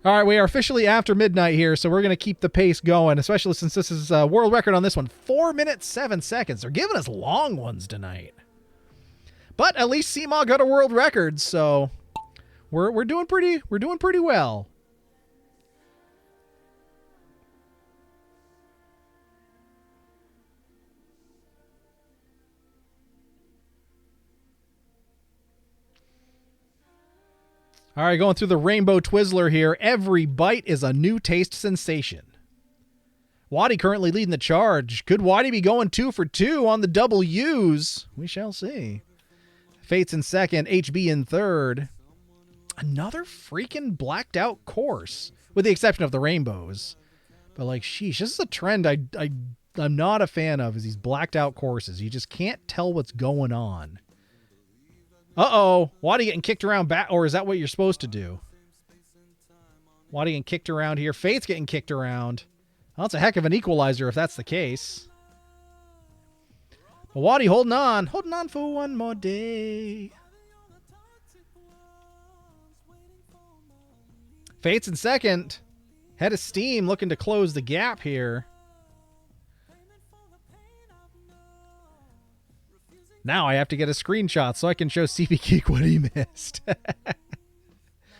All right, we are officially after midnight here, so we're going to keep the pace going, especially since this is a world record on this one. 4 minutes, 7 seconds. They're giving us long ones tonight. But at least Seema got a world record, so we're doing pretty well. All right, going through the Rainbow Twizzler here. Every bite is a new taste sensation. Wadi currently leading the charge. Could Wadi be going 2 for 2 on the double U's? We shall see. Fates in second, HB in third. Another freaking blacked out course, with the exception of the rainbows. But like, sheesh, this is a trend I'm not a fan of, is these blacked out courses. You just can't tell what's going on. Uh-oh. Wadi getting kicked around back, or is that what you're supposed to do? Wadi getting kicked around here. Fate's getting kicked around. Well, that's a heck of an equalizer if that's the case. But Wadi holding on for one more day. Fate's in second. Head of steam, looking to close the gap here. Now I have to get a screenshot so I can show CB Geek what he missed.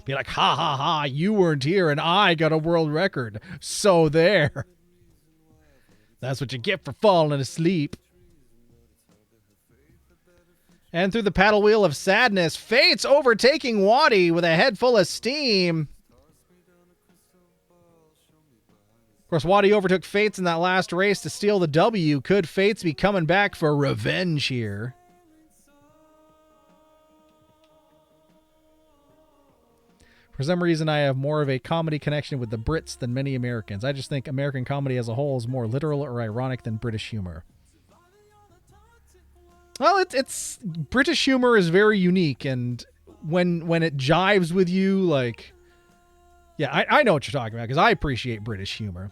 Be like, ha ha ha, you weren't here and I got a world record. So there. That's what you get for falling asleep. And through the paddle wheel of sadness, Fate's overtaking Waddy with a head full of steam. Of course, Waddy overtook Fates in that last race to steal the W. Could Fates be coming back for revenge here? For some reason, I have more of a comedy connection with the Brits than many Americans. I just think American comedy as a whole is more literal or ironic than British humor. Well, it's British humor is very unique, and when it jives with you, like, yeah, I know what you're talking about because I appreciate British humor.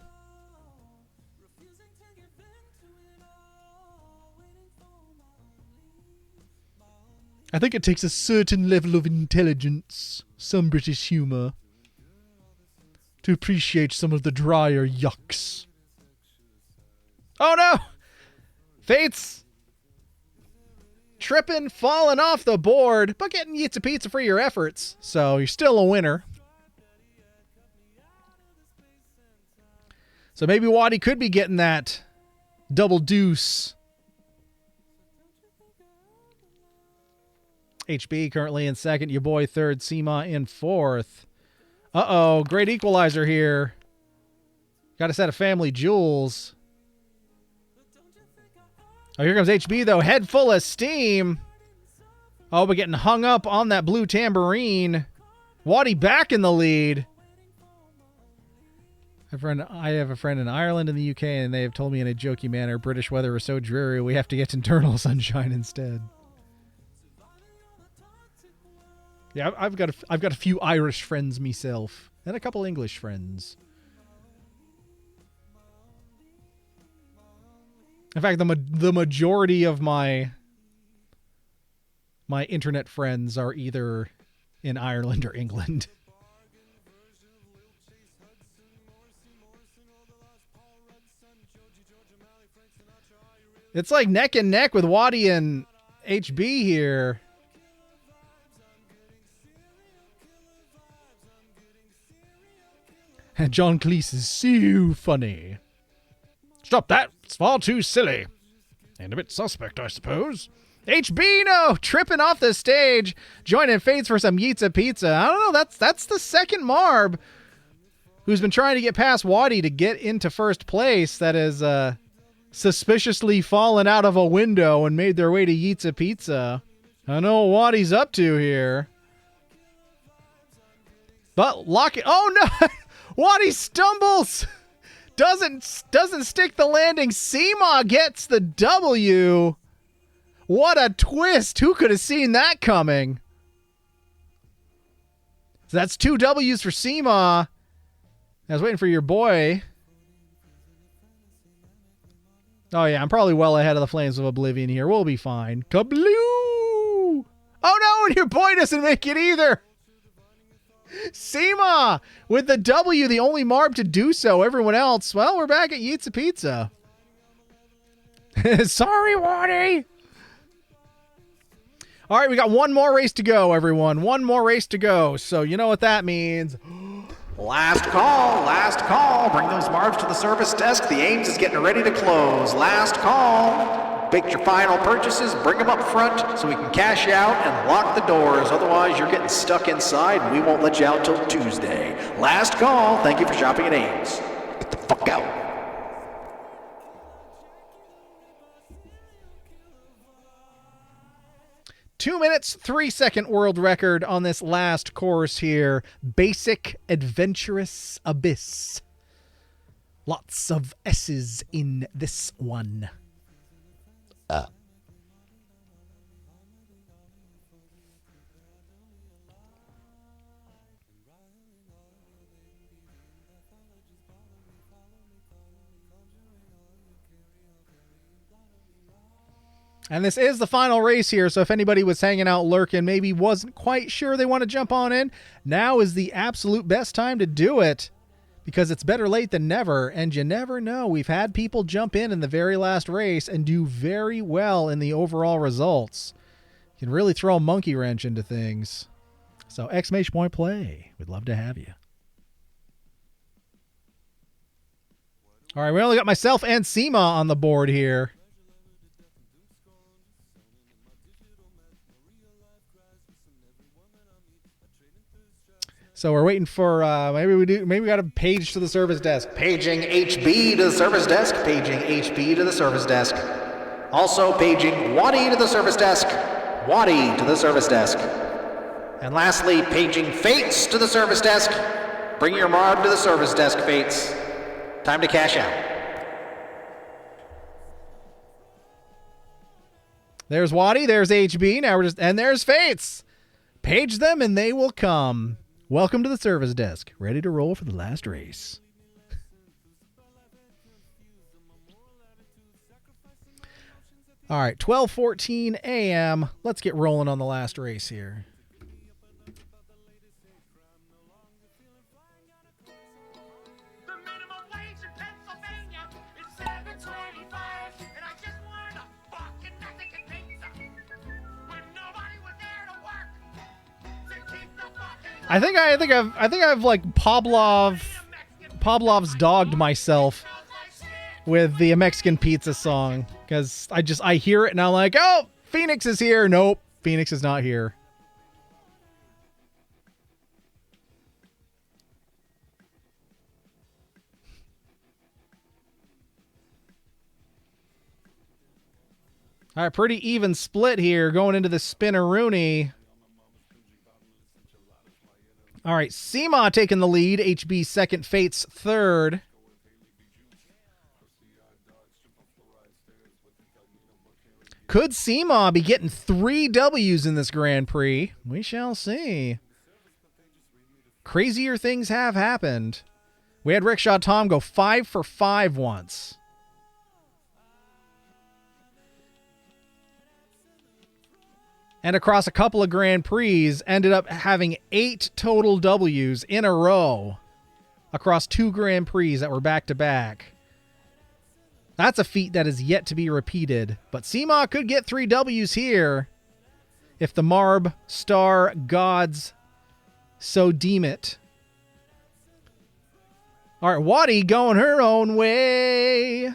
I think it takes a certain level of intelligence, some British humor, to appreciate some of the drier yucks. Oh no! Fates tripping, falling off the board, but getting Yitza Pizza for your efforts. So you're still a winner. So maybe Waddy could be getting that double deuce. HB currently in second. Your boy third. Seema in fourth. Uh-oh. Great equalizer here. Got to set a family jewels. Oh, here comes HB, though. Head full of steam. Oh, but getting hung up on that blue tambourine. Waddy back in the lead. I have a friend in Ireland and the UK, and they have told me in a jokey manner, British weather is so dreary, we have to get internal sunshine instead. Yeah, I've got a few Irish friends myself, and a couple English friends. In fact, the majority of my internet friends are either in Ireland or England. It's like neck and neck with Waddy and HB here. And John Cleese is so funny. Stop that. It's far too silly. And a bit suspect, I suppose. HB, no! Tripping off the stage. Joining Fates for some Yitza Pizza. I don't know. That's the second Marb who's been trying to get past Waddy to get into first place that has suspiciously fallen out of a window and made their way to Yitza Pizza. I don't know what Waddy's up to here. But lock it. Oh, no! Waddy stumbles! Doesn't stick the landing. Seema gets the W. What a twist. Who could have seen that coming? So that's 2 W's for Seema. I was waiting for your boy. Oh, yeah, I'm probably well ahead of the Flames of Oblivion here. We'll be fine. Kabloo! Oh, no, and your boy doesn't make it either. Seema with the W, the only Marb to do so. Everyone else, well, we're back at Yitza Pizza. Sorry, Waddy. All right, we got one more race to go, everyone. One more race to go. So you know what that means. Last call, last call. Bring those Marbs to the service desk. The Ames is getting ready to close. Last call. Make your final purchases, bring them up front so we can cash out and lock the doors. Otherwise, you're getting stuck inside and we won't let you out till Tuesday. Last call. Thank you for shopping at Ames. Get the fuck out. Two minutes, 3-second world record on this last course here. Basic Adventurous Abyss. Lots of S's in this one. And this is the final race here, so if anybody was hanging out lurking, maybe wasn't quite sure they want to jump on in, now is the absolute best time to do it, because it's better late than never, and you never know. We've had people jump in the very last race and do very well in the overall results. You can really throw a monkey wrench into things. So exclamation point play. We'd love to have you. All right, we only got myself and Seema on the board here. So we're waiting for maybe we got a page to the service desk. Paging HB to the service desk. Paging HB to the service desk. Also paging Waddy to the service desk. Waddy to the service desk. And lastly, paging Fates to the service desk. Bring your Marb to the service desk, Fates. Time to cash out. There's Waddy, there's HB, and there's Fates. Page them and they will come. Welcome to the service desk. Ready to roll for the last race. All right, 12:14 a.m. Let's get rolling on the last race here. I think I've like Pavlov's dogged myself with the Mexican pizza song because I hear it and I'm like, oh, Phoenix is here. Nope, Phoenix is not here. All right, pretty even split here going into the Spinneroonie. All right, Seema taking the lead. HB second, Fates third. Could Seema be getting 3 W's in this Grand Prix? We shall see. Crazier things have happened. We had Rickshaw Tom go 5 for 5 once. And across a couple of Grand Prix, ended up having 8 total W's in a row across 2 Grand Prix that were back-to-back. That's a feat that is yet to be repeated. But Seema could get 3 W's here if the Marb Star gods so deem it. All right, Waddy going her own way.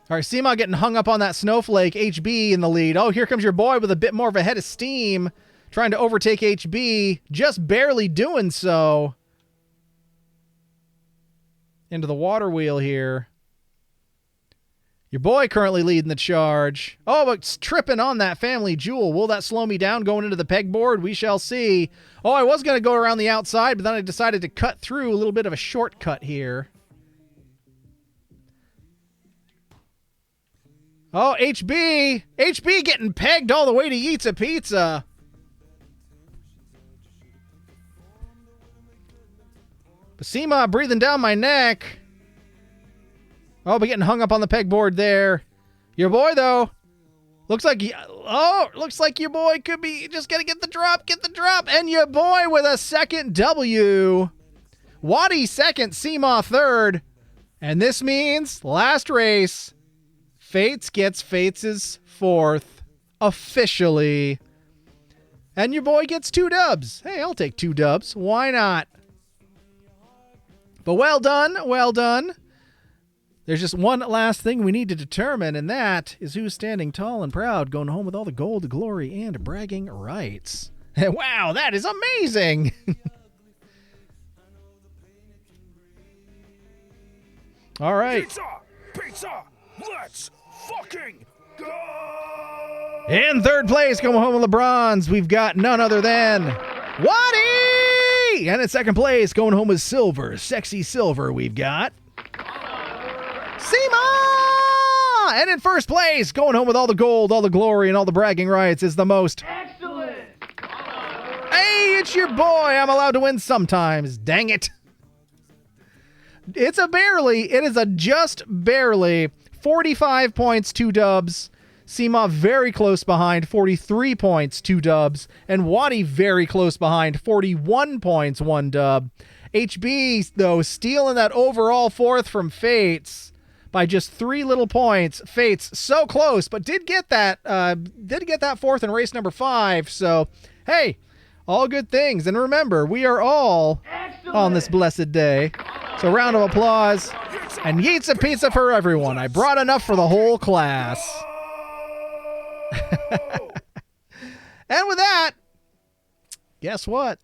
All right, Seema getting hung up on that snowflake. HB in the lead. Oh, here comes your boy with a bit more of a head of steam. Trying to overtake HB. Just barely doing so. Into the water wheel here. Your boy currently leading the charge. Oh, but it's tripping on that family jewel. Will that slow me down going into the pegboard? We shall see. Oh, I was going to go around the outside, but then I decided to cut through a little bit of a shortcut here. Oh, HB! HB getting pegged all the way to Eats a Pizza. Basima breathing down my neck. Oh, but getting hung up on the pegboard there. Your boy, though. Looks like your boy could be just gonna get the drop, and your boy with a second W. Waddy second, Seema third. And this means last race. Fates gets Fates' fourth, officially. And your boy gets 2 dubs. Hey, I'll take 2 dubs. Why not? But well done, well done. There's just one last thing we need to determine, and that is who's standing tall and proud, going home with all the gold, glory, and bragging rights. Wow, that is amazing! All right. Pizza! Let's fucking go! In third place, going home with LeBrons, we've got none other than Waddy! And in second place, going home with Silver, Sexy Silver, we've got Seema! And in first place, going home with all the gold, all the glory, and all the bragging rights is the most... Excellent! Hey, it's your boy! I'm allowed to win sometimes, dang it! It is a just barely 45 points, 2 dubs. Seema very close behind, 43 points, 2 dubs. And Waddy very close behind, 41 points, 1 dub. HB, though, stealing that overall fourth from Fates by just 3 little points. Fates so close, but did get that fourth in race number 5. So, hey, all good things. And remember, we are all on this blessed day. So round of applause. And Yeets a Pizza for everyone. I brought enough for the whole class. And with that, guess what?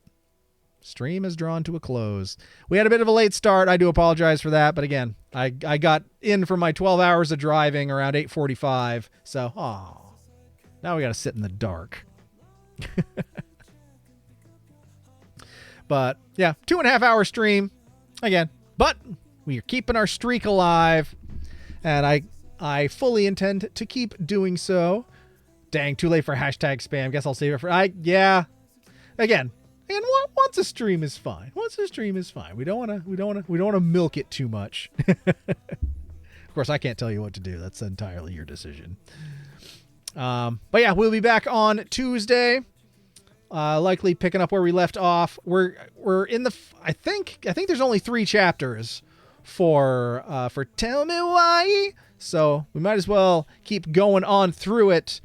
Stream is drawn to a close. We had a bit of a late start. I do apologize for that. But again, I got in for my 12 hours of driving around 8:45. So, now we got to sit in the dark. But yeah, 2.5 hour stream again, but we are keeping our streak alive, and I fully intend to keep doing so. Dang, too late for hashtag spam. Guess I'll save it for again. And once a stream is fine. Once a stream is fine. We don't want to milk it too much. Of course, I can't tell you what to do. That's entirely your decision. But yeah, we'll be back on Tuesday. Likely picking up where we left off. We're in the I think there's only 3 chapters for Tell Me Why. So we might as well keep going on through it.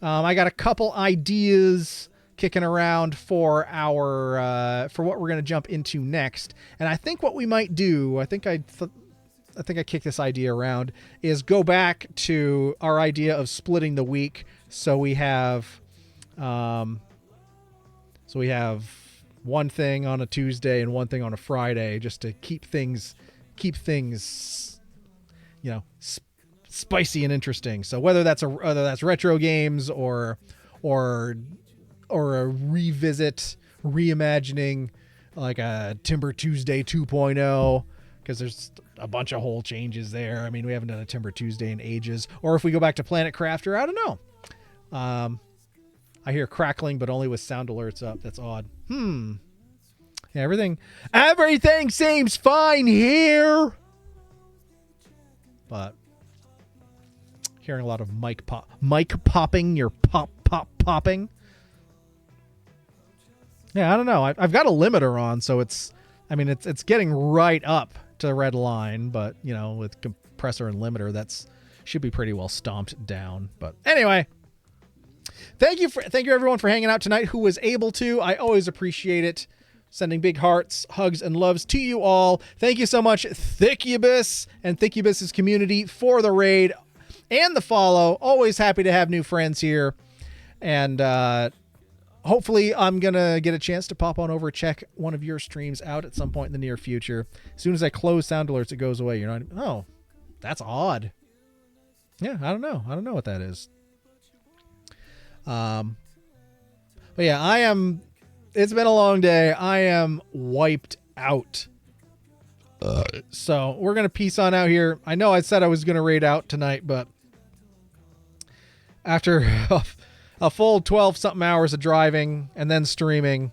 I got a couple ideas kicking around for our for what we're going to jump into next. And I think what we might do, I think I kicked this idea around, is go back to our idea of splitting the week. So we have one thing on a Tuesday and one thing on a Friday, just to keep things, spicy and interesting. So whether that's retro games or a revisit, reimagining, like a Timber Tuesday 2.0, because there's a bunch of whole changes there. I mean, we haven't done a Timber Tuesday in ages. Or if we go back to Planet Crafter, I don't know. I hear crackling, but only with sound alerts up. That's odd. Yeah, everything seems fine here. But hearing a lot of mic popping, your popping. Yeah, I don't know. I've got a limiter on, so it's getting right up to the red line, but with compressor and limiter, that's should be pretty well stomped down. But anyway, thank you everyone for hanging out tonight who was able to. I always appreciate it. Sending big hearts, hugs, and loves to you all. Thank you so much, Thickubus and Thickubus's community, for the raid and the follow. Always happy to have new friends here. And hopefully I'm going to get a chance to pop on over, check one of your streams out at some point in the near future. As soon as I close sound alerts, it goes away. You're not, oh, that's odd. Yeah, I don't know. I don't know what that is. But yeah, it's been a long day. I am wiped out. So we're going to peace on out here. I know I said I was going to raid out tonight, but after a full 12-something hours of driving and then streaming,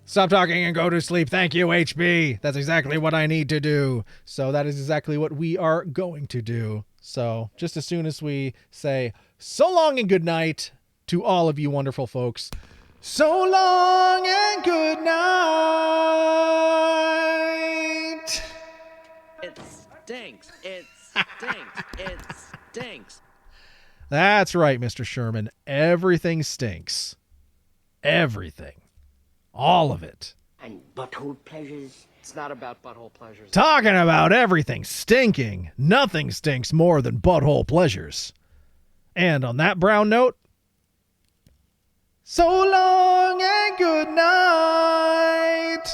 stop talking and go to sleep. Thank you, HB. That's exactly what I need to do. So that is exactly what we are going to do. So just as soon as we say so long and good night to all of you wonderful folks, so long and good night. It stinks. It stinks. It stinks. That's right, Mr. Sherman. Everything stinks. Everything. All of it. And butthole pleasures. It's not about butthole pleasures. Talking about everything stinking. Nothing stinks more than butthole pleasures. And on that brown note, so long and good night.